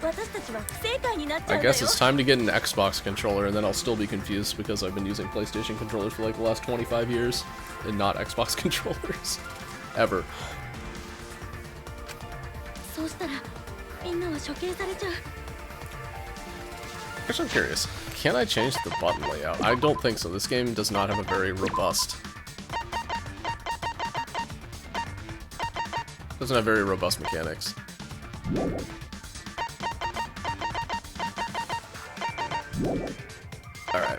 私たちは不正解になっちゃ I うんだよ。 guess it's time to get an Xbox controller, and then I'll still be confused because I've been using PlayStation controllers for like the last 25 years and not Xbox controllers. Ever. そうしたらみんなは処刑されちゃう。 Actually, I'm curious. Can I change the button layout? I don't think so. This game does not have a very robust... Doesn't have very robust mechanics. Alright.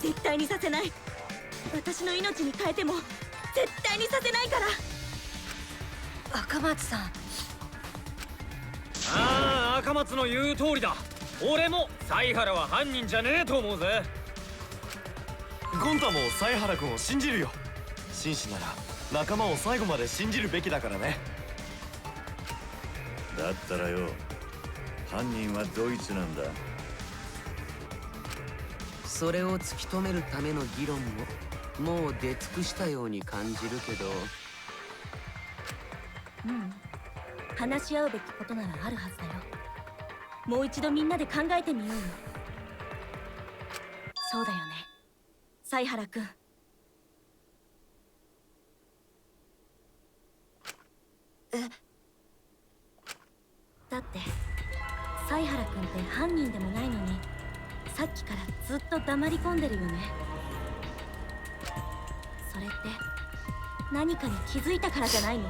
絶対にさせない。私の命に変えても絶対にさせないから。赤松さん。ああ、赤松の言う通りだ。俺も犀原は犯人じゃねえと思うぜ。ゴンタも犀原君を信じるよ。紳士なら仲間を最後まで信じるべきだからね。だったらよ、犯人はドイツなんだ。それを突き止めるための議論ももう出尽くしたように感じるけど。話し合うべきことならあるはずだよ。もう一度みんなで考えてみようよ。そうだよね、犀原君。だって犀原君って犯人でもないのにさっきからずっと黙り込んでるよね。それって何かに気づいたからじゃないの？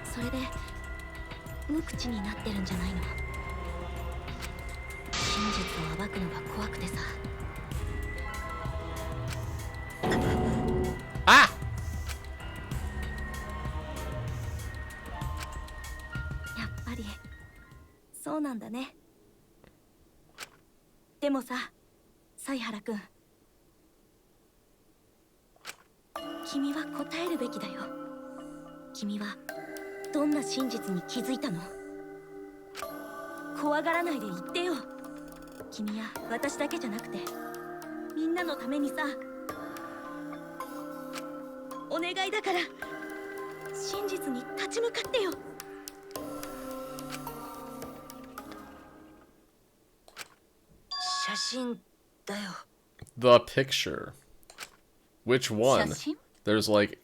それで無口になってるんじゃないの？真実を暴くのが怖くてさ。あ！やっぱりそうなんだね。でもさ、犀原君、君は答えるべきだよ。君はどんな真実に気づいたの？怖がらないで言ってよ。君や私だけじゃなくてみんなのためにさ。お願いだから真実に立ち向かってよ。真だよ。 The picture. Which one? 写真？ There's like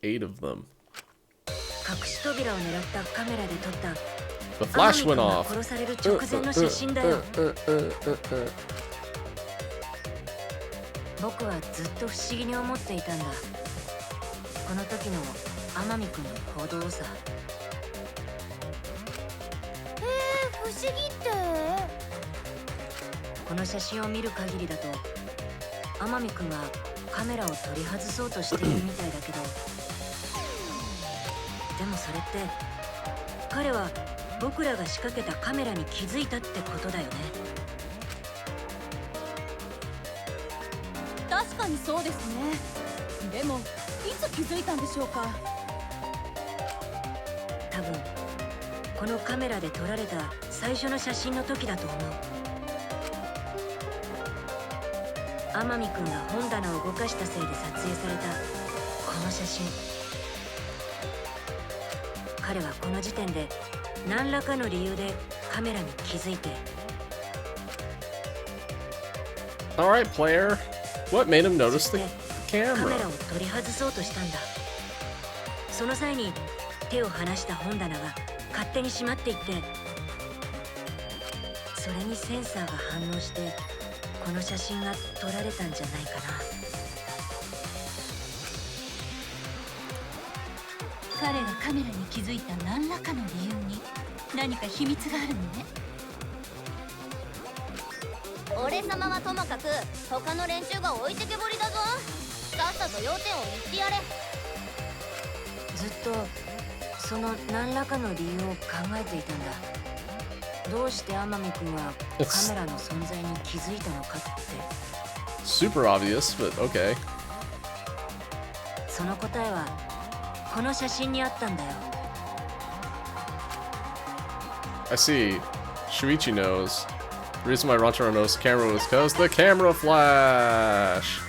8 of them. 隠し扉を狙ったカメラで撮った The flash went 天海君が off. 殺される直前の写真だよ。僕はずっと不思議に思っていたんだ。この時の天海君の行動さ。不思議ってこの写真を見る限りだと天海君がカメラを取り外そうとしているみたいだけどでもそれって彼は僕らが仕掛けたカメラに気づいたってことだよね。確かにそうですね。でもいつ気づいたんでしょうか。多分このカメラで撮られた最初の写真の時だと思う。天海君が本棚を動かしたせいで撮影されたこの写真。彼はこの時点で何らかの理由でカメラに気づいて。 Alright, player. What made him notice the カメ camera? ラを取り外そうとしたんだ。その際に手を離した本棚が勝手に閉まっていって、それにセンサーが反応してこの写真が撮られたんじゃないかな。彼がカメラに気づいた何らかの理由に何か秘密があるのね。俺様はともかく他の連中が置いてけぼりだぞ。さっさと要点を言ってやれ。ずっとその何らかの理由を考えていたんだ。どうして天海君はカメラの存在に気づいたのかって。 Super obvious, but okay. その答えはこの写真にあったんだよ。 I see. Shuichi knows. The reason why Ranchero knows the camera was because the camera flash!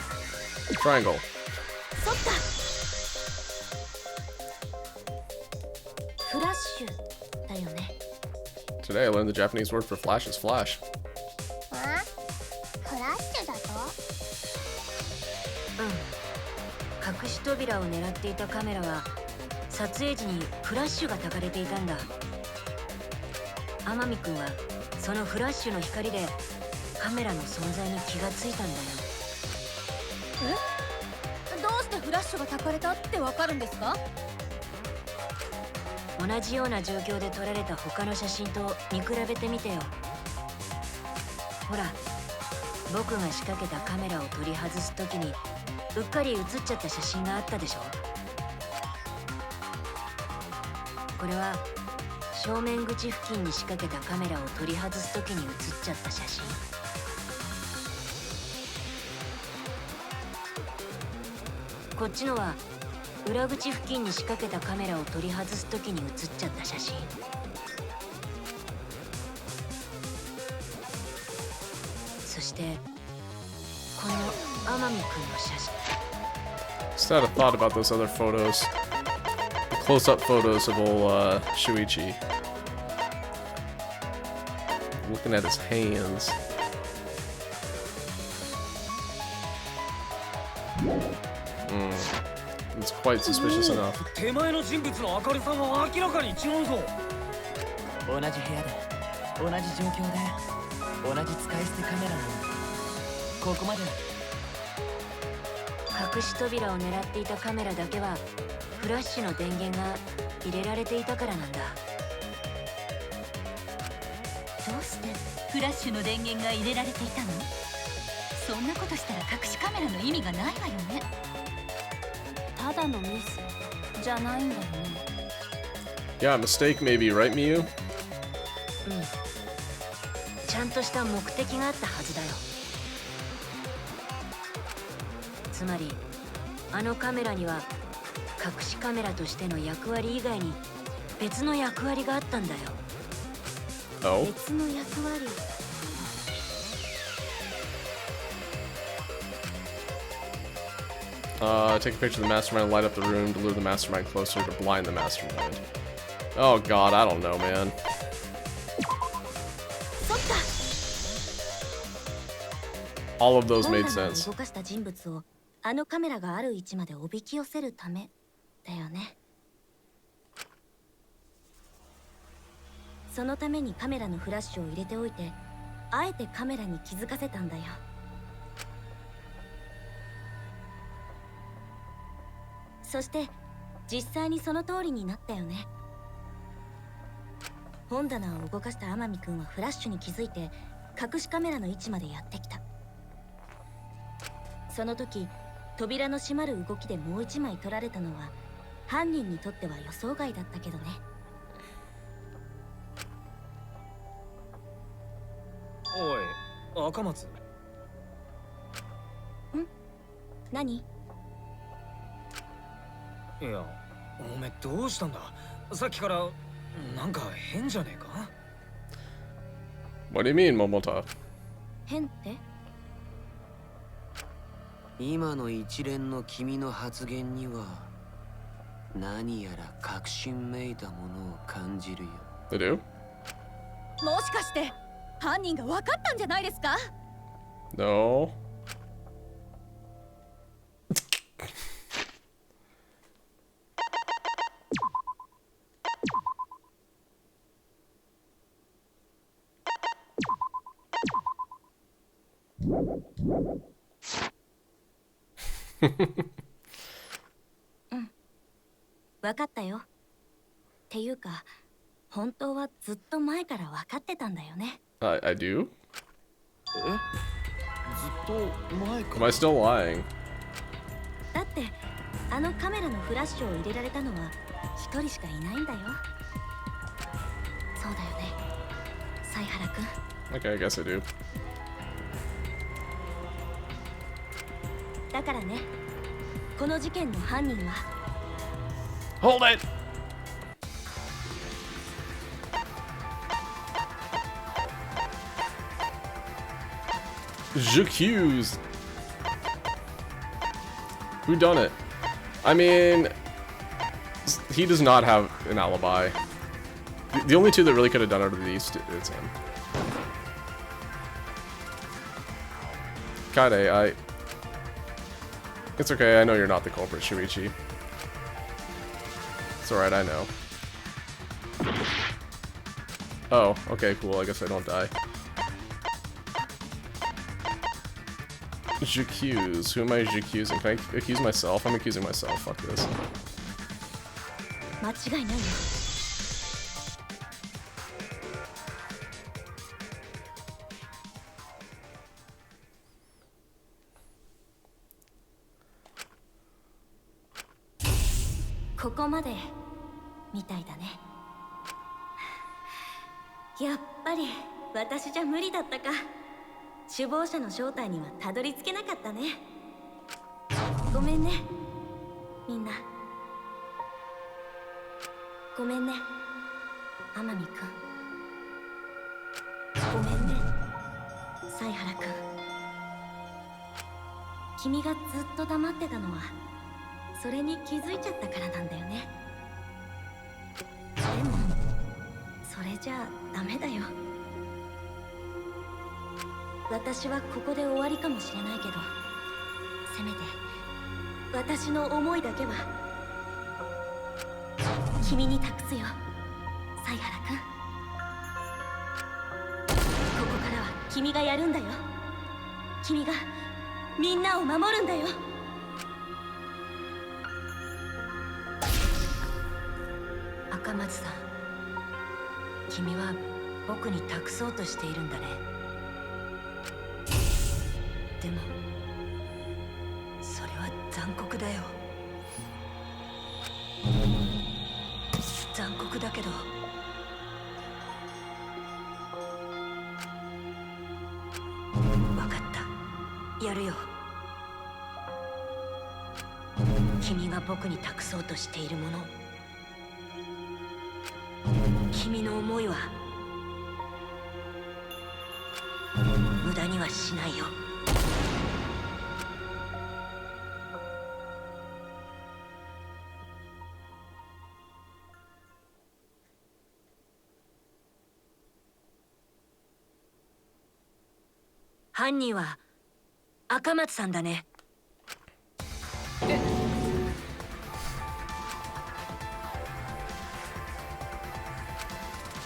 Triangle. そっか。フラッシュだよね。 Today I learned the Japanese word for flash is flash. あ？フラッシュだと？隠し扉を狙っていたカメラは撮影時にフラッシュが焚かれていたんだ。天海君はそのフラッシュの光でカメラの存在に気がついたんだよ。どうしてフラッシュが焚かれたってわかるんですか？同じような状況で撮られた他の写真と見比べてみてよ。ほら、僕が仕掛けたカメラを取り外す時にうっかり写っちゃった写真があったでしょ。これは正面口付近に仕掛けたカメラを取り外す時に写っちゃった写真。こっちのは裏口付近に仕掛けたカメラを取り外す時に写っちゃった写真。そしてこの天海君の写真。 Just had a thought about those other photos. The close-up photos of old Shuichi. Looking at his hands. It's quite suspicious enough. 手前の人物の明るさは明らかに違うぞ。同じ部屋で同じ状況で同じ使い捨てカメラなのにここまで。隠し扉を狙っていたカメラだけはフラッシュの電源が入れられていたからなんだ。どうしてフラッシュの電源が入れられていたの？そんなことしたら隠しカメラの意味がないわよね。ただのミスじゃないんだよね。 Yeah, mistake maybe, right, Miyu? ちゃんとした目的があったはずだよ。つまりあのカメラには隠しカメラとしての役割以外に別の役割があったんだよ。 Oh? 別の役割。Take a picture of the mastermind, light up the room to lure the mastermind closer to blind the mastermind. Oh god, I don't know, man. そっか。All of those made 本棚を sense. 動かした人物をあのカメラがある位置までおびき寄せるためだよね。そのためにカメラのフラッシュを入れておいて、あえてカメラに気づかせたんだよ。そして実際にその通りになったよね。本棚を動かした天海くんはフラッシュに気づいて隠しカメラの位置までやってきた。その時扉の閉まる動きでもう一枚撮られたのは犯人にとっては予想外だったけどね。おい、赤松。何？いや、おめえどうしたんだ。さっきからなんか変じゃねえか。 What do you mean, Momota? 変って？今の一連の君の発言には何やら確信めいたものを感じるよ。They do? もしかして犯人が分かったんじゃないですか？ No.うん分かったよ。っていうか本当はずっと前から分かってたんだよね。I do? ずっと前か Am I still lying? だってあのカメラのフラッシュを入れられたのは一人しかいないんだよ。そうだよね、犀原くん。 Okay, I guess I do. だからね、この事件の犯人は Hold it! J'accuse. Who done it? I mean, he does not have an alibi. The only two that really could have done it are these two. It's him. Kade, it's okay, I know you're not the culprit, Shuichi. It's alright, I know. Oh, okay, cool, I guess I don't die. J'accuse. Who am I accusing? Can I accuse myself? I'm accusing myself. Fuck this. 間違いないよ。ここまでみたいだね。やっぱり私じゃ無理だったか。首謀者の正体にはたどり着けなかったね。ごめんね、みんな。ごめんね、天海くん。ごめんね、犀原くん。君がずっと黙ってたのはそれに気づいちゃったからなんだよね。でもそれじゃダメだよ。私はここで終わりかもしれないけど、せめて私の思いだけは君に託すよ、犀原くん。ここからは君がやるんだよ。君がみんなを守るんだよ。赤松さん、君は僕に託そうとしているんだね。でもそれは残酷だよ。残酷だけど分かった、やるよ。君が僕に託そうとしているもの、君の思いは無駄にはしないよ。犯人は赤松さんだね。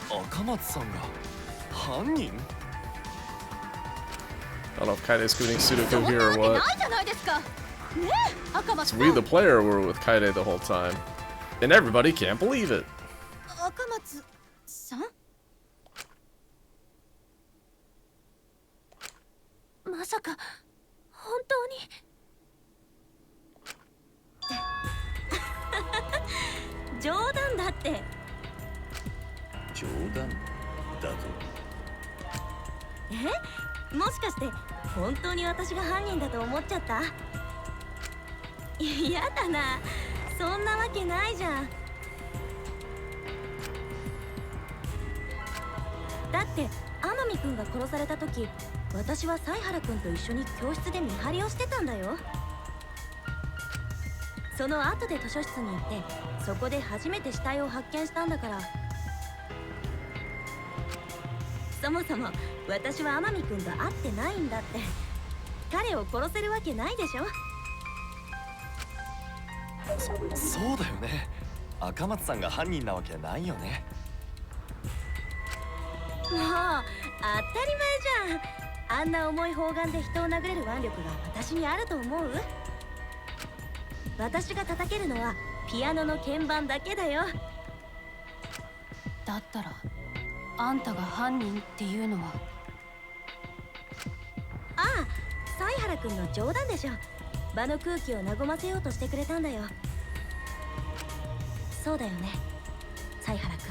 赤松さんが犯人？ I don't know if Kaide's committing Sudoku here or そんなわ what. けないじゃないですか。ねえ、赤松 So さ we, ん。 the player, were with Kaide the whole time. And everybody can't believe it. 赤松さん？まさか本当に？冗談だって。冗談だと？もしかして本当に私が犯人だと思っちゃった？やだな、そんなわけないじゃん。だって天海くんが殺された時、私は犀原くんと一緒に教室で見張りをしてたんだよ。その後で図書室に行って、そこで初めて死体を発見したんだから。そもそも私は天海くんと会ってないんだって。彼を殺せるわけないでしょ。そうだよね。赤松さんが犯人なわけないよね。もう当たり前じゃん。あんな重い砲丸で人を殴れる腕力が私にあると思う？私が叩けるのはピアノの鍵盤だけだよ。だったらあんたが犯人っていうのは？ああ、犀原くんの冗談でしょ。場の空気を和ませようとしてくれたんだよ。そうだよね、犀原くん。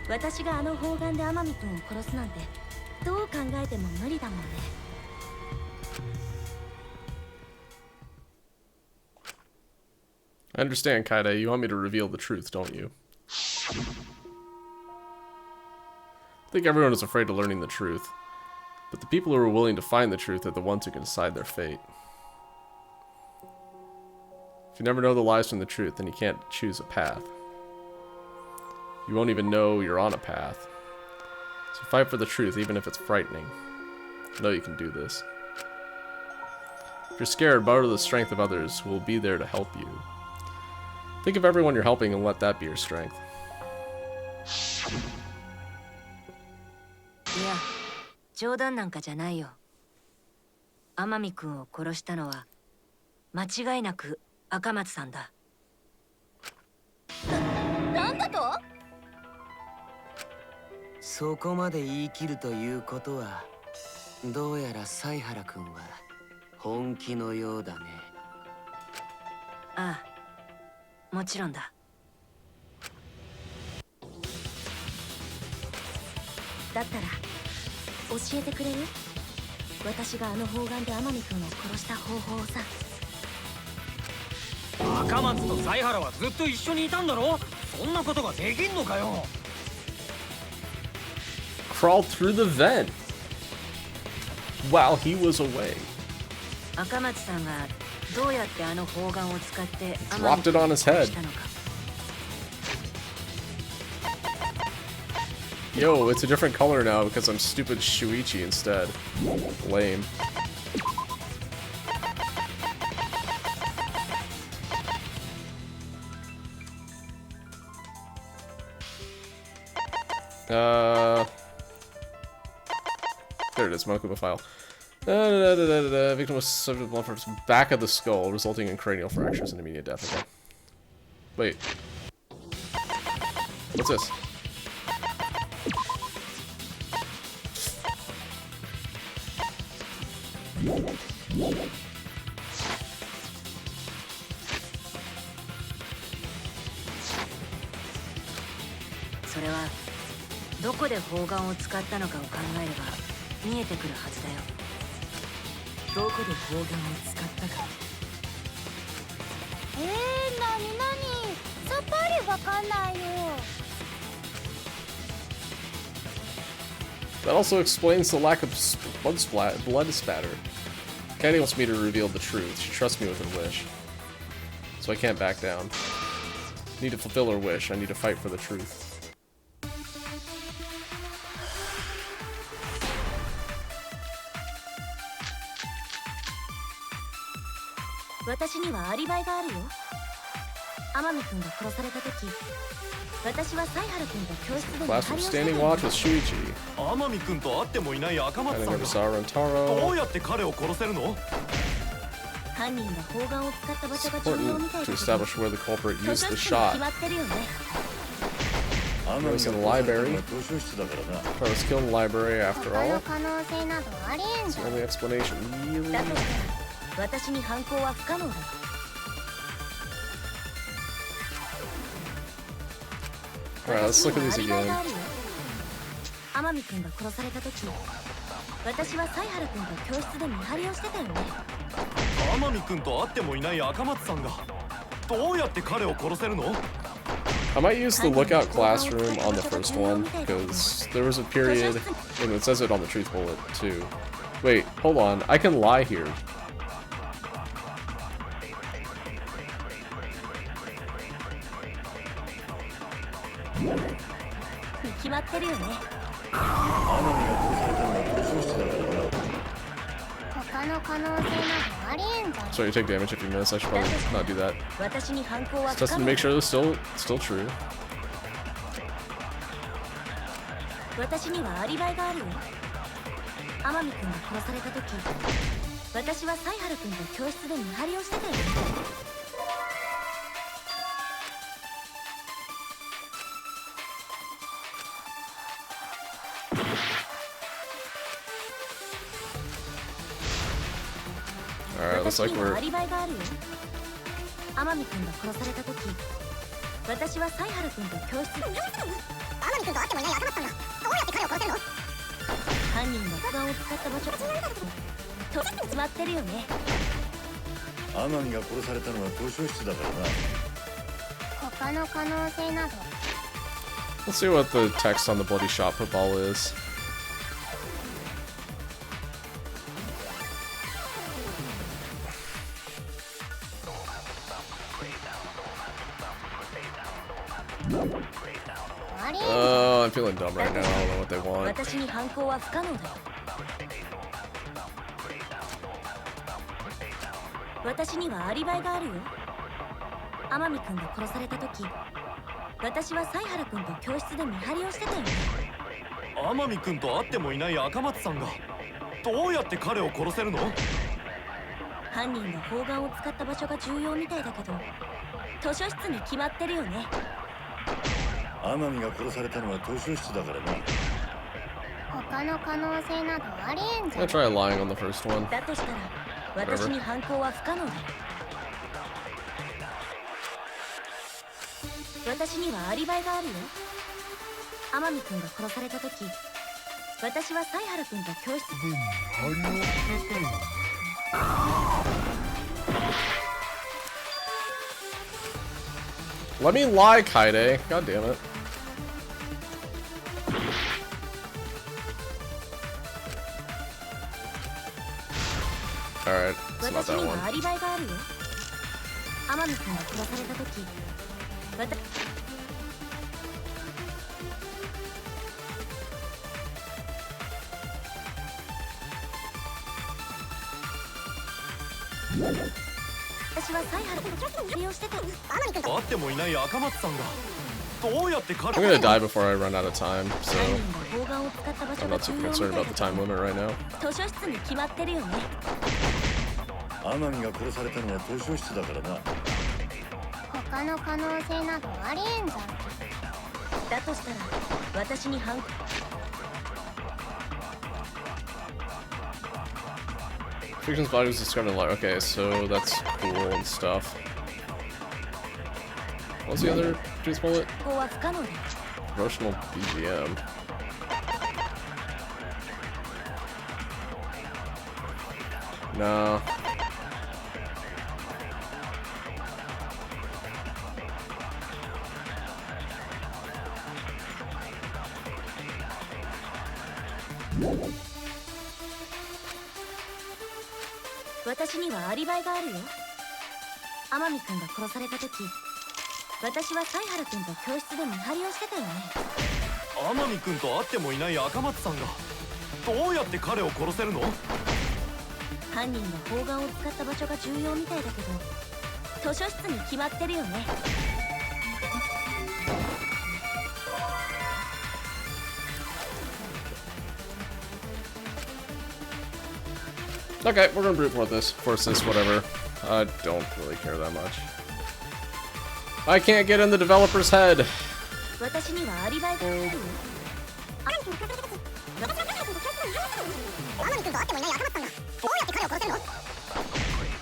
私があの砲丸で天海くんを殺すなんてどう考えても無理だもんね。I understand, Kaide. You want me to reveal the truth, don't you? I think everyone is afraid of learning the truth. But the people who are willing to find the truth are the ones who can decide their fate. If you never know the lies from the truth, then you can't choose a path. You won't even know you're on a path. So fight for the truth, even if it's frightening. Know you can do this. If you're scared, borrow the strength of others who will be there to help you. Think of everyone you're helping and let that be your strength. いや、冗談なんかじゃないよ。天海くんを殺したのは間違いなく赤松さんだ。なんだと？そこまで言い切るということは、どうやら犀原くんは本気のようだね。ああ、もちろんだ。だったら教えてくれる？私があの砲丸で天海くんを殺した方法をさ。赤松と犀原はずっと一緒にいたんだろ？そんなことができんのかよ。Crawl through the vent while he was away. 赤松さんがどうやってあの砲丸を使って天 Dropped 海 it くん on を his 殺 head. したのか。Yo, it's a different color now because I'm stupid Shuichi instead. Lame. There it is, Mokuba file. Victim was subject to blunt from the back of the skull, resulting in cranial fractures and immediate death. Okay. Wait. What's this?それはどこで砲丸を使ったのかを考えれば見えてくるはずだよ。どこで砲丸を使ったか。なになに、さっぱりわかんないよ。That also explains the lack of blood spatter. Kaede wants me to reveal the truth. She trusts me with her wish. So I can't back down. I need to fulfill her wish. I need to fight for the truth. 私にはアリバイがあるよ。天海君が殺された時、私はサイハラ君と教室で見張 Class り from をしてた standing よ。 watch with Shuichi. 天海君と会ってもいない赤松 I さ never ん saw が Rentaro. どうやって彼を殺せるの？犯人が砲丸を使った場所が Important 重要みたい to だけど、 establish where the culprit 図 used 書 the 室に shot. 決まってるよね。 天 It 海 was が in 殺 the されたの library. は図書室だからな。 I was killed in the library after 他 all. の可能性などありえん It's じ the ゃん。 only explanation. Really? だとしたら私に犯行は不可能だよ。 Alright, let's look at these 私にはアリバイ again. があるよ。天海君が殺された時、私はサイハラ君と教室で見張りをしてたよね。天海君と会ってもいない赤松さんがどうやって彼を殺せるの？ I might use the lookout classroom on the first one, because there was a period, and it says it on the truth bullet too. Wait, hold on, I can lie here. 決まってるよね。天海が殺されたのは図書室だからな。他の可能性などありえんじゃん。 So you take damage if you miss. I should probably not do that. 私に犯行は不 Just 可 to 能。 make sure it's still true. 私にはアリバイがあるよ。天海君が殺された時、私はサイハラ君と教室で見張りをしてたよね。 Alright, looks like 私には we're アリバイがあるよ。天海君が殺された時、私はサイハラ君と教室で。天海君と会ってもいない赤松さんがどうやって彼を殺せるの？犯人が砲丸を使った場所と決まってるよね。天海が殺されたのは図書室だからな。他の可能性など。 Let's see what the text on the bloody shot put ball is. Oh, I'm feeling dumb right now. I don't know what they want. 私に犯行は不可能だよ。私にはアリバイがあるよ。天海君が殺された時、私はサイハラ君と教室で見張りをしてたよね。天海君と会ってもいない赤松さんがどうやって彼を殺せるの？犯人が砲丸を使った場所が重要みたいだけど、図書室に決まってるよね。天海が殺されたのは図書室だからな。他の可能性などありえんじゃ I'm ん。 gonna try lying on the first one. だとしたら私に犯行は不可能だよ。私にはアリバイがあるよ。天海君が殺された時、私はサイハラ君と教室で見張りをしてたよ。 Let me lie, Kaide. God damn it. Alright, it's not 私 that に one. はアリバイがあるよ。天海君が殺された時、私はサイハラ君と利用してた。天海君と会ってもいない赤松さんがどうやって彼 I'm gonna die before I run out of time, so 砲丸を使った場所 I'm が not 重 super 要 concerned みたい about だ the time limit right now. 図書室に決まってるよね。天海が殺されたのは図書室だからな。他の可能性などありえんじゃん。だとしたら私に犯行。 Fiction's body was discovered in the light. Okay, so that's cool and stuff. What's the other juice bullet? 犯行は不可能だよ。 Promotional BGM. No. No. 私にはアリバイがあるよ。天海君が殺された時、私はサイハラ君と教室で見張りをしてたよね。天海君と会ってもいない赤松さんがどうやって彼を殺せるの？犯人が砲丸を使った場所が重要みたいだけど、図書室に決まってるよね。Okay, we're gonna brute force this, whatever. I don't really care that much. I can't get in the developer's head. 私にはアリバイがあるよ。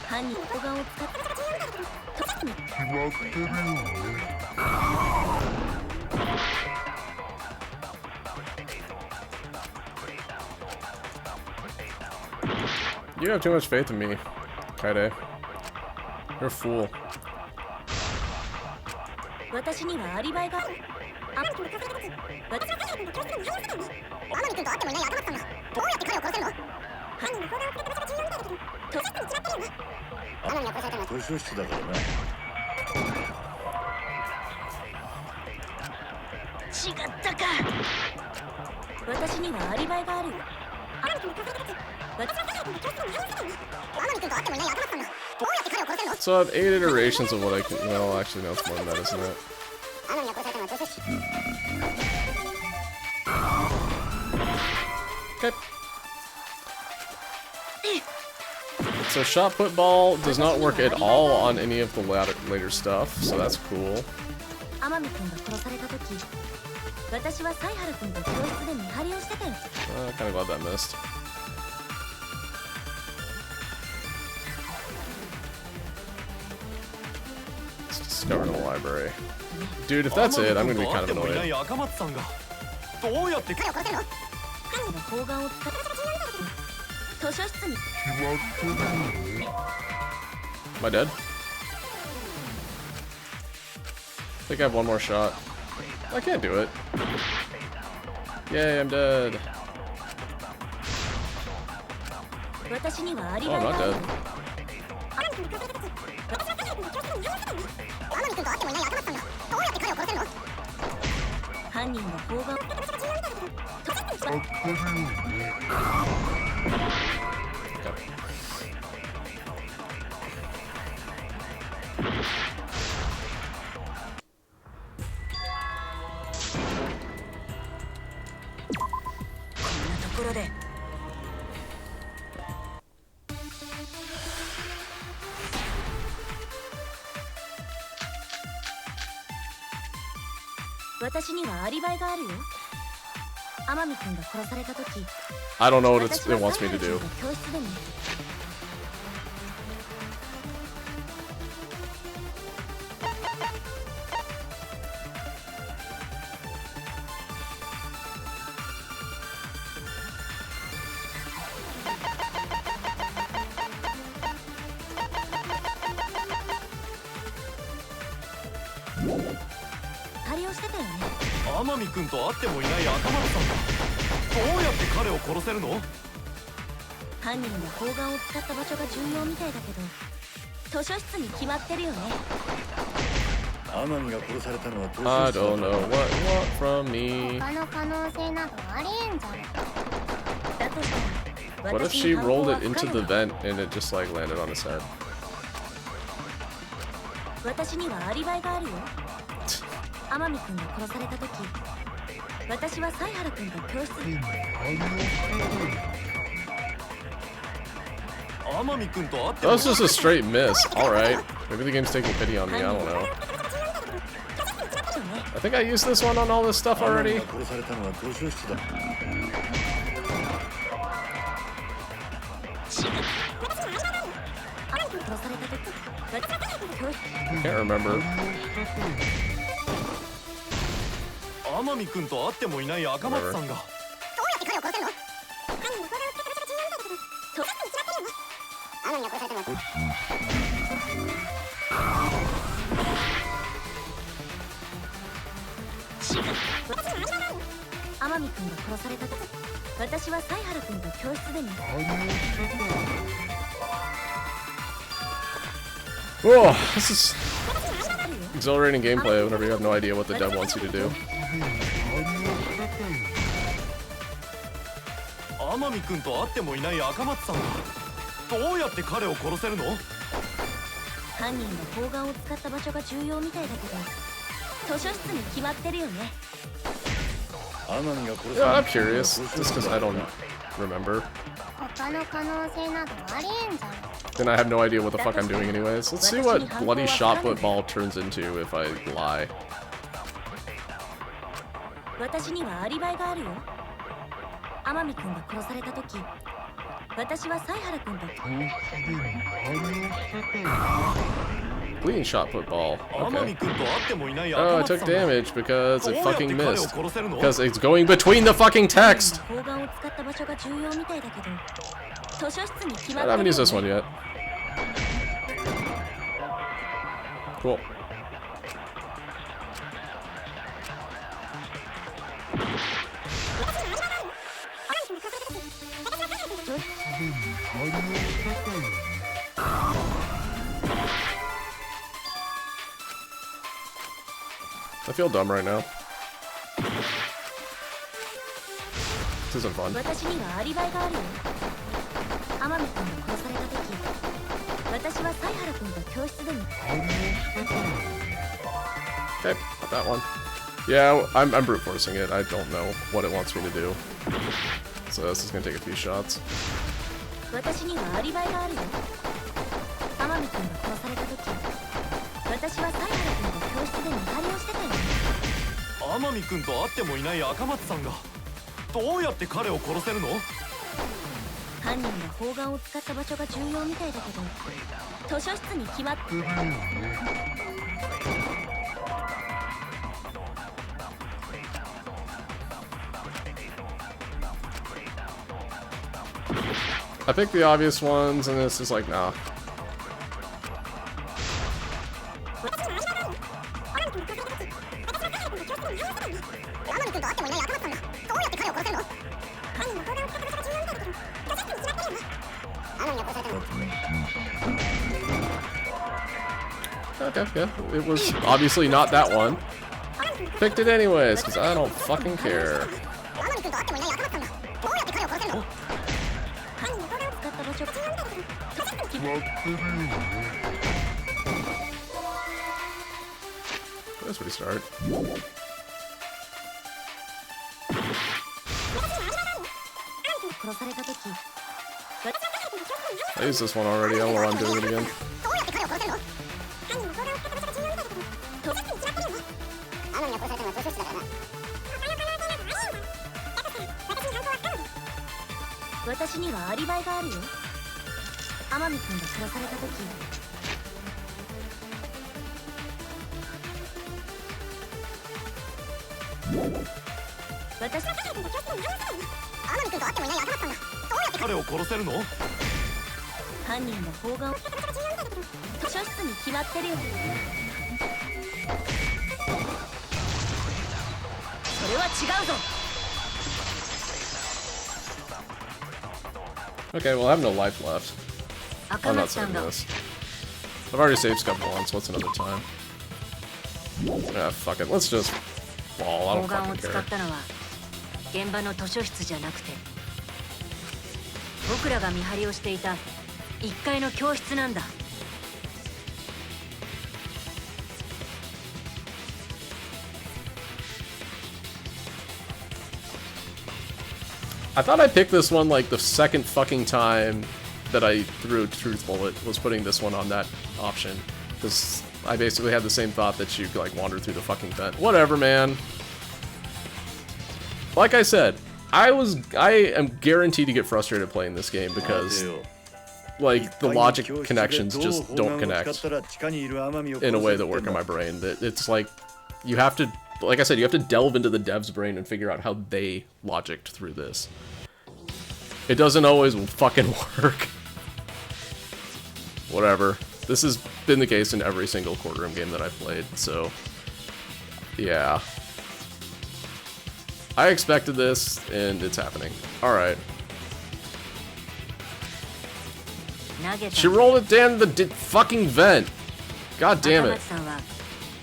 犯人砲丸を使ったYou have too much faith in me, Kaide. You're a fool. 私にはアリバイがある。図書室だからな。違ったか。私にはアリバイがある。So I have 8 iterations of what I can. Well, actually, no, it's more than that, isn't it? Okay. So shot put ball does not work at all on any of the later stuff, so that's cool. 天海君が殺された時、私は犀原君と教室で見張りをしてたよ。Kind of glad that missed. Let's discover the library. Dude, if that's it, I'm gonna be kind of annoyed. どうやって彼が砲丸を使って図書室に。Am I dead? I think I have one more shot. I can't do it. Yay, I'm dead. Oh, I'm not dead. 犯人が砲丸ころで私にはアリバイがあるよ。天海君が殺された時、 I don't know what it wants me to do. 教室でね。天海君と会ってもいない赤松さんがどうやって彼を殺せるの？犯人が砲丸を使った場所が重要みたいだけど、図書室に決まってるよね。天海が殺されたのは図書室 I don't know what you want from me. 他の可能性などありえんじゃん。だとしたら、 What if she rolled it into the vent and it just like landed on his head? 私にはアリバイがあるよ。天海君が殺された時、私は犀原君と教室に。天海君と会って That was just a straight miss. Alright. Maybe the game's taking pity on me, I don't know. I think I used this one on all this stuff already. 殺されたのは図書室だ。 Can't remember. 天海君と会ってもいない赤松さんがどうやって彼を殺せるの？天海君が殺された時、私は犀原君と教室でね。 Whoa, this is exhilarating gameplay whenever you have no idea what the dev wants you to do. 天海君と会ってもいない赤松さんがどうやって彼を殺せるの？犯人が砲丸を使った場所が重要みたいだけど、図書室に決まってるよね。Yeah, I'm curious. Just because I don't remember. 他の可能性などありえんじゃん。 Then I have no idea what the fuck I'm doing anyways. Let's see what bloody shot put ball turns into if I lie. 私にはアリバイがあるよ。天海君が殺された時、私は犀原君と Bleeding shot put ball. Okay. Oh, it took damage because it fucking missed. Because it's going between the fucking text! 砲丸を使った場所が重要みたいだけど、図書室に決ま I ってる haven't よ used this one ね。 yet. Cool. I feel dumb right now. This isn't fun. 私にはアリバイがあるよ。天海君が殺された時、私は犀原君と教室でも Okay, not that one. Yeah, I'm brute forcing it. I don't know what it wants me to do. So this is gonna take a few shots. 私にはアリバイがあるよ。天海君が殺された時、私は犀原君と教室で見張りをしてたよね。天海君と会ってもいない赤松さんがどうやって彼を殺せるの？犯人が砲丸を使った場所が重要みたいだけど、図書室に決まって I picked the obvious ones, and this is like, nah. Okay, yeah, it was obviously not that one. Picked it anyways, because I don't fucking care. Let's restart. I used this one already, I don't know why I'm doing it again. Okay, well I have no life left. I'm not saving this. I've already saved Scub once, what's another time? Ah, fuck it, let's just ball, I don't fucking care. 現場の図書室じゃなくて、僕らが見張りをしていた1階の教室なんだ。I thought I picked this one like the second fucking time that I threw a truth bullet was putting this one on that option. Because I basically had the same thought that you could like wander through the fucking vent. Whatever, man. Like I said, I am guaranteed to get frustrated playing this game because like the logic connections just don't connect in a way that work in my brain. It's like you have to, like I said, you have to delve into the dev's brain and figure out how they logicked through this. It doesn't always fucking work. Whatever. This has been the case in every single courtroom game that I've played, so yeah. I expected this, and it's happening. Alright. She rolled it down the fucking vent. God damn it.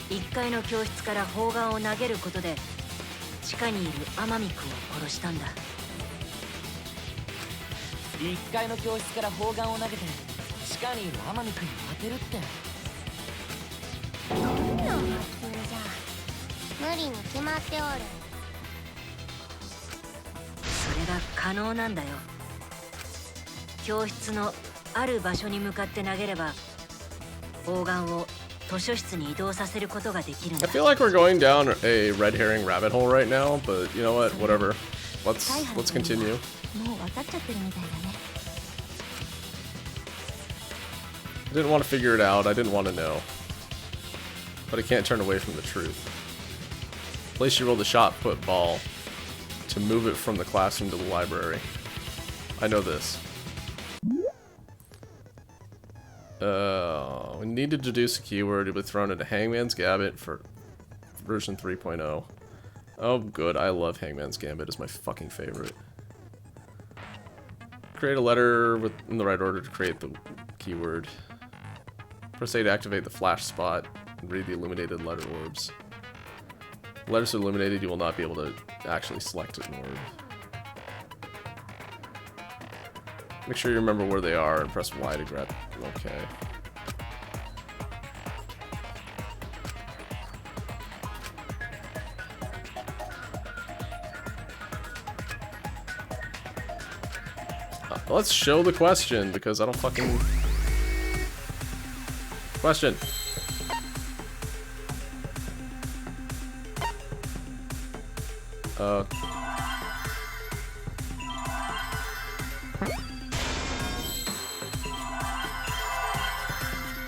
1階の教室から砲丸を投げることで地下にいる天海君を殺したんだ。1階の教室から砲丸を投げて地下にいる天海君に当てるって。どんな発想じゃ。無理に決まっておる。それが可能なんだよ。教室のある場所に向かって投げれば砲丸を図書室に移動させることができるんだ。 I feel like we're going down a red herring rabbit hole right now, but you know what? Whatever. Let's continue. もう分かっちゃってるみたいだね。 I didn't want to figure it out. I didn't want to know. But I can't turn away from the truth. Place you roll the shot put ball to move it from the classroom to the library. I know this. We need to deduce a keyword to be thrown into Hangman's Gambit for version 3.0. Oh, good. I love Hangman's Gambit. It's my fucking favorite. Create a letter in the right order to create the keyword. Press A to activate the flash spot and read the illuminated letter orbs. If the letters are illuminated, you will not be able to actually select an orb. Make sure you remember where they are and press Y to grab. Okay. Let's show the question because I don't fucking... Question. I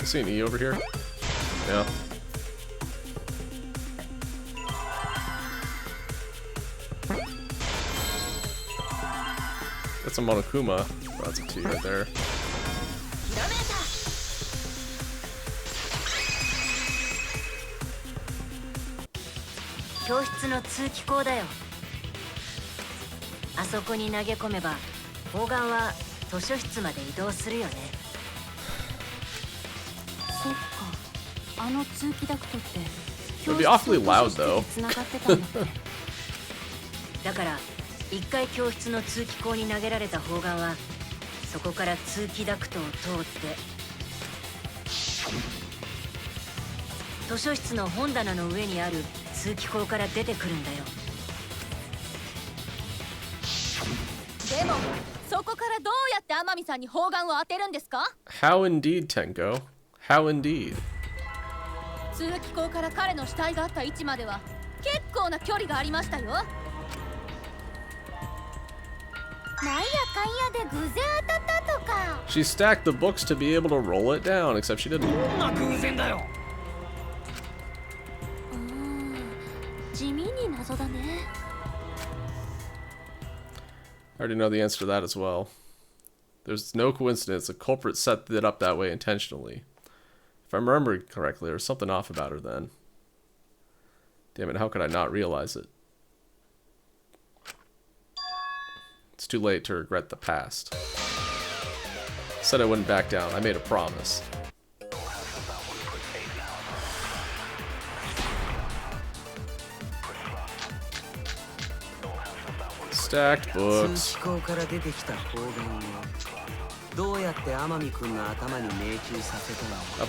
see an E over here. Yeah. That's a Monokuma. Oh, that's a T right there. Aそこに投げ込めば砲丸は図書室まで移動するよね。そっか。あの通気ダクトって It would be awfully loud though. 繋がってたんだって。だから一回教室の通気口に投げられた砲丸はそこから通気ダクトを通って図書室の本棚の上にある通気口から出てくるんだよ。でもそこからどうやって天海さんに砲丸を当てるんですか？ How indeed, Tenko. How indeed. 通気口から彼の死体があった位置までは結構な距離がありましたよ。なんやかんやで偶然当たったとか。 She stacked the books to be able to roll it down, except she didn't. どんな偶然だよ。地味に謎だね。I already know the answer to that as well. There's no coincidence. The culprit set it up that way intentionally. If I remember correctly, there was something off about her then. Damn it, how could I not realize it? It's too late to regret the past. Said I wouldn't back down. I made a promise. Stacked books. I'd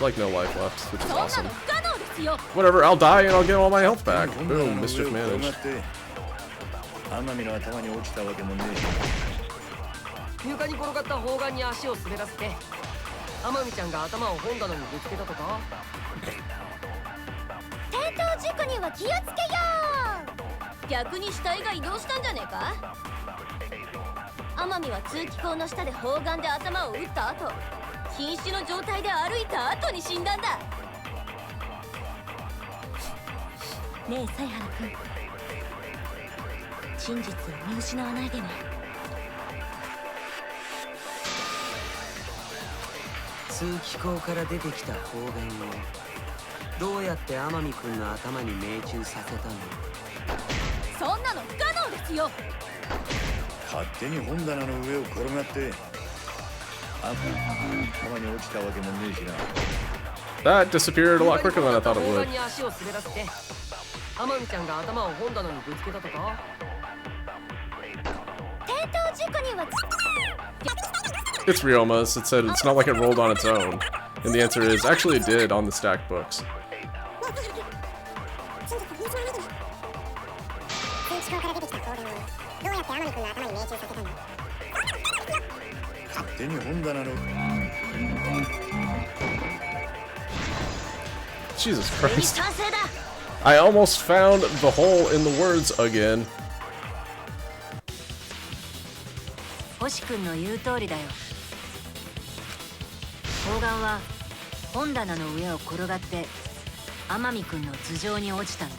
like no life left, which is awesome. Whatever, I'll die and I'll get all my health back. Boom, mischief managed. 床に転がった砲丸に足を滑らせて天海ちゃんが頭を本棚にぶつけたとか。転倒事故には気をつけよう。逆に死体が移動したんじゃねえか？天海は通気口の下で砲丸で頭を打った後、瀕死の状態で歩いた後に死んだんだ。ねえ、犀原君。真実を見失わないでね。通気口から出てきた砲丸をどうやって天海君の頭に命中させたの？そんなの不可能ですよ。勝手に本棚の上を転がって頭に落ちたわけもねえしな。 That disappeared a lot quicker than I thought it would. に足を滑らせて天海ちゃんが頭を本棚にぶつけたとか。転倒事故には It's Ryoma's. It said it's not like it rolled on its own. And the answer is, actually it did on the stacked books. Jesus Christ. I almost found the hole in the words again. 星君の言う通りだよ。砲丸は本棚の上を転がって天海君の頭上に落ちたんだ。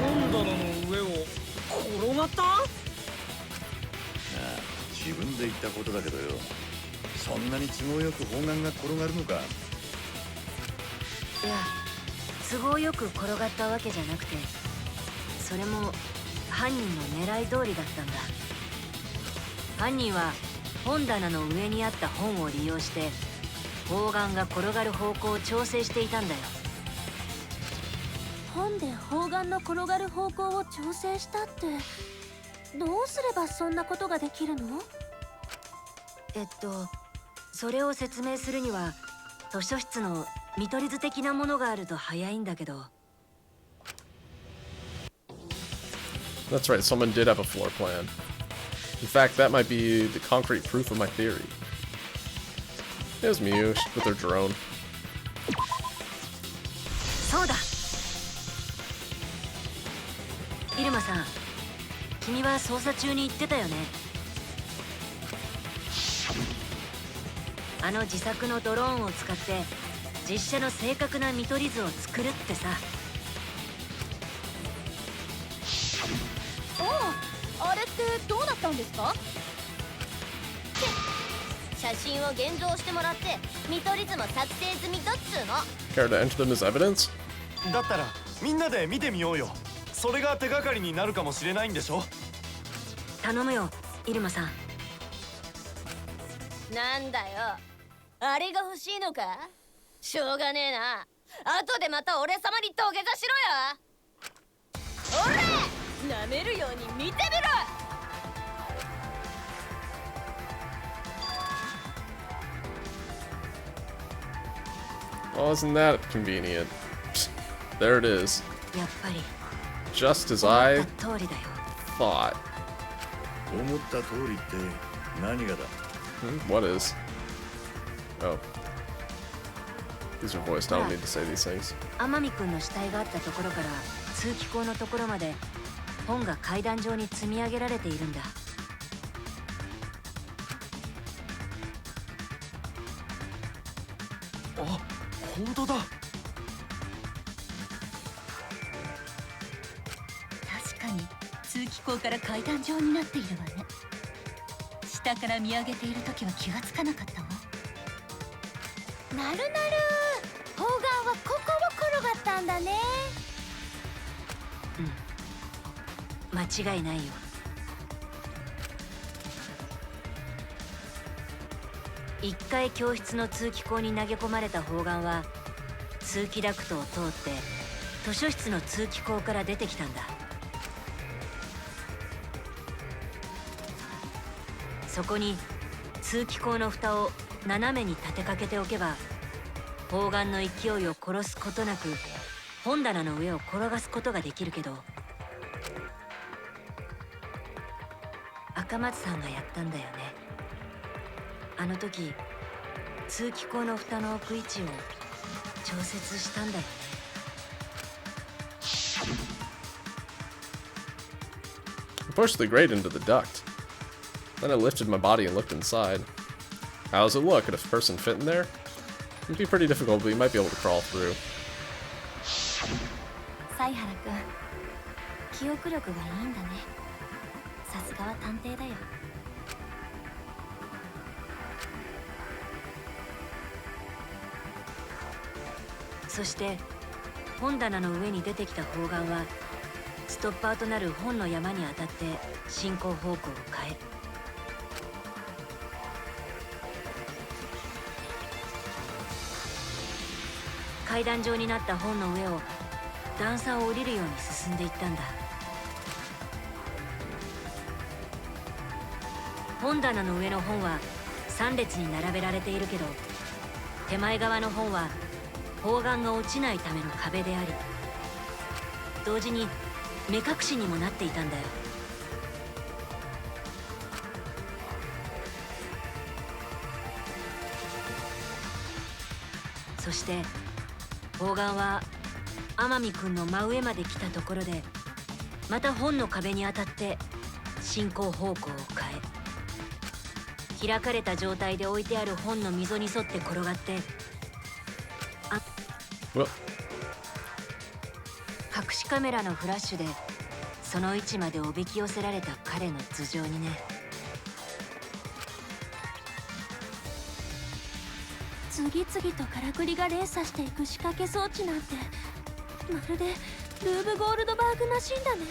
本棚の上を転がった？ああ、自分で言ったことだけどよ。そんなに都合よく砲丸が転がるのか？いや、都合よく転がったわけじゃなくて、それも犯人の狙い通りだったんだ。犯人は本棚の上にあった本を利用して砲丸が転がる方向を調整していたんだよ。本で砲丸の転がる方向を調整したって、どうすればそんなことができるの？それを説明するには図書室の見取り図的なものがあると早いんだけど。 That's right, someone did have a floor plan. In fact, that might be the concrete proof of my theory. There's Miu with her drone. そうだ。入間さん、君は捜査中に言ってたよね。あの自作のドローンを使って実写の正確な見取り図を作るってさ。あれってどうなったんですか？写真を現像してもらって見取り図も作成済みだっつうの。 Care to enter them as evidence? だったらみんなで見てみようよ。それが手がかりになるかもしれないんでしょ。頼むよ、入間さん。なんだよ、あれが欲しいのか？しょうがねえな。後でまた俺様に土下座しろよ。おら、舐めるように見てみろ。 Oh, isn't that convenient? Psst, there it is. やっぱり Just as I 思った通りだよ。 thought. 思った通りって何がだ？ What is? Oh. These are voiced. I don't need to say these things. 天海君の死体があったところから通気口のところまで本が階段状に積み上げられているんだ。あ、本当だ。確かに通気口から階段状になっているわね。下から見上げている時は気がつかなかったわ。なるなる、砲丸はここを転がったんだね。うん、間違いないよ。一回教室の通気口に投げ込まれた砲丸は通気ダクトを通って図書室の通気口から出てきたんだ。そこに通気口の蓋を斜めに立てかけておけば砲丸の勢いを殺すことなく本棚の上を転がすことができるけど、赤松さんがやったんだよね。あの時通気口の蓋の置く位置を調節したんだよね。I pushed the grate into the duct. Then I lifted my body and looked inside. How does it look? Could a person fit in there? It'd be pretty difficult, but you might be able to crawl through. 犀原君、記憶力がいいんだね。さすがは探偵だよ。そして本棚の上に出てきた砲丸はストッパーとなる本の山に当たって進行方向を変え、階段状になった本の上を段差を降りるように進んでいったんだ。本棚の上の本は3列に並べられているけど、手前側の本は砲丸が落ちないための壁であり、同時に目隠しにもなっていたんだよ。そして砲丸は天海君の真上まで来たところで、また本の壁に当たって進行方向を変え、開かれた状態で置いてある本の溝に沿って転がって、隠しカメラのフラッシュでその位置までおびき寄せられた彼の頭上にね。次々とからくりが連鎖していく仕掛け装置なんて、まるでルーブ・ゴールドバーグマシンだね。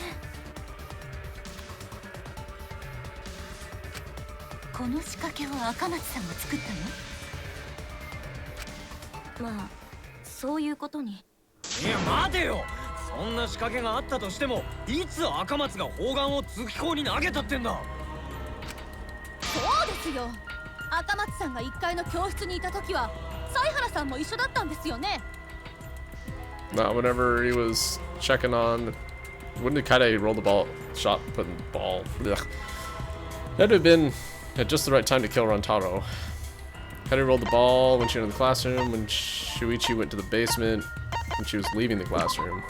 この仕掛けを赤松さんが作ったの？まあそういうことに。いや待てよ、そんな仕掛けがあったとしても、いつ赤松が砲丸を通気口に投げたってんだ。そうですよ。赤松さんが1階の教室にいた時は犀原さんも一緒だったんですよね。Not whenever he was checking on. When did Kaide roll the ball? Shot, putting the ball. Ugh. Had to have been at just the right time to kill Rantaro. Kaide rolled the ball when she entered the classroom, when Shuichi went to the basement, when she was leaving the classroom.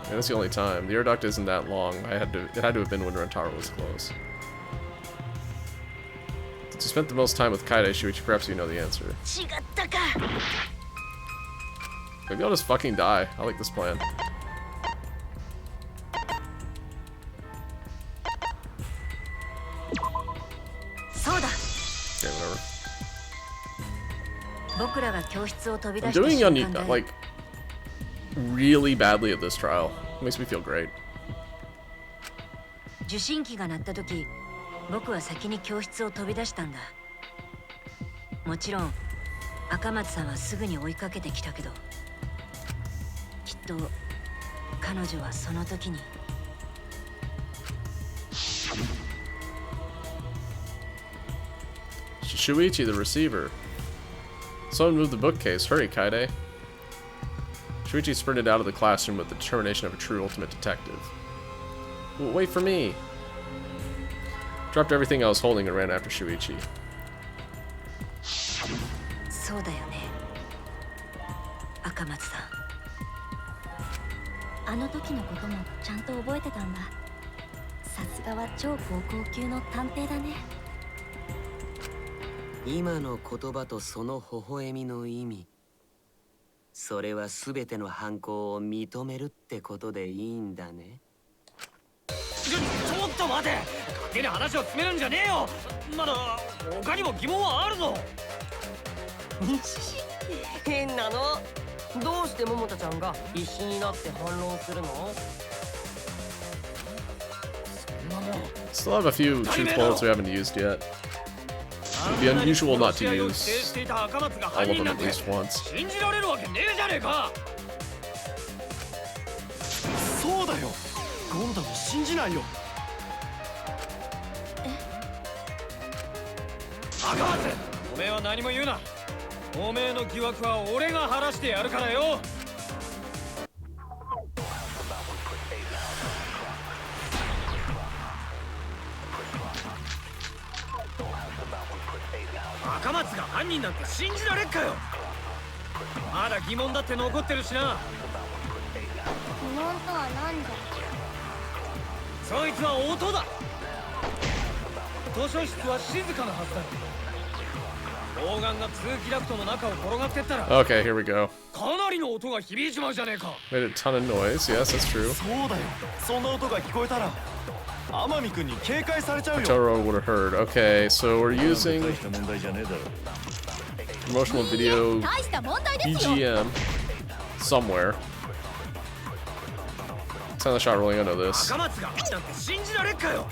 And that's the only time. The air duct isn't that long. It had to have been when Rantaro was close. Since you spent the most time with Kaide, Shuichi, perhaps you know the answer. Maybe I'll just fucking die. I like this plan. Okay, whatever. I'm doing like really badly at this trial. It makes me feel great. 受信機が鳴った時、僕は先に教室を飛び出したんだ。もちろん赤松さんはすぐに追いかけてきたけど、きっと彼女はその時に。Shuichi, the receiver. Someone moved the bookcase. Hurry, Kaide. Shuichi sprinted out of the classroom with the determination of a true ultimate detective. Wait for me. Dropped everything I was holding and ran after Shuichi. そうだよね、赤松さん。あの時のこともちゃんと覚えてたんだ。さすがは超高校級の探偵だね。今の言葉とその微笑みの意味、それは全ての犯行を認めるってことでいいんだね。ちょっと待て、勝手に話を詰めるんじゃねえよ。まだ他にも疑問はあるぞ。変なの。どうして桃田ちゃんが必死になって反論するの？ Still have a few truth bullets we haven't used yet. It'd be unusual not to use all of them at least once. 信じられるわけねえじゃねえか。そうだよ、ゴンダも信じないよ。赤松、おめえは何も言うな。おめえの疑惑は俺が晴らしてやるからよ。赤松が犯人なんて信じられっかよ。まだ疑問だって残ってるしな。疑問とは何じゃ。そいつは音だ。図書室は静かなはずだ。砲丸が通気ダクトの中を転がってったら、 Okay, here we go. かなりの音が響いちまうじゃねえか。 Made a ton of noise. Yes, that's true. そうだよ、そんな音が聞こえたら天海君に警戒されちゃうよ。 Toro would have heard. Okay, so we're using 大した問題じゃねえだろ。 promotional video 大した問題ですよ。 BGM somewhere. Silent shot rolling. I know this. 赤松がなんて信じられっかよ。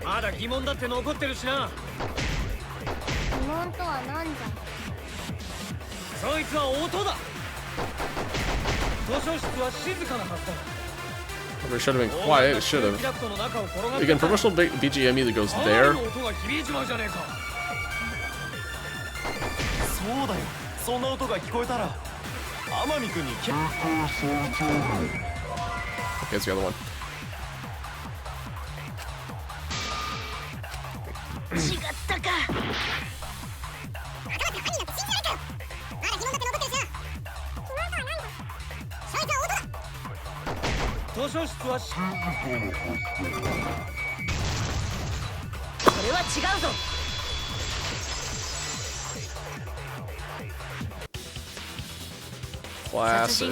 まだ疑問だって残ってるしな。疑問とは何じゃ。そいつは音だ。図書室は静かなはずだ。It should have been quiet, it should have. Again, promotional BGM either goes there. そうだよ。そんな音が聞こえたら天海君に Okay, it's the other one. 違ったか。図書室はそれは違うぞ。Classic.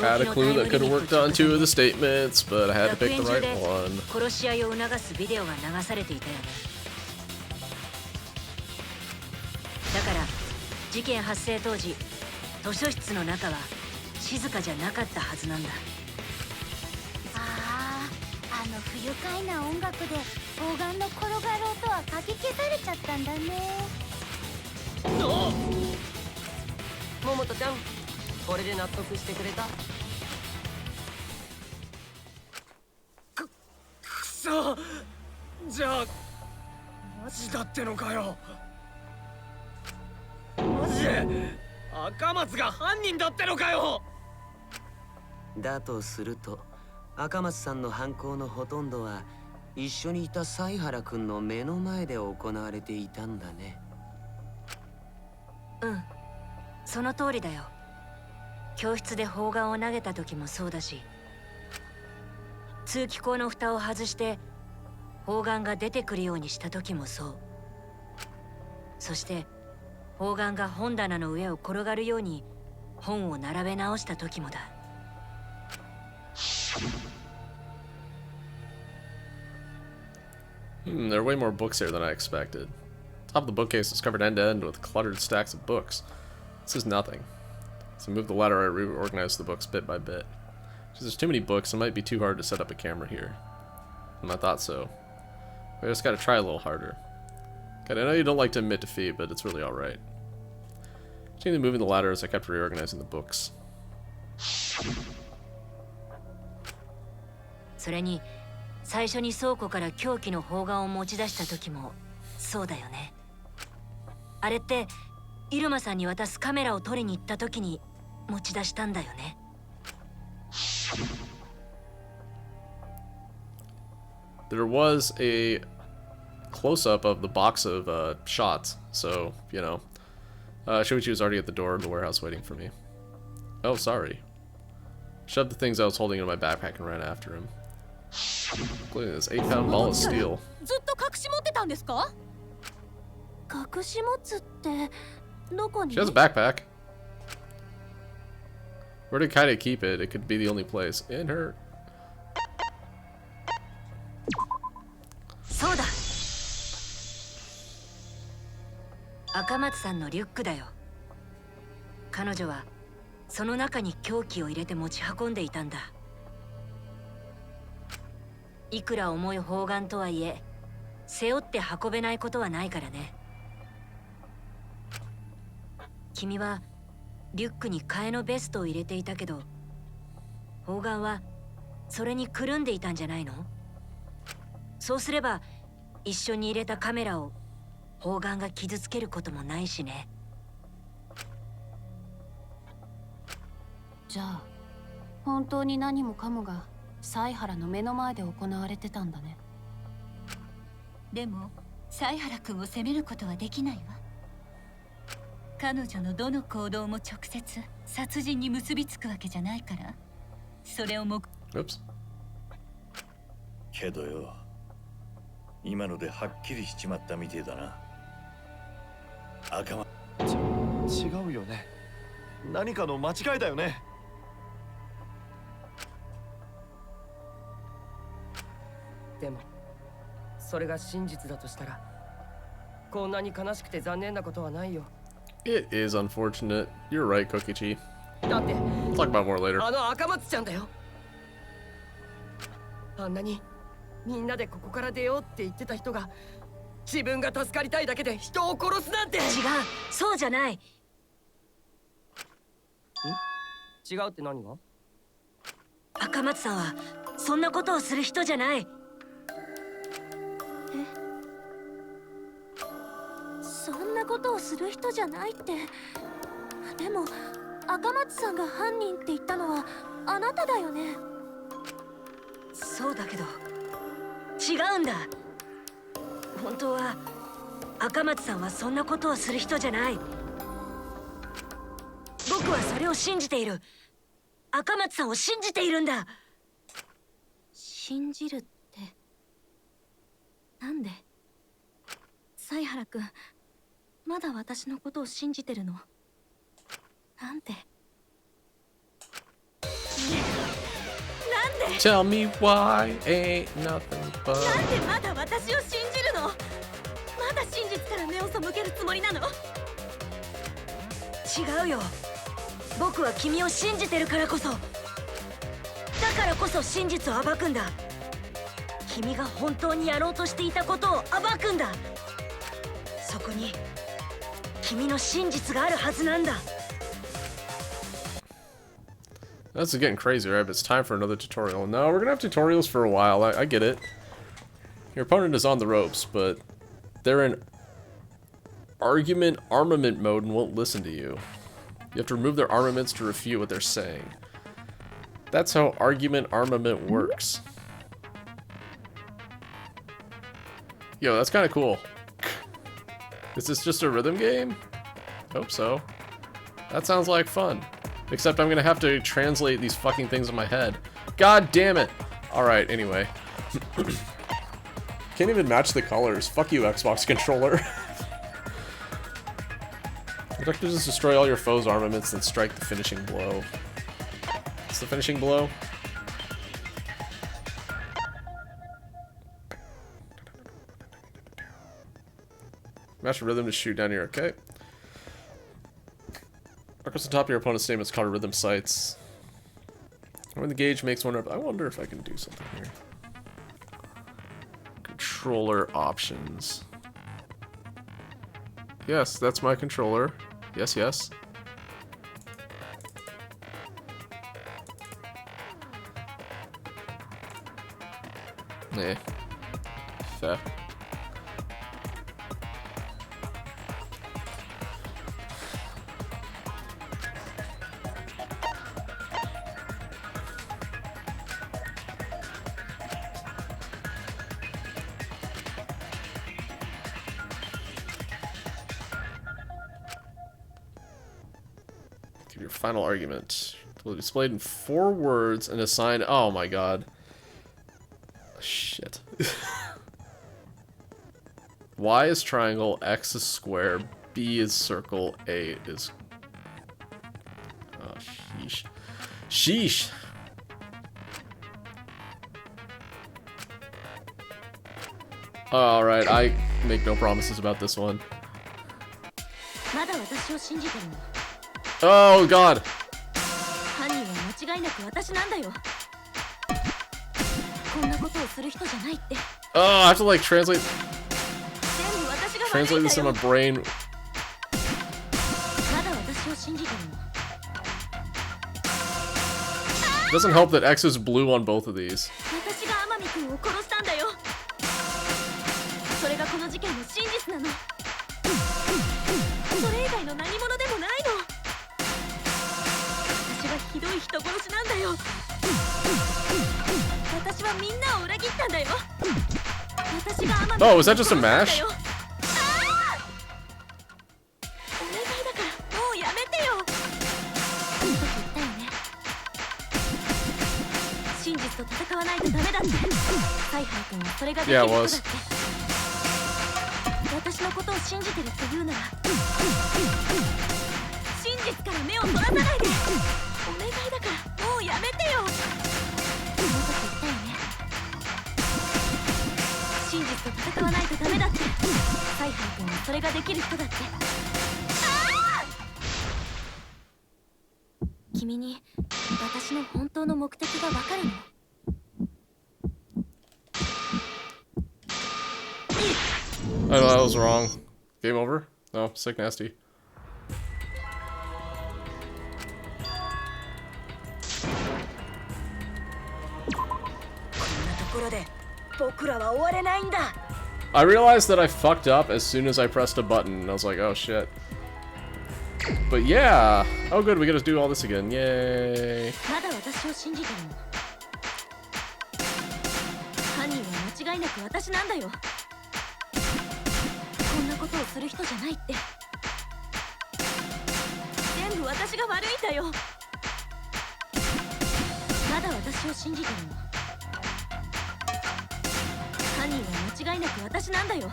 Had a clue that could have worked on 2 of the statements, but I had to pick the right one. 殺し合いを促すビデオが流されていたよね。だから事件発生当時、図書室の中は静かじゃなかったはずなんだ。あの不愉快な音楽で砲丸の転がる音はかき消されちゃったんだね。桃子ちゃん、これで納得してくれた？くそ、じゃあマジだってのかよ。マジで赤松が犯人だってのかよ。だとすると赤松さんの犯行のほとんどは一緒にいた犀原君の目の前で行われていたんだね。うん、その通りだよ。教室で砲丸を投げた時もそうだし、通気口の蓋を外して砲丸が出てくるようにした時もそう。そして砲丸が本棚の上を転がるように本を並べ直した時もだ。There are way more books here than I expected. Top of the bookcase is covered end to end with cluttered stacks of books. This is nothing. So move the ladder, I reorganize the books bit by bit. Because there's too many books, it might be too hard to set up a camera here. I thought so. I just gotta try a little harder. Okay, I know you don't like to admit defeat, but it's really alright. Continually moving the ladder as I kept reorganizing the books. それに最初に倉庫から凶器の砲丸を持ち出した時もそうだよね。あれって入間さんに渡すカメラを取りに行った時に持ち出したんだよね。There was a close-up of the box of shots, so, you know. Shoichi was already at the door of the warehouse waiting for me. Oh, sorry. Shoved the things I was holding in my backpack and ran after him. Including this 8-pound ball of steel. ずっと隠し持ってたんですか？隠し持つってどこに？ She has a backpack. Where did Kaide keep it? It could be the only place. In her. そうだ。赤松さんのリュックだよ。彼女はその中に凶器を入れて持ち運んでいたんだ。いくら重い砲丸とはいえ、背負って運べないことはないからね。君はリュックに替えのベストを入れていたけど、砲丸はそれにくるんでいたんじゃないの？そうすれば一緒に入れたカメラを砲丸が傷つけることもないしね。じゃあ本当に何もかもが犀原の目の前で行われてたんだね。でも犀原君を責めることはできないわ。彼女のどの行動も直接殺人に結びつくわけじゃないから、それをけどよ、今のではっきりしちまったみてえだな。赤間。違うよね。何かの間違いだよね。でもそれが真実だとしたら、こんなに悲しくて残念なことはないよ。It is unfortunate. You're right, Kokichi. だって Talk about more later. あの赤松ちゃんだよ。あんなにみんなでここから出ようって言ってた人が、自分が助かりたいだけで人を殺すなんて。違う、そうじゃない。違うって何が？赤松さんはそんなことをする人じゃない。そんなことをする人じゃないって。でも赤松さんが犯人って言ったのはあなただよね。そうだけど違うんだ。本当は赤松さんはそんなことをする人じゃない。僕はそれを信じている。赤松さんを信じているんだ。信じるってなんで？犀原くん、まだ私のことを信じてるの？なんで？なんで？ Tell me why ain't nothing but なんでまだ私を信じるの？まだ真実から目を背けるつもりなの？違うよ。僕は君を信じてるからこそ。だからこそ真実を暴くんだ。君が本当にやろうとしていたことを暴くんだ。そこに君の真実があるはずなんだ。That's getting crazy, right? But it's time for another tutorial. No, we're gonna have tutorials for a while. I get it. Your opponent is on the ropes, but they're in argument armament mode and won't listen to you. You have to remove their armaments to refute what they're saying. That's how argument armament works. Yo, that's kind of cool. Is this just a rhythm game? Hope so. That sounds like fun. Except I'm gonna have to translate these fucking things in my head. God damn it! Alright, anyway. Can't even match the colors. Fuck you, Xbox controller. Objective is destroy all your foes' armaments, then strike the finishing blow. What's the finishing blow? Match a rhythm to shoot down here, okay. Across the top of your opponent's name is called rhythm sights. When the gauge makes one up, I wonder if I can do something here. Controller options. Yes, that's my controller. Yes, yes. Nah. Fair. Give your final argument. Will be displayed in 4 words and assigned. Oh my god. Shit. Y is triangle, X is square, B is circle, A is. Oh, sheesh. Sheesh! Alright, I make no promises about this one. Oh god! Oh, I have to like translate this in my brain. It doesn't help that X is blue on both of these. Oh, was that just a mash? Yeah, it was. Oh, that was wrong. Game over? No, sick nasty. ころで僕らは終われないんだ。 I realized that I fucked up as soon as I pressed a button, and I was like, oh shit. But yeah! Oh good, we get to do all this again. Yay! まだ私を信じてるの。犯人は間違いなく私なんだよ。こんなことをする人じゃないって。全部私が悪いんだよ。まだ私を信じてるの。犯人は間違いなく私なんだよ。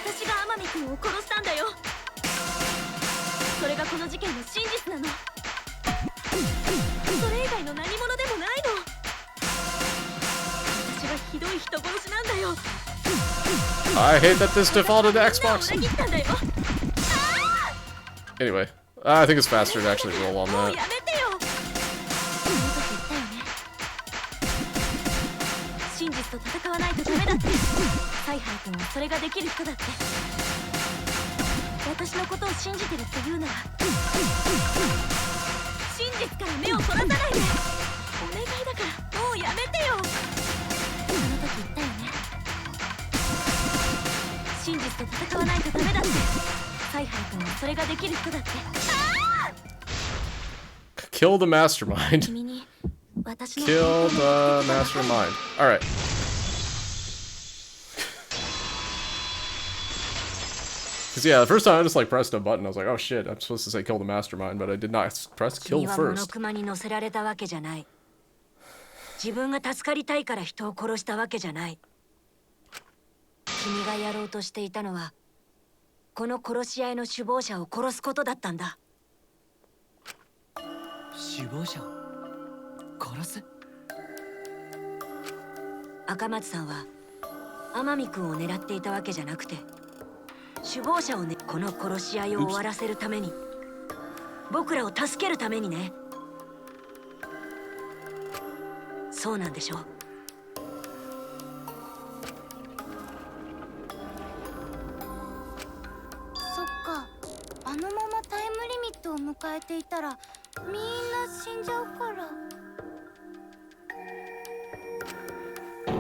私が天海君を殺したんだよ。それがこの事件の真実なの。それ以外の何者でもないの。私はひどい人殺しなんだよ。 I hate that this defaulted to Xbox. 裏切ったんだよ。Anyway, I think it's faster to actually roll on もう that. やめてよ。その時言ったよね。真実と戦わないとダメだって。サイハイ君はそれができる人だって。私のことを信じてるって言うなら真実から目をそらさないで。お願いだからもうやめてよ。その時言ったよね。真実と戦わないとダメだって。サイハイ君はそれができる人だって。 Kill the mastermind. 君に私の Kill the mastermind. Alright. Because yeah, the first time I just like pressed a button, I was like, oh shit, I'm supposed to say kill the mastermind, but I did not press kill 君はモノ first. クマに乗せられたわけじゃない。自分が助かりたいから人を殺したわけじゃない。君がやろうとしていたのはこの殺し合いの首謀者を殺すことだったんだ。首謀者を殺す？赤松さんは天海君を狙っていたわけじゃなくて、首謀者をね、この殺し合いを終わらせるために、僕らを助けるためにね。そうなんでしょ？そっか、あのままタイムリミットを迎えていたらみんな死んじゃうから。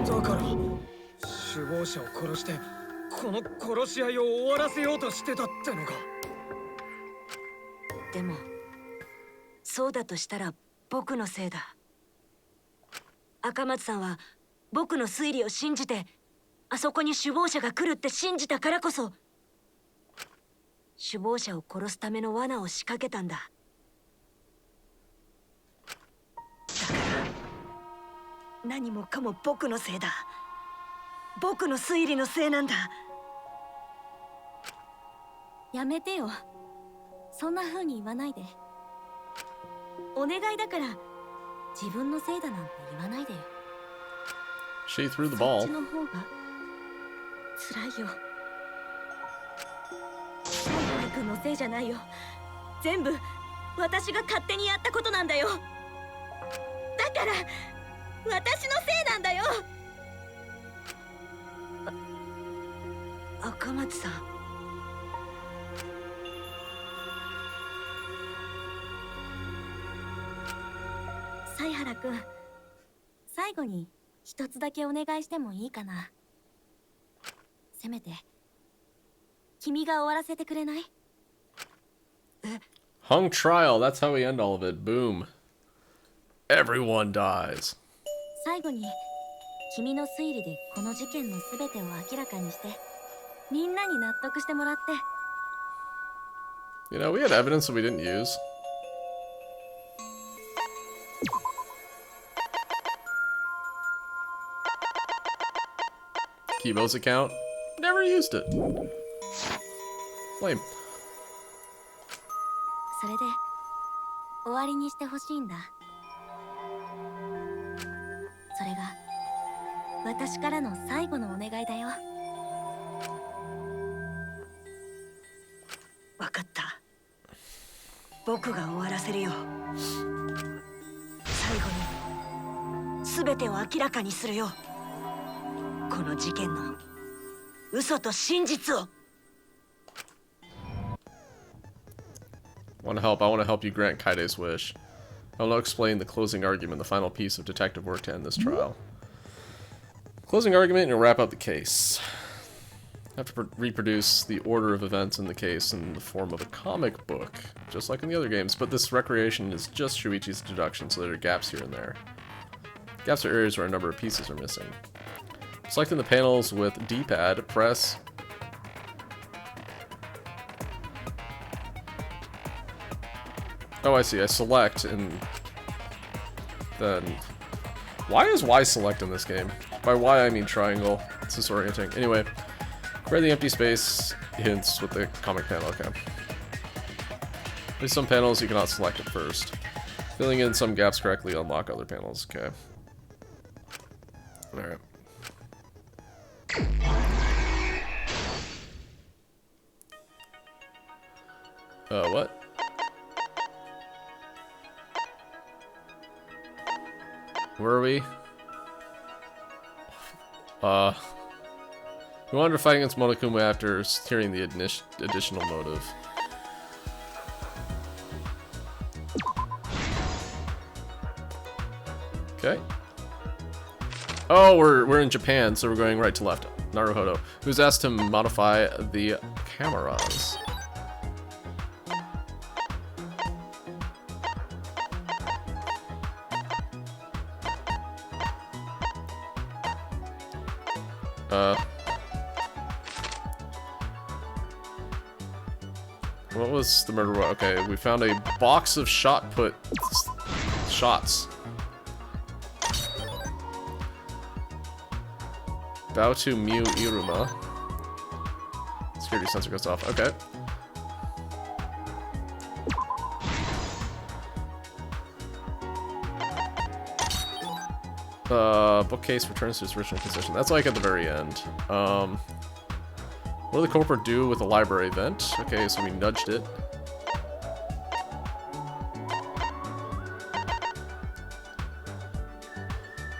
だから首謀者を殺してこの殺し合いを終わらせようとしてたってのか。でもそうだとしたら僕のせいだ。赤松さんは僕の推理を信じて、あそこに首謀者が来るって信じたからこそ首謀者を殺すための罠を仕掛けたんだ。だから何もかも僕のせいだ。僕の推理のせいなんだ。やめてよ。そんな風に言わないで。お願いだから自分のせいだなんて言わないでよ。 She threw the そ ball. っちの方が辛いよ。サイハイ君のせいじゃないよ。全部私が勝手にやったことなんだよ。だから私のせいなんだよ。赤松さん、犀原君、最後に一つだけお願いしてもいいかな。せめて君が終わらせてくれない？ Hung trial, that's how we end all of it. Boom. Everyone dies. 最後に君の推理でこの事件の全てを明らかにしてみんなに納得してもらって。 You know, we had evidence that we didn't use. Kibo's account. Never used it. Lame. それで終わりにしてほしいんだ。それが私からの最後のお願いだよ。わかった。僕が終わらせるよ。最後に全てを明らかにするよ。この事件の嘘と真実を。Want to help? I want to help you grant Kaide's wish. I'll now explain the closing argument, the final piece of detective work to end this trial. Closing argument, and you'll wrap up the case. I have to reproduce the order of events in the case in the form of a comic book, just like in the other games, but this recreation is just Shuichi's deduction, so there are gaps here and there. Gaps are areas where a number of pieces are missing. Selecting the panels with D-pad, press... Oh, I see. I select, and then... Why is Y select in this game? By Y, I mean triangle. It's disorienting. Anyway, grab the empty space hints with the comic panel. Okay. There's some panels you cannot select at first. Filling in some gaps correctly unlock other panels. Okay. Alright. What? Where are we? We wanted to fight against Monokuma after hearing the additional motive. Okay. Oh, we're in Japan, so we're going right to left. Naruhodo, who's asked to modify the cameras. What was the murder? Okay, we found a box of shots. Bow to Miu Iruma. Security sensor goes off. Okay. Bookcase returns to its original position. That's like at the very end. What did the corporate do with the library vent? Okay, so we nudged it.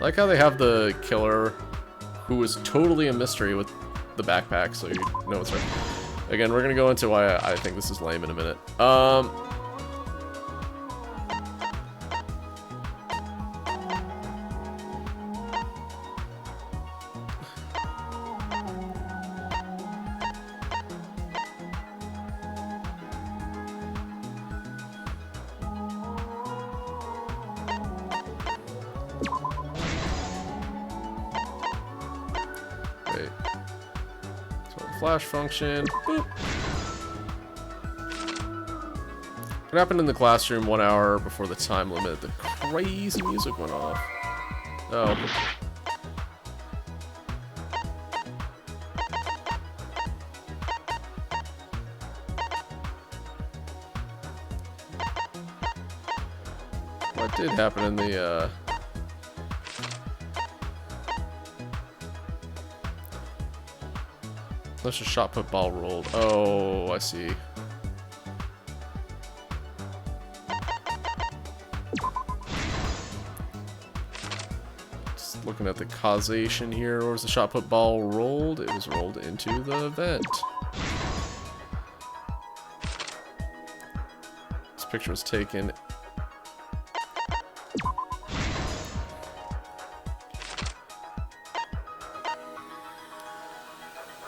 I like how they have the killer, who was totally a mystery with the backpack, so you know what's right. Again, we're gonna go into why I think this is lame in a minute. Flash function. Boop. What happened in the classroom 1 hour before the time limit? The crazy music went off. Oh. What did happen in the, Let's just shot put ball rolled. Oh, I see. Just looking at the causation here. Where was the shot put ball rolled? It was rolled into the vent. This picture was taken.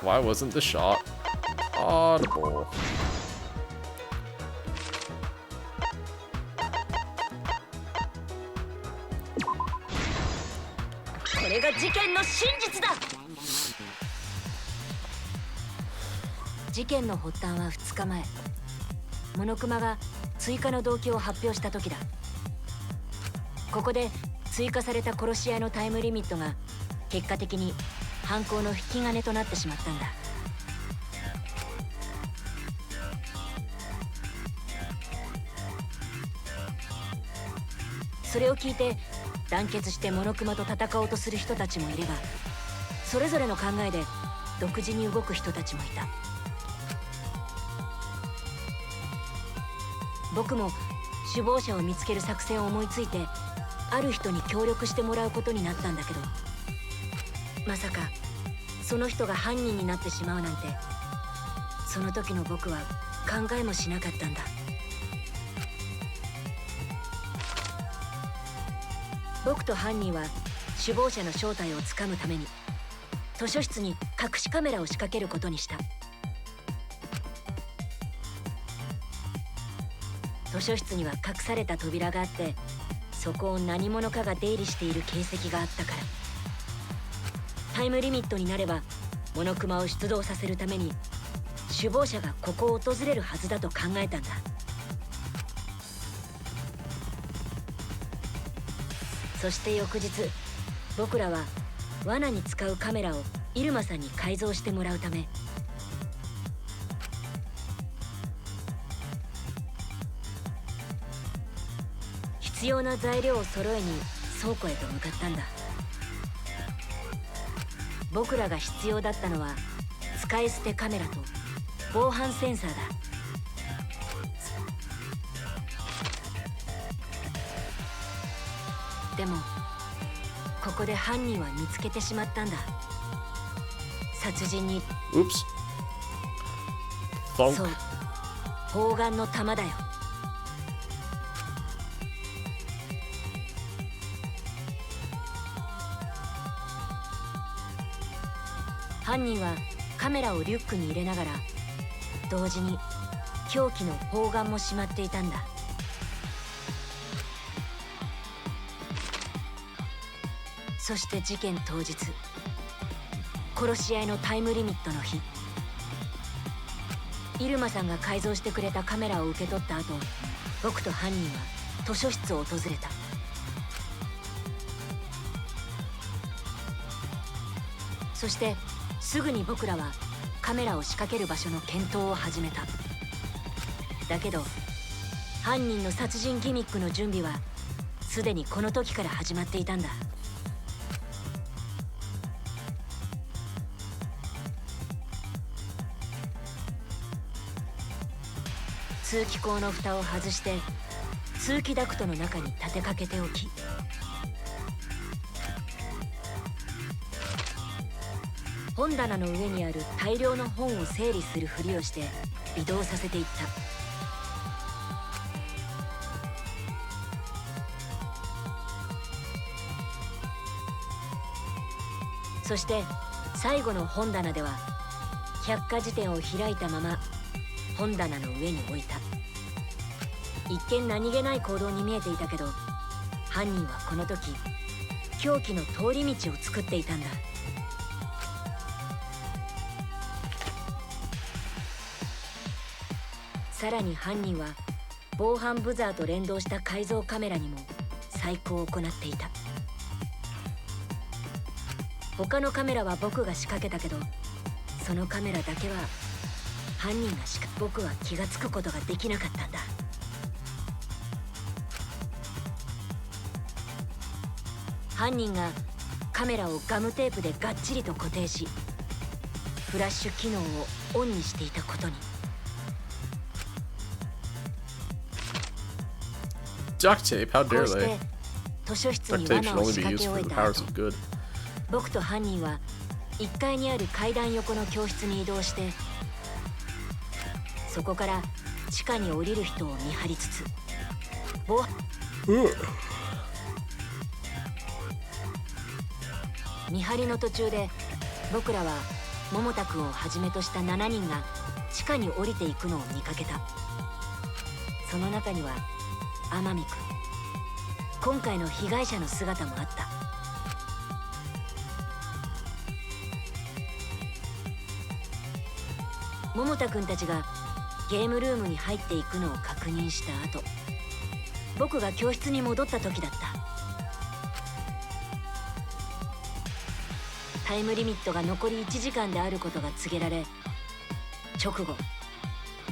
Why wasn't the shot audible?事件の発端は2日前、モノクマが追加の動機を発表した時だ。ここで追加された殺し合いのタイムリミットが結果的に犯行の引き金となってしまったんだ。それを聞いて団結してモノクマと戦おうとする人たちもいれば、それぞれの考えで独自に動く人たちもいた。僕も首謀者を見つける作戦を思いついて、ある人に協力してもらうことになったんだけど、まさかその人が犯人になってしまうなんて、その時の僕は考えもしなかったんだ。僕と犯人は首謀者の正体をつかむために図書室に隠しカメラを仕掛けることにした。図書室には隠された扉があって、そこを何者かが出入りしている形跡があったから、タイムリミットになればモノクマを出動させるために首謀者がここを訪れるはずだと考えたんだ。そして翌日、僕らは罠に使うカメラをイルマさんに改造してもらうため、必要な材料を揃えに倉庫へと向かったんだ。僕らが必要だったのは使い捨てカメラと防犯センサーだ。でもここで犯人は見つけてしまったんだ。殺人にそう、砲丸の弾だよ。犯人はカメラをリュックに入れながら同時に凶器の砲丸もしまっていたんだ。そして事件当日、殺し合いのタイムリミットの日、イルマさんが改造してくれたカメラを受け取った後、僕と犯人は図書室を訪れた。そしてすぐに僕らはカメラを仕掛ける場所の検討を始めた。だけど犯人の殺人ギミックの準備はすでにこの時から始まっていたんだ。通気口の蓋を外して通気ダクトの中に立てかけておき、本棚の上にある大量の本を整理するふりをして移動させていった。そして最後の本棚では百科事典を開いたまま本棚の上に置いた。一見何気ない行動に見えていたけど、犯人はこの時凶器の通り道を作っていたんだ。さらに犯人は防犯ブザーと連動した改造カメラにも細工を行っていた。他のカメラは僕が仕掛けたけど、そのカメラだけは犯人が僕は気がつくことができなかったんだ。犯人がカメラをガムテープでがっちりと固定し、フラッシュ機能をオンにしていたことに。Duct tape? How こ dare うして they? 図書室 Duct に tape 罠 should を only 仕 be 掛 used け for 終え the た powers 後、 of good. 僕と犯人は1階にある階段横の教室に移動して、そこから地下に降りる人を見張りつつ、見張りの途中で僕らは桃田くんをはじめとした7人が地下に降りていくのを見かけた。その中には天海くん、今回の被害者の姿もあった。桃田くんたちがゲームルームに入っていくのを確認した後、僕が教室に戻った時だった。タイムリミットが残り1時間であることが告げられ、直後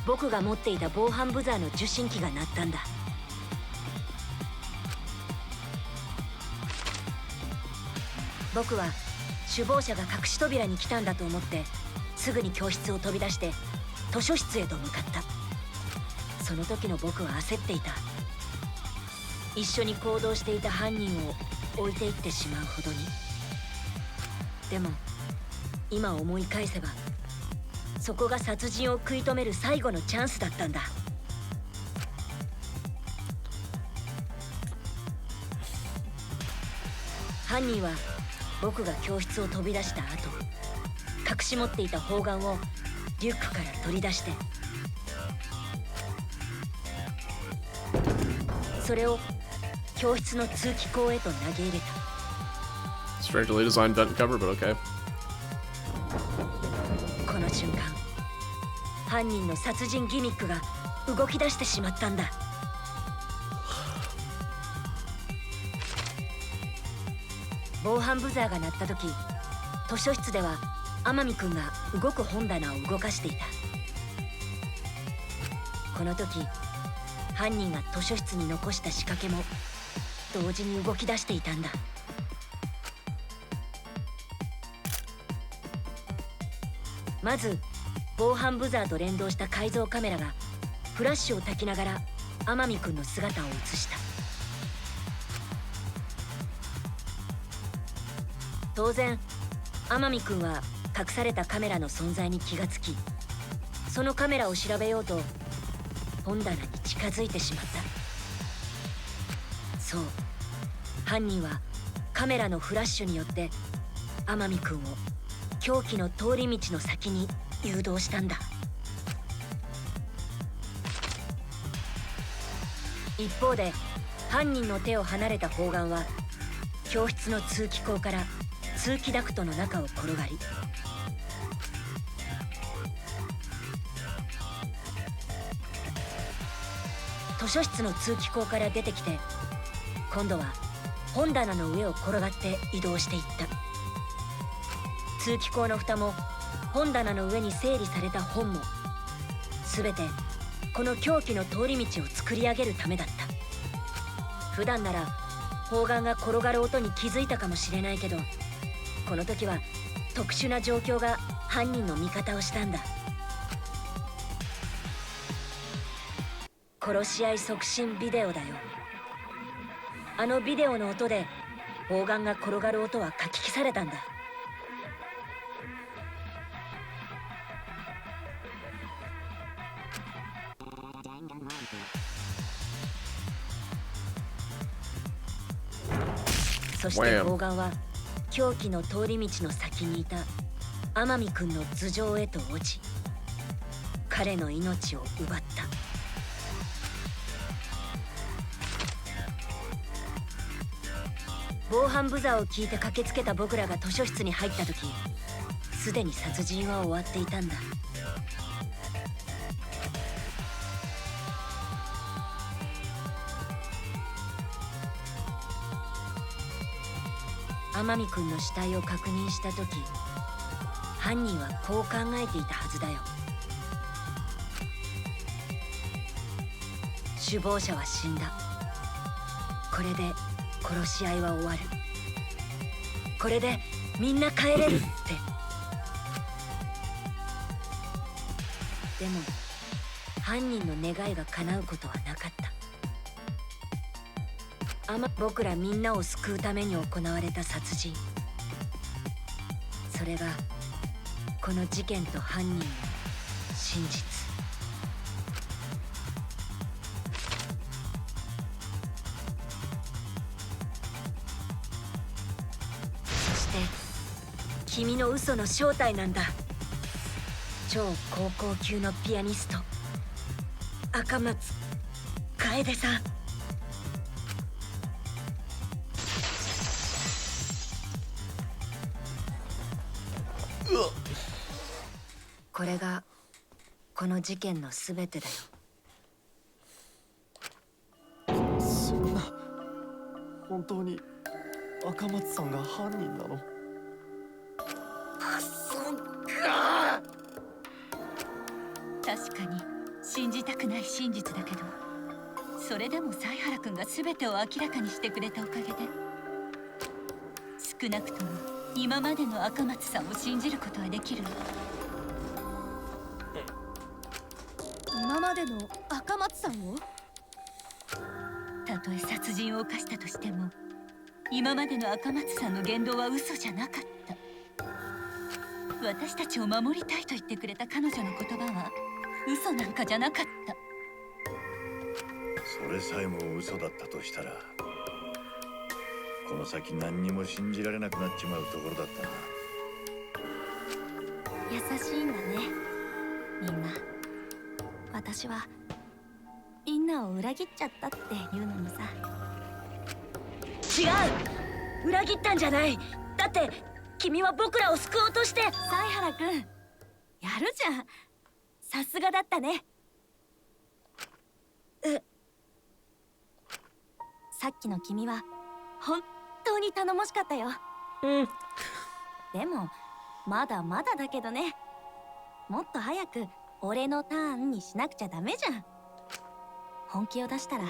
僕が持っていた防犯ブザーの受信機が鳴ったんだ。僕は首謀者が隠し扉に来たんだと思ってすぐに教室を飛び出して図書室へと向かった。その時の僕は焦っていた。一緒に行動していた犯人を置いていってしまうほどに。でも今思い返せば、そこが殺人を食い止める最後のチャンスだったんだ。犯人は僕が教室を飛び出した後、隠し持っていた砲丸をリュックから取り出して、それを教室の通気口へと投げ入れた。 Strangely designed vent cover, but okay. この瞬間、犯人の殺人ギミックが動き出してしまったんだ。防犯ブザーが鳴った時、図書室では天海くんが動く本棚を動かしていた。この時、犯人が図書室に残した仕掛けも同時に動き出していたんだ。まず防犯ブザーと連動した改造カメラがフラッシュを焚きながら天海くんの姿を映した。当然天海くんは隠されたカメラの存在に気がつき、そのカメラを調べようと本棚に近づいてしまった。そう、犯人はカメラのフラッシュによって天海くんを凶器の通り道の先に誘導したんだ。一方で犯人の手を離れた砲丸は教室の通気口から通気ダクトの中を転がり、図書室の通気口から出てきて、今度は本棚の上を転がって移動していった。通気口の蓋も本棚の上に整理された本も全てこの凶器の通り道を作り上げるためだった。普段なら砲丸が転がる音に気づいたかもしれないけど、この時は特殊な状況が犯人の味方をしたんだ。殺し合い促進ビデオだよ。あのビデオの音で砲丸が転がる音はかき消されたんだ。そして砲丸は凶器の通り道の先にいた天海くんの頭上へと落ち、彼の命を奪った。防犯ブザーを聞いて駆けつけた僕らが図書室に入った時、すでに殺人は終わっていたんだ。天海くんの死体を確認した時、犯人はこう考えていたはずだよ。首謀者は死んだ。これで殺し合いは終わる。これでみんな帰れるって。でも犯人の願いが叶うことはなかった。僕らみんなを救うために行われた殺人、それがこの事件と犯人の真実。そして君の嘘の正体なんだ。超高校級のピアニスト赤松楓さん。これがこの事件の全てだよ。そんな、本当に赤松さんが犯人なの？そっか。確かに信じたくない真実だけど、それでも犀原君が全てを明らかにしてくれたおかげで、少なくとも今までの赤松さんを信じることはできる。今までの赤松さんを？たとえ殺人を犯したとしても、今までの赤松さんの言動は嘘じゃなかった。私たちを守りたいと言ってくれた彼女の言葉は嘘なんかじゃなかった。それさえも嘘だったとしたら、この先何にも信じられなくなっちまうところだったな。優しいんだね、みんな。私はみんなを裏切っちゃったっていうのにさ。違う、裏切ったんじゃない。だって君は僕らを救おうとして。犀原くん、やるじゃん。さすがだったね。さっきの君は本当に頼もしかったよ。でもまだまだだけどね。もっと早く俺のターンにしなくちゃダメじゃん。本気を出したら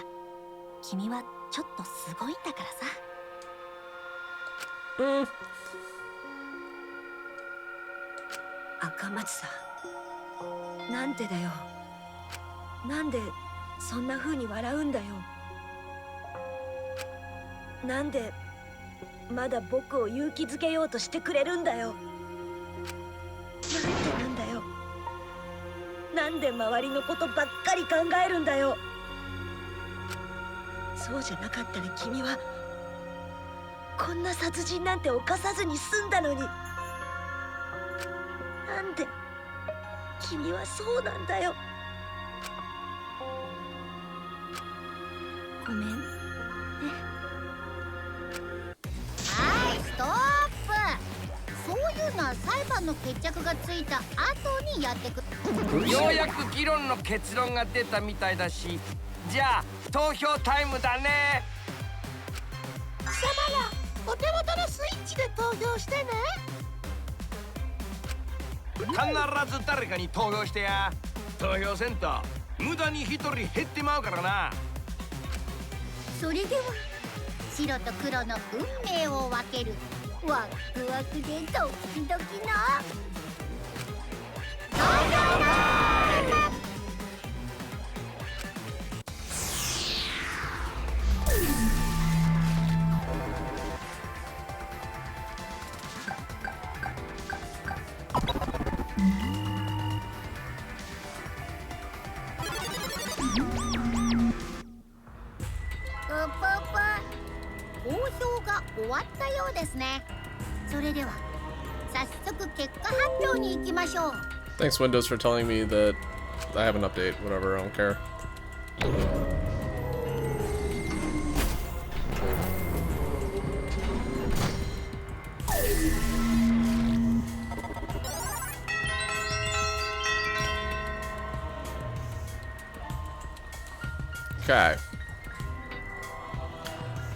君はちょっとすごいんだからさ。赤松さん、なんでだよ。なんでそんな風に笑うんだよ。なんでまだ僕を勇気づけようとしてくれるんだよ。なんでなんだよ。なんで周りのことばっかり考えるんだよ。そうじゃなかったら君はこんな殺人なんて犯さずに済んだのに。なんで君はそうなんだよ。ごめんね。はい、ストップ。そういうのは裁判の決着がついた後にやってく。ようやく議論の結論が出たみたいだし、じゃあ投票タイムだね。貴様らお手元のスイッチで投票してね。必ず誰かに投票してや。投票せんと無駄に一人減ってまうからな。それでは白と黒の運命を分けるワクワクでドキドキの投票タイム。投票が終わったようですね。それでは早速結果発表に行きましょう。 Thanks Windows for telling me that I have an update. Whatever, I don't care. Okay.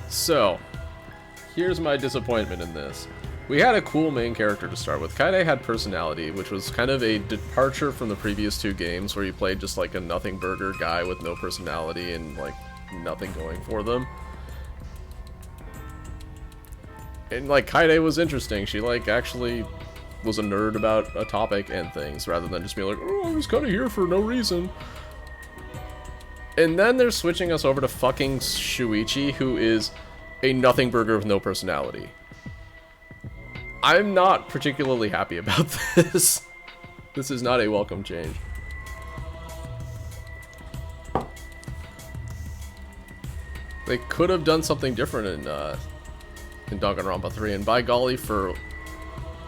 So, here's my disappointment in this. We had a cool main character to start with. Kaede had personality, which was kind of a departure from the previous two games where you played just like a nothing burger guy with no personality and like nothing going for them. And like Kaede was interesting. She like actually was a nerd about a topic and things rather than just being like, oh, I was kind of here for no reason. And then they're switching us over to fucking Shuichi, who is a nothing burger with no personality. I'm not particularly happy about this. This is not a welcome change. They could have done something different in Danganronpa 3, and by golly, for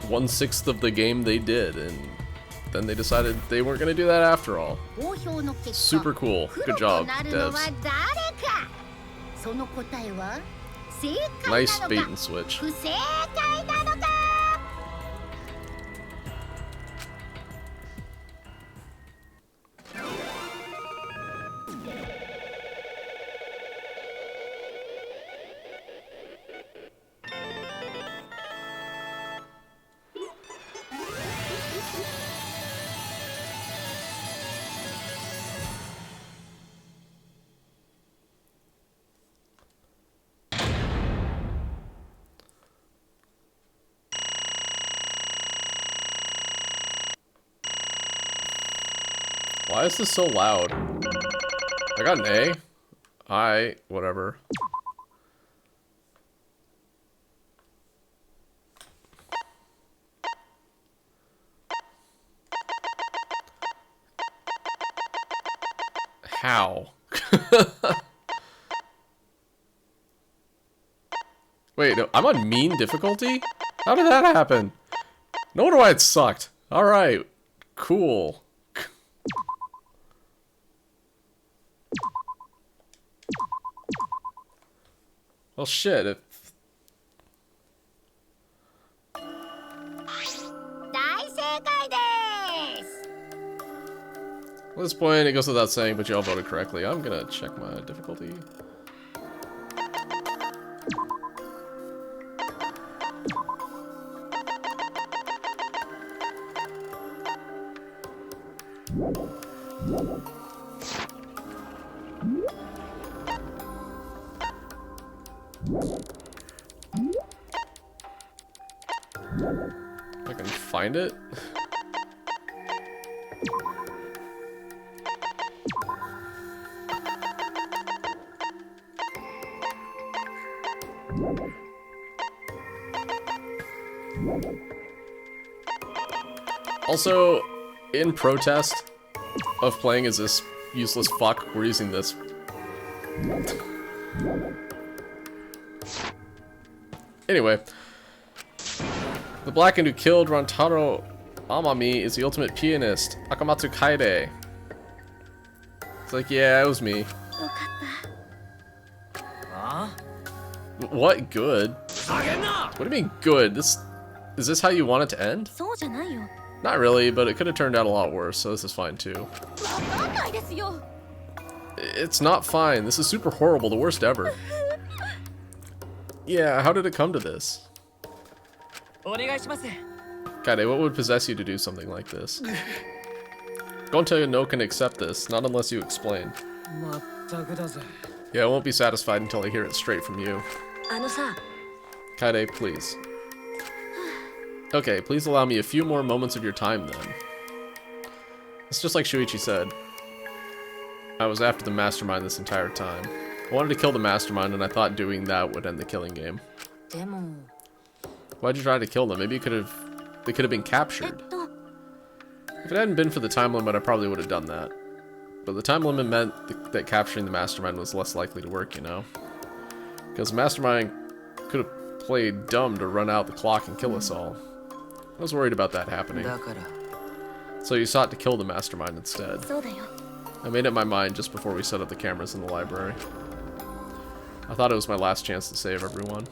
1/6 of the game they did, and then they decided they weren't going to do that after all. Super cool. Good job, devs. Nice bait and switch. Why is this so loud? I got an A. Whatever. How? Wait, no, I'm on mean difficulty? How did that happen? No wonder why it sucked. Alright. Cool. Well, shit. At this point, it goes without saying, but you all voted correctly. I'm gonna check my difficulty. If I can find it. Also, in protest of playing as this useless fuck, we're using this. Anyway, the Blackened who killed Rantaro Amami is the ultimate pianist, Akamatsu Kaide. It's like, yeah, it was me. Huh? What good? What do you mean good? Is this how you want it to end? Not really, but it could have turned out a lot worse, so this is fine too. It's not fine. This is super horrible, the worst ever. Yeah, how did it come to this? Kaide, what would possess you to do something like this? Gonta no can accept this, not unless you explain. Yeah, I won't be satisfied until I hear it straight from you. Kaide, please. Okay, please allow me a few more moments of your time then. It's just like Shuichi said. I was after the mastermind this entire time. I wanted to kill the mastermind and I thought doing that would end the killing game. Why'd you try to kill them? Maybe they could have been captured. If it hadn't been for the time limit, I probably would have done that. But the time limit meant that capturing the mastermind was less likely to work, you know? Because the mastermind could have played dumb to run out the clock and kill us all. I was worried about that happening. So you sought to kill the mastermind instead. I made up my mind just before we set up the cameras in the library. I thought it was my last chance to save everyone.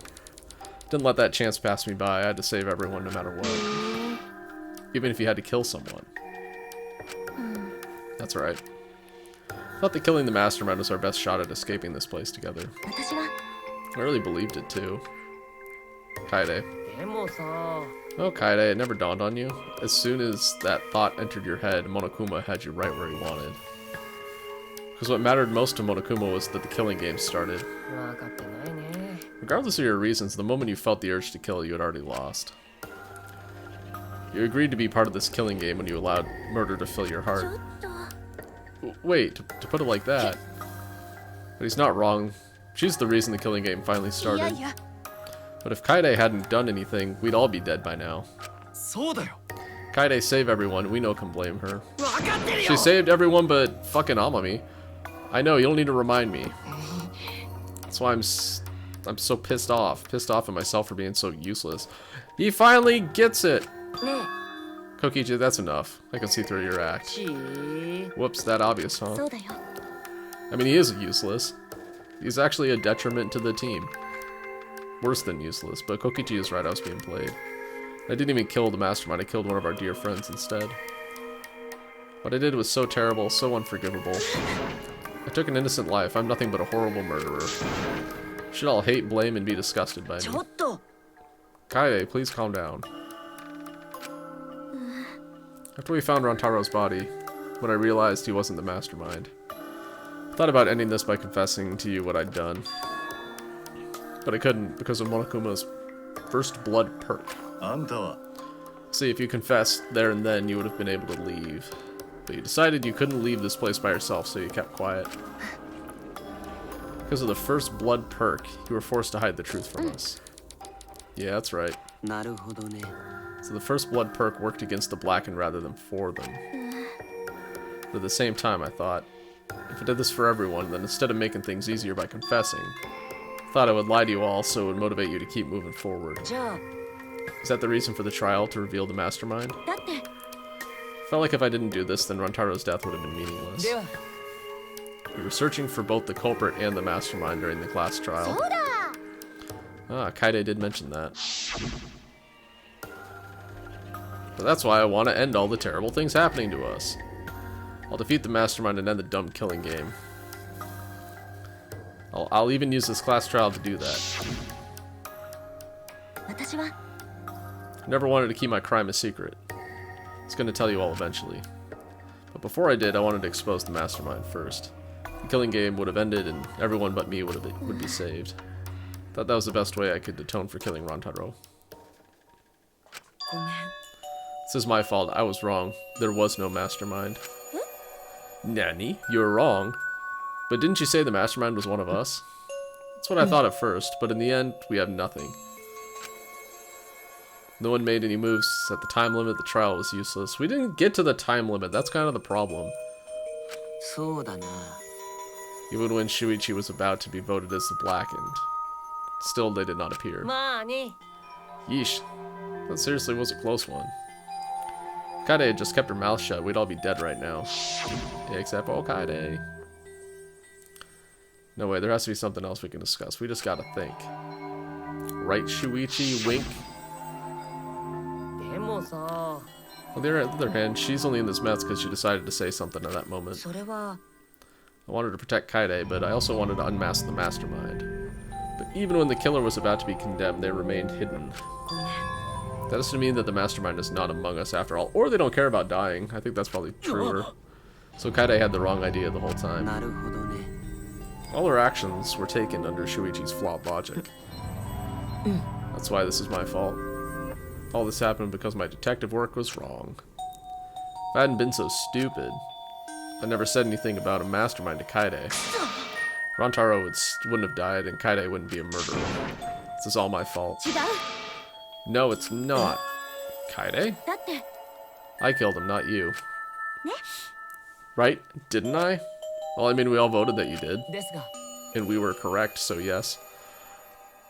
Didn't let that chance pass me by. I had to save everyone no matter what. Even if you had to kill someone. That's right. I thought that killing the mastermind was our best shot at escaping this place together. I really believed it too. Kaide. Oh, Kaide, it never dawned on you. As soon as that thought entered your head, Monokuma had you right where he wanted. Because what mattered most to Monokuma was that the killing game started. Regardless of your reasons, the moment you felt the urge to kill, you had already lost. You agreed to be part of this killing game when you allowed murder to fill your heart. Wait, to put it like that. But he's not wrong. She's the reason the killing game finally started. But if Kaide hadn't done anything, we'd all be dead by now. Kaide saved everyone, we no can blame her. She saved everyone but fucking Amami. I know, you don't need to remind me. That's why I'm so pissed off. Pissed off at myself for being so useless. He finally gets it! Kokichi, that's enough. I can see through your act. Whoops, that obvious, huh? I mean, he is useless. He's actually a detriment to the team. Worse than useless, but Kokichi is right, I was being played. I didn't even kill the mastermind, I killed one of our dear friends instead. What I did was so terrible, so unforgivable. I took an innocent life, I'm nothing but a horrible murderer. You should all hate, blame, and be disgusted by me. Kaide, please calm down. After we found Rantaro's body, when I realized he wasn't the mastermind, I thought about ending this by confessing to you what I'd done. But I couldn't because of Monokuma's first blood perk. See, if you confessed there and then, you would have been able to leave. But you decided you couldn't leave this place by yourself, so you kept quiet. Because of the first blood perk, you were forced to hide the truth from us. Yeah, that's right. So the first blood perk worked against the Blackened rather than for them. But at the same time, I thought, if I did this for everyone, then instead of making things easier by confessing, Thought I would lie to you all so it would motivate you to keep moving forward. Is that the reason for the trial, to reveal the mastermind? Felt like if I didn't do this, then Rantaro's death would have been meaningless. We were searching for both the culprit and the mastermind during the class trial. Ah, Kaide did mention that. But that's why I want to end all the terrible things happening to us. I'll defeat the mastermind and end the dumb killing game. I'll even use this class trial to do that. I never wanted to keep my crime a secret. It's going to tell you all eventually. But before I did, I wanted to expose the mastermind first. The killing game would have ended and everyone but me would be saved. Thought that was the best way I could atone for killing Rantaro. This is my fault. I was wrong. There was no mastermind. Nanny, you were wrong. But didn't you say the mastermind was one of us? That's what I thought at first, but in the end, we have nothing. No one made any moves at the time limit. The trial was useless. We didn't get to the time limit. That's kind of the problem. Even when Shuichi was about to be voted as the Blackened, still they did not appear. Yeesh. That seriously was a close one. Kaide had just kept her mouth shut, we'd all be dead right now. Yeah, except Kaide. No way, there has to be something else we can discuss. We just gotta think. Right, Shuichi? Wink? On the other hand, she's only in this mess because she decided to say something at that moment. I wanted to protect Kaide, but I also wanted to unmask the mastermind. But even when the killer was about to be condemned, they remained hidden. That doesn't mean that the mastermind is not among us after all, or they don't care about dying. I think that's probably truer. So Kaide had the wrong idea the whole time. All her actions were taken under Shuichi's flawed logic. That's why this is my fault. All this happened because my detective work was wrong. If I hadn't been so stupid, I never said anything about a mastermind to Kaide. Rantaro wouldn't have died, and Kaide wouldn't be a murderer. This is all my fault. No, it's not. Kaide? I killed him, not you. Right? Didn't I? Well, I mean, we all voted that you did. And we were correct, so yes.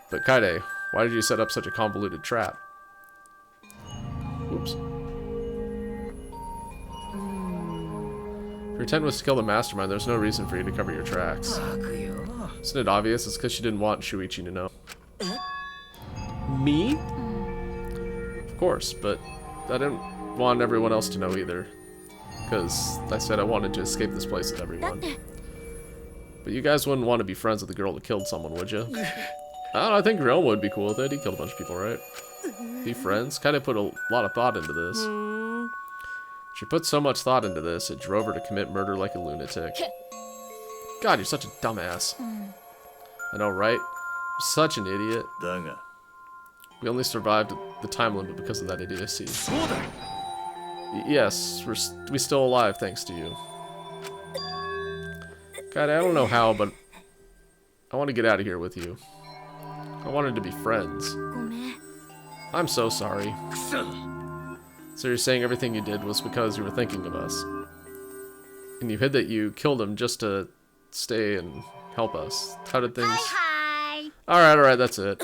But Kaide, why did you set up such a convoluted trap? Oops. If your intent was to kill the mastermind, there's no reason for you to cover your tracks. Isn't it obvious? It's because she didn't want Shuichi to know. Me? Of course, but I didn't want everyone else to know either. Because I said I wanted to escape this place with everyone. But you guys wouldn't want to be friends with the girl that killed someone, would you? I don't know, I think Realm would be cool with it. He killed a bunch of people, right? Be friends? Kind of put a lot of thought into this. She put so much thought into this, it drove her to commit murder like a lunatic. God, you're such a dumbass. I know, right? You're such an idiot. We only survived the time limit because of that idiocy. Yes, we're still alive thanks to you. God, I don't know how, but I want to get out of here with you. I wanted to be friends. I'm so sorry. So you're saying everything you did was because you were thinking of us. And you hid that you killed him just to stay and help us. How did things... Hi! Alright, that's it.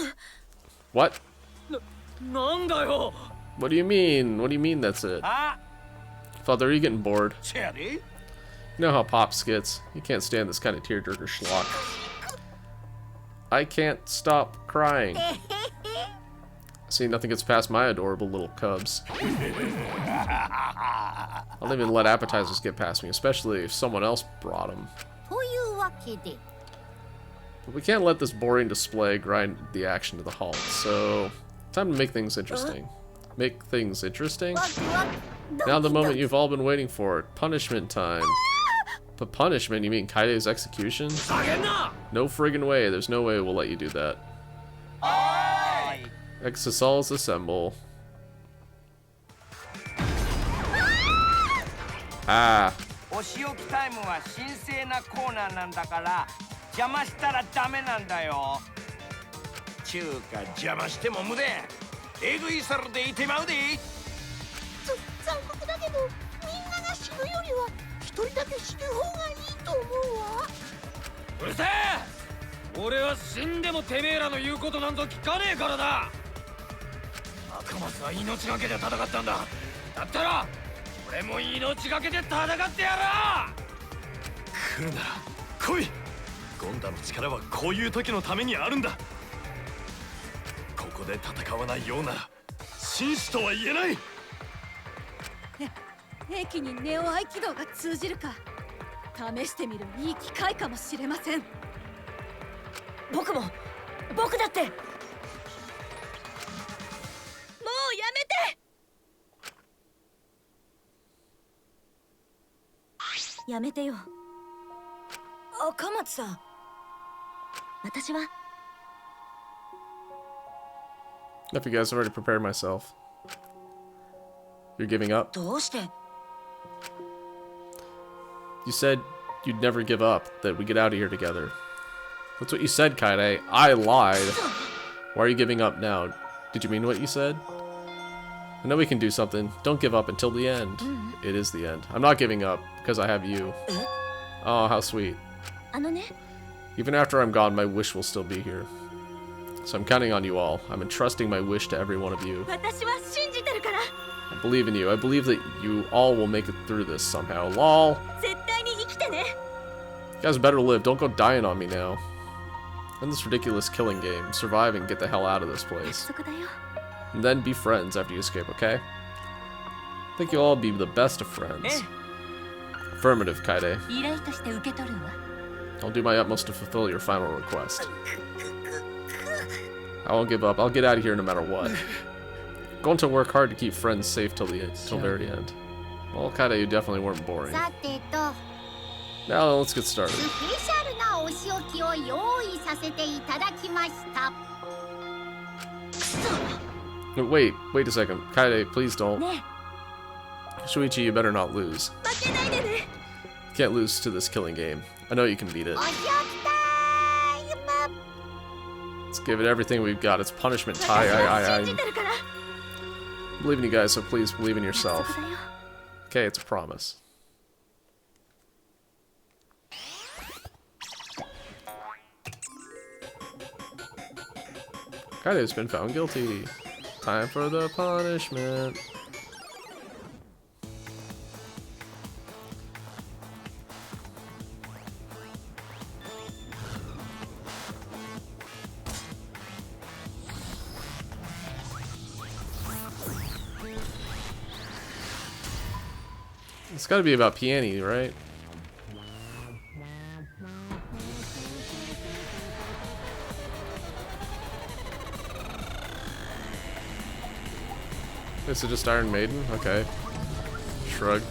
What? What do you mean? What do you mean that's it? Father, are you getting bored? You know how Pops gets. You can't stand this kind of tearjerker schlock. I can't stop crying. See, nothing gets past my adorable little cubs. I don't even let appetizers get past me, especially if someone else brought them. But we can't let this boring display grind the action to the halt, so time to make things interesting. Make things interesting? Now the moment you've all been waiting for. Punishment time. But punishment? You mean Kaide's execution? No friggin' way. There's no way we'll let you do that. Exosols assemble. Ah. お仕置きタイムは神聖なコーナーなんだから邪魔したらダメなんだよ。ちゅうか邪魔しても無駄。えぐいさるでいてまうで。残酷だけどみんなが死ぬよりは一人だけ死ぬ方がいいと思うわ。うるせえ。俺は死んでもてめえらの言うことなんぞ聞かねえからな。赤松は命がけで戦ったんだ。だったら俺も命がけで戦ってや来るなら来い。ゴンダの力はこういう時のためにあるんだ。ここで戦わないようなら紳士とは言えない。兵器にネオ合気道が通じるか試してみるいい機会かもしれません。僕も僕だって。もうやめて。やめてよ。赤松さん、私は If you guys already prepared myself. You're giving up? どうして？ You said you'd never give up, that we get out of here together. That's what you said, Kaede. I lied. Why are you giving up now? Did you mean what you said? I know we can do something. Don't give up until the end. It is the end. I'm not giving up, because I have you. Oh, how sweet. あのね。 Even after I'm gone, my wish will still be here. So I'm counting on you all. I'm entrusting my wish to every one of you. 私は信じてるから。 I believe in you. I believe that you all will make it through this somehow. Lol. 絶対に生きてね。 You guys better live. Don't go dying on me now. End this ridiculous killing game. Survive and get the hell out of this place. 約束だよ。 And then be friends after you escape, okay? I think you'll all be the best of friends. Affirmative, Kaede. 依頼として受け取るわ。 I'll do my utmost to fulfill your final request. I won't give up. I'll get out of here no matter what. Going to work hard to keep friends safe till the very end. Well, Kaede, you definitely weren't boring. さてと Now let's get started. スペシャルなお仕置きを用意させていただきました。 No, wait a second. Kaede, please don't. Shuichi, you better not lose. 負けないでね。 You can't lose to this killing game. I know you can beat it. お仕置きタイム。 Let's give it everything we've got. It's punishment time. 私は信じてるから。 I believe in you guys, so please believe in yourself. Okay, it's a promise. Kaide's been found guilty. Time for the punishment. It's gotta be about Peony, right? Is it just Iron Maiden? Okay. Shrug.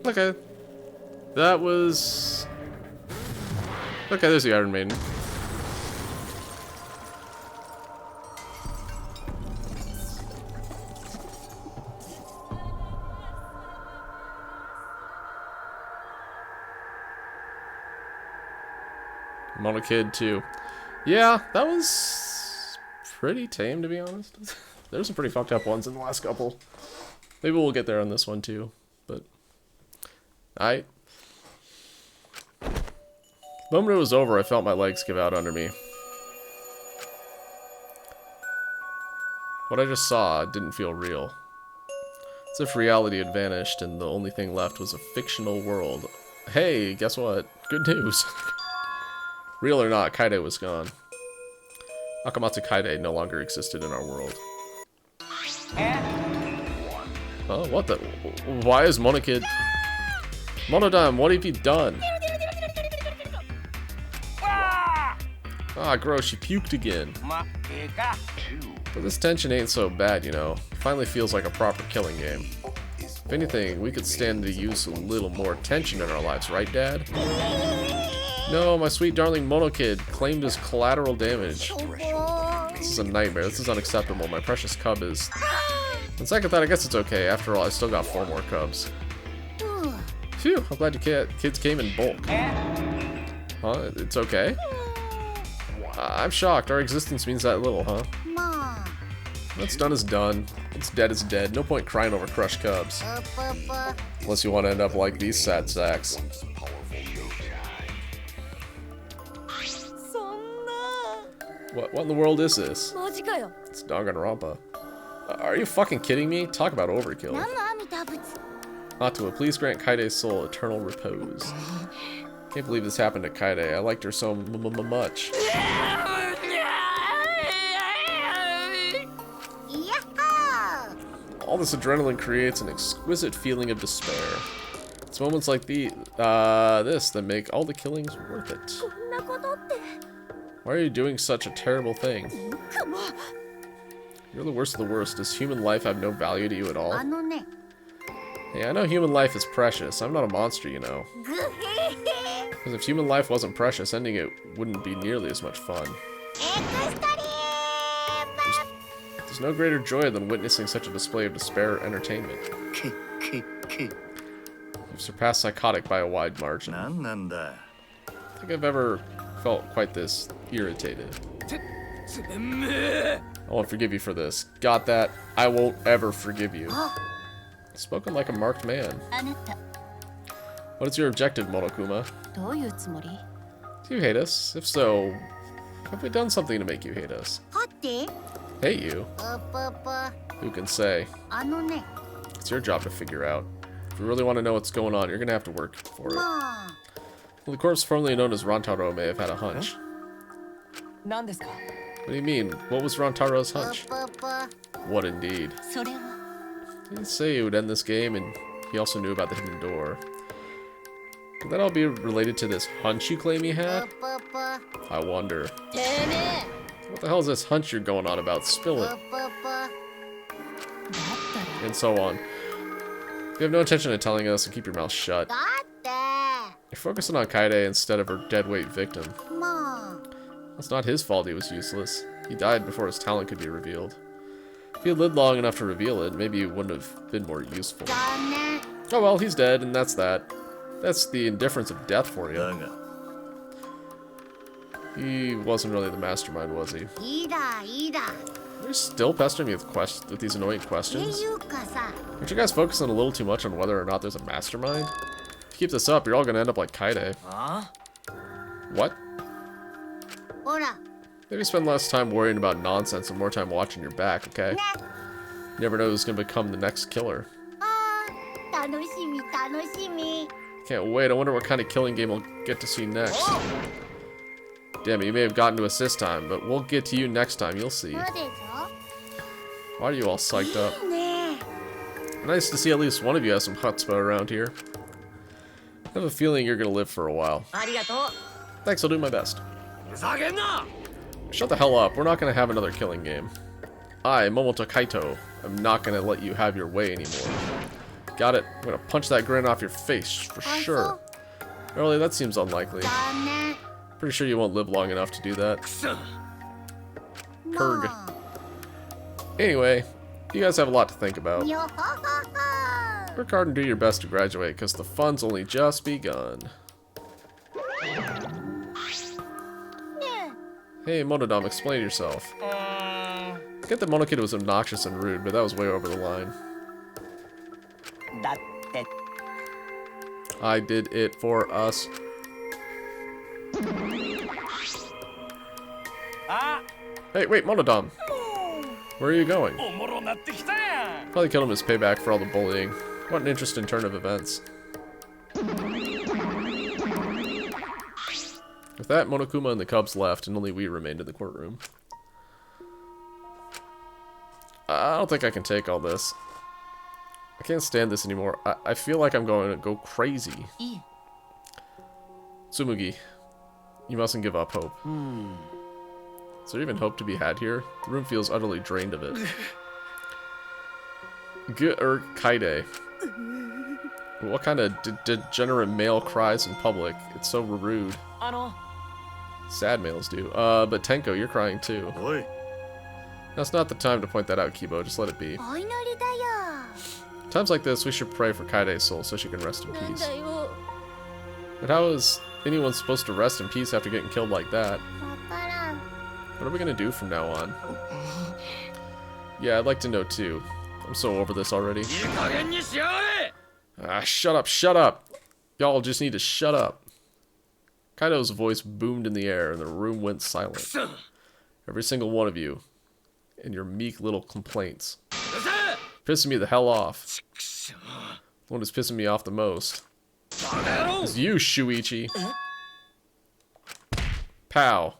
Okay. That was... Okay, there's the Iron Maiden. Mono Kid too. Yeah, that was pretty tame, to be honest. There's some pretty fucked up ones in the last couple. Maybe we'll get there on this one too, but... The moment it was over, I felt my legs give out under me. What I just saw didn't feel real. As if reality had vanished and the only thing left was a fictional world. Hey, guess what? Good news. Real or not, Kaede was gone. Akamatsu Kaede no longer existed in our world. Oh, what the? Why is Monokid... Monodime, what have you done? Ah, gross, she puked again. ま、ええか But this tension ain't so bad, you know. It finally feels like a proper killing game. If anything, we could stand to use a little more tension in our lives, right, Dad? No, my sweet darling Mono Kid claimed as collateral damage. This is a nightmare. This is unacceptable. My precious cub is... On second thought, I guess it's okay. After all, I still got 4 more cubs. Phew, I'm glad your kids came in bulk. Huh? It's okay? I'm shocked. Our existence means that little, huh? What's done is done. What's dead is dead. No point crying over crushed cubs. Unless you want to end up like these sad sacks. What in the world is this? It's Danganronpa. Are you fucking kidding me? Talk about overkill. Atua, please grant Kaide's soul eternal repose. Can't believe this happened to Kaide. I liked her so much. All this adrenaline creates an exquisite feeling of despair. It's moments like this that make all the killings worth it. Why are you doing such a terrible thing? You're the worst of the worst. Does human life have no value to you at all? Hey, I know human life is precious. I'm not a monster, you know. Because if human life wasn't precious, ending it wouldn't be nearly as much fun. There's no greater joy than witnessing such a display of despair entertainment. You've surpassed psychotic by a wide margin. I don't think I've ever felt quite this irritated. I won't forgive you for this. Got that? I won't ever forgive you. Spoken like a marked man. What is your objective, Monokuma? Do you hate us? If so, have we done something to make you hate us? Hate you? Who can say? It's your job to figure out. If you really want to know what's going on, you're gonna have to work for it. Well, the corpse formerly known as Rantaro may have had a hunch. What do you mean? What was Rantaro's hunch? What indeed? He didn't say he would end this game, and he also knew about the hidden door. Could that all be related to this hunch you claim he had? I wonder. What the hell is this hunch you're going on about? Spill it. And so on. If you have no intention of telling us, then keep your mouth shut. You're focusing on Kaide instead of her deadweight victim. It's not his fault he was useless. He died before his talent could be revealed. If he had lived long enough to reveal it, maybe he wouldn't have been more useful. Oh well, he's dead, and that's that. That's the indifference of death for you. He wasn't really the mastermind, was he? You're still pestering me with these annoying questions? Aren't you guys focusing a little too much on whether or not there's a mastermind? If you keep this up, you're all gonna end up like Kaide. What? Maybe spend less time worrying about nonsense and more time watching your back, okay? You never know who's gonna become the next killer. Can't wait, I wonder what kind of killing game we'll get to see next. Damn it, you may have gotten to us this time, but we'll get to you next time, you'll see. Why are you all psyched up? Nice to see at least one of you has some chutzpah around here. I have a feeling you're gonna live for a while. Thanks, I'll do my best. Shut the hell up, we're not gonna have another killing game. I, Momoto Kaito, am not gonna let you have your way anymore. Got it? I'm gonna punch that grin off your face, for sure. Really, that seems unlikely. Pretty sure you won't live long enough to do that. Kurg. Anyway, you guys have a lot to think about. Work hard and do your best to graduate, because the fun's only just begun. Hey, Monodam, explain yourself. Get that Monokid was obnoxious and rude, but that was way over the line. I did it for us. Hey, wait, Monodam. Where are you going? Probably killed him as payback for all the bullying. What an interesting turn of events. With that, Monokuma and the Cubs left, and only we remained in the courtroom. I don't think I can take all this. I can't stand this anymore. I feel like I'm going to go crazy. Tsumugi, you mustn't give up hope. Is there even hope to be had here? The room feels utterly drained of it. Kaide. What kind of degenerate male cries in public? It's so rude. Sad males do. But Tenko, you're crying too. Oi. That's not the time to point that out, Kibo. Just let it be. Times like this, we should pray for Kaide's soul so she can rest in peace. But how is anyone supposed to rest in peace after getting killed like that? What are we gonna do from now on? Yeah, I'd like to know too. I'm so over this already. Ah, shut up, shut up! Y'all just need to shut up. Kaido's voice boomed in the air and the room went silent. Every single one of you. And your meek little complaints. Pissing me the hell off. The one who's pissing me off the most is you, Shuichi. Pow.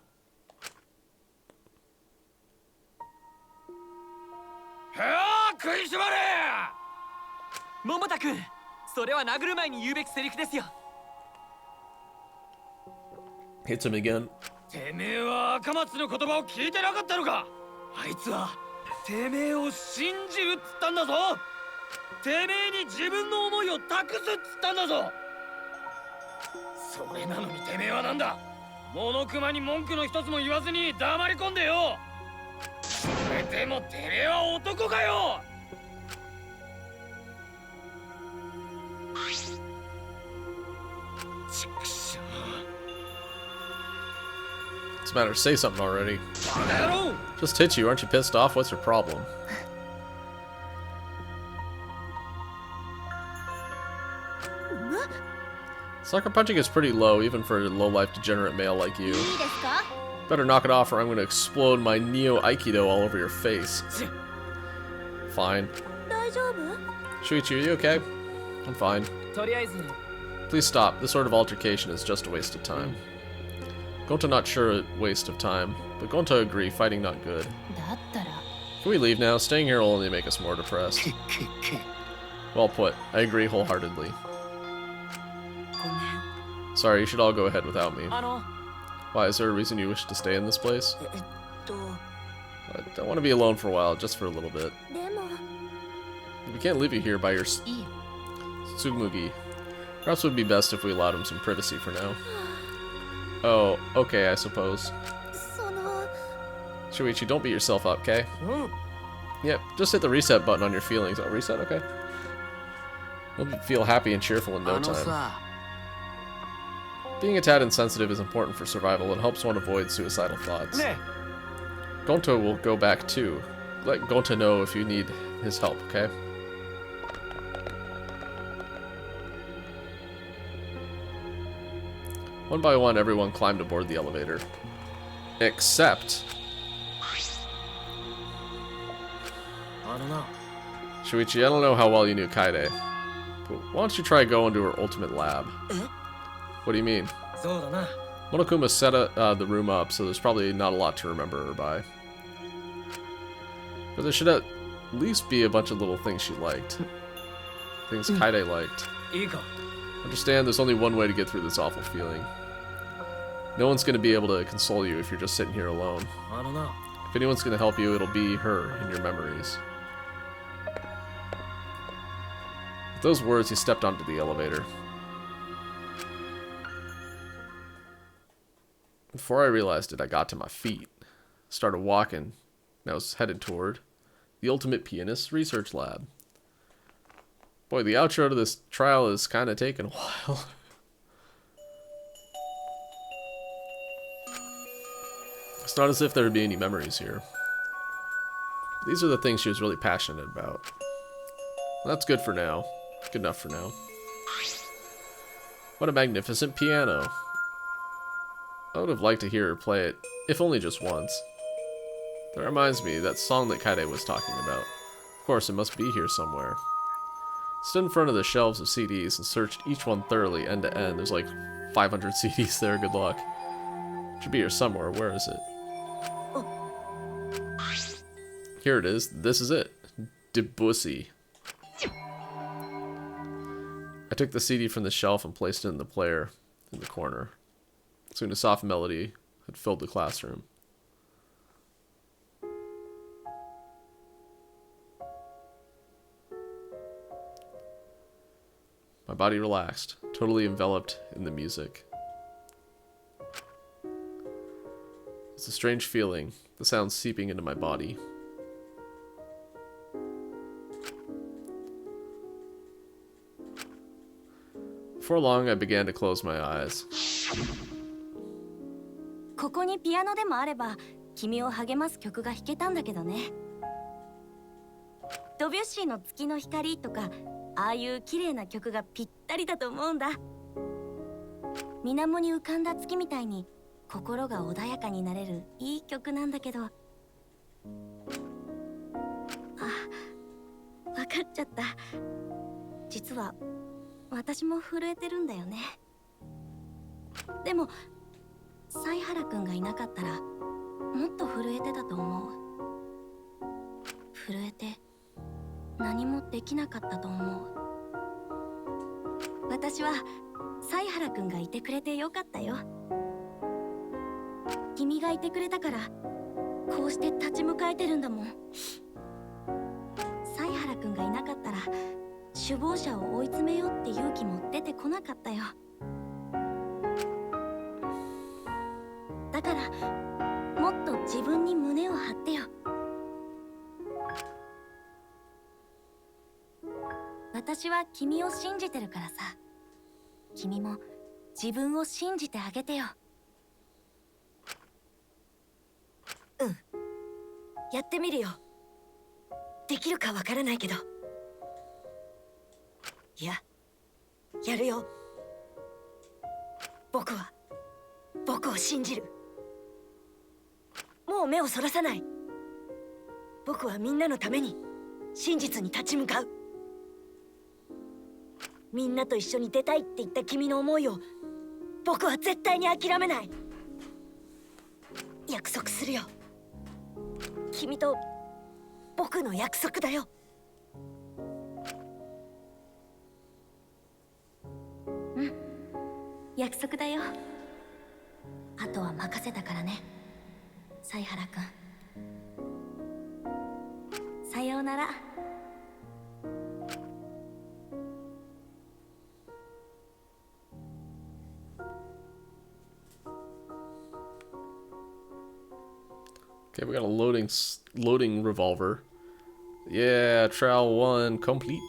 桃太くん、それは殴る前に言うべきセリフですよ。 Hits him again. てめえは赤松の言葉を聞いてなかったのか。あいつはてめえを信じるっつったんだぞ。てめえに自分の思いを託すっつったんだぞ。それなのにてめえはなんだ。モノクマに文句の一つも言わずに黙り込んでよ。それでもてめえは男かよ。 What's the matter? Say something already. Just hit you. Aren't you pissed off? What's your problem? Sucker punching is pretty low, even for a low-life degenerate male like you. Better knock it off or I'm going to explode my Neo Aikido all over your face. Fine. Shuichi, are you okay? I'm fine. Please stop. This sort of altercation is just a waste of time. Gonta not sure a waste of time, but Gonta agree, fighting not good. Can we leave now? Staying here will only make us more depressed. Well put. I agree wholeheartedly. Sorry, you should all go ahead without me. Why, is there a reason you wish to stay in this place? I don't want to be alone for a while, just for a little bit. We can't leave you here by your Tsumugi. Perhaps it would be best if we allowed him some privacy for now. Oh, okay, I suppose. Shuichi, don't beat yourself up, okay? Yep, just hit the reset button on your feelings. Oh, reset? Okay. You'll feel happy and cheerful in no time. Being a tad insensitive is important for survival and helps one avoid suicidal thoughts. Gonta will go back too. Let Gonta know if you need his help, okay? One by one, everyone climbed aboard the elevator. Except... Shuichi, I don't know how well you knew Kaide, but why don't you try going to her ultimate lab? What do you mean? Monokuma set the room up, so there's probably not a lot to remember her by. But there should at least be a bunch of little things she liked. Things Kaide liked. Understand, there's only one way to get through this awful feeling. No one's going to be able to console you if you're just sitting here alone. If anyone's going to help you, it'll be her in your memories. With those words, he stepped onto the elevator. Before I realized it, I got to my feet, started walking, and I was headed toward the Ultimate Pianist Research Lab. Boy, the outro to this trial is kind of taking a while. It's not as if there would be any memories here. These are the things she was really passionate about. Well, that's good for now. Good enough for now. What a magnificent piano. I would have liked to hear her play it, if only just once. That reminds me, that song that Kaide was talking about. Of course, it must be here somewhere. Stood in front of the shelves of CDs and searched each one thoroughly, end to end. There's like 500 CDs there, good luck. Should be here somewhere, where is it? Here it is, this is it. Debussy. I took the CD from the shelf and placed it in the player in the corner. Soon a soft melody had filled the classroom. My body relaxed, totally enveloped in the music. It's a strange feeling, the sound seeping into my body. Before long, I began to close my eyes. ここにピアノでもあれば君を励ます曲が弾けたんだけどね。ドビュッシーの月の光とかああいう綺麗な曲がぴったりだと思うんだ。水面に浮かんだ月みたいに心が穏やかになれるいい曲なんだけど。あ、分かっちゃった。実は私も震えてるんだよね。でも犀原くんがいなかったらもっと震えてたと思う。震えて何もできなかったと思う。私は犀原くんがいてくれてよかったよ。君がいてくれたからこうして立ち向かえてるんだもん。犀原くんがいなかったら首謀者を追い詰めようって勇気も出てこなかったよ。だからもっと自分に胸を張ってよ。私は君を信じてるからさ。君も自分を信じてあげてよ。うん、やってみるよ。できるかわからないけど。いや、やるよ。僕を信じる。もう目をそらさない。僕はみんなのために真実に立ち向かう。みんなと一緒に出たいって言った君の思いを僕は絶対に諦めない。約束するよ。君と僕の約束だよ。うん、約束だよ。あとは任せたからね、犀原くん。さようなら。Okay, we got a loading revolver. Yeah, trial 1 complete.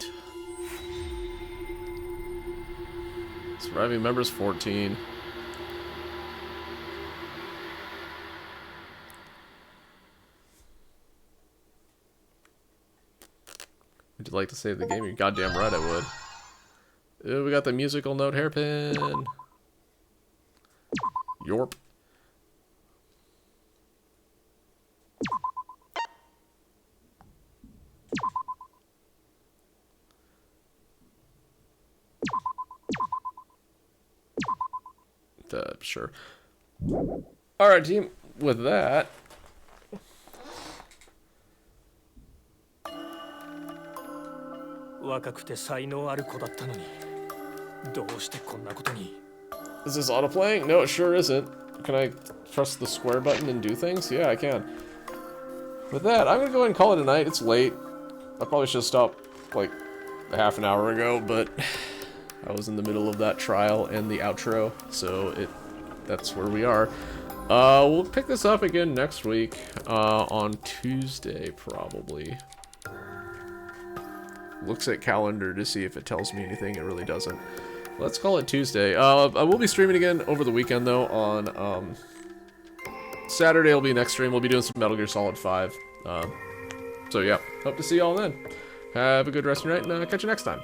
Surviving members 14. Would you like to save the game? You're goddamn right I would. Ooh, we got the musical note hairpin. Yorp. Sure. Alright, team. With that, is this auto-playing? No, it sure isn't. Can I press the square button and do things? Yeah, I can. With that, I'm gonna go ahead and call it a night. It's late. I probably should have stopped, like, a half an hour ago, but I was in the middle of that trial and the outro, so that's where we are. We'll pick this up again next week, on Tuesday, probably. Looks at calendar to see if it tells me anything. It really doesn't. Let's call it Tuesday. I will be streaming again over the weekend, though. On Saturday will be next stream. We'll be doing some Metal Gear Solid 5. So yeah, hope to see y'all then. Have a good rest of your night, and catch you next time.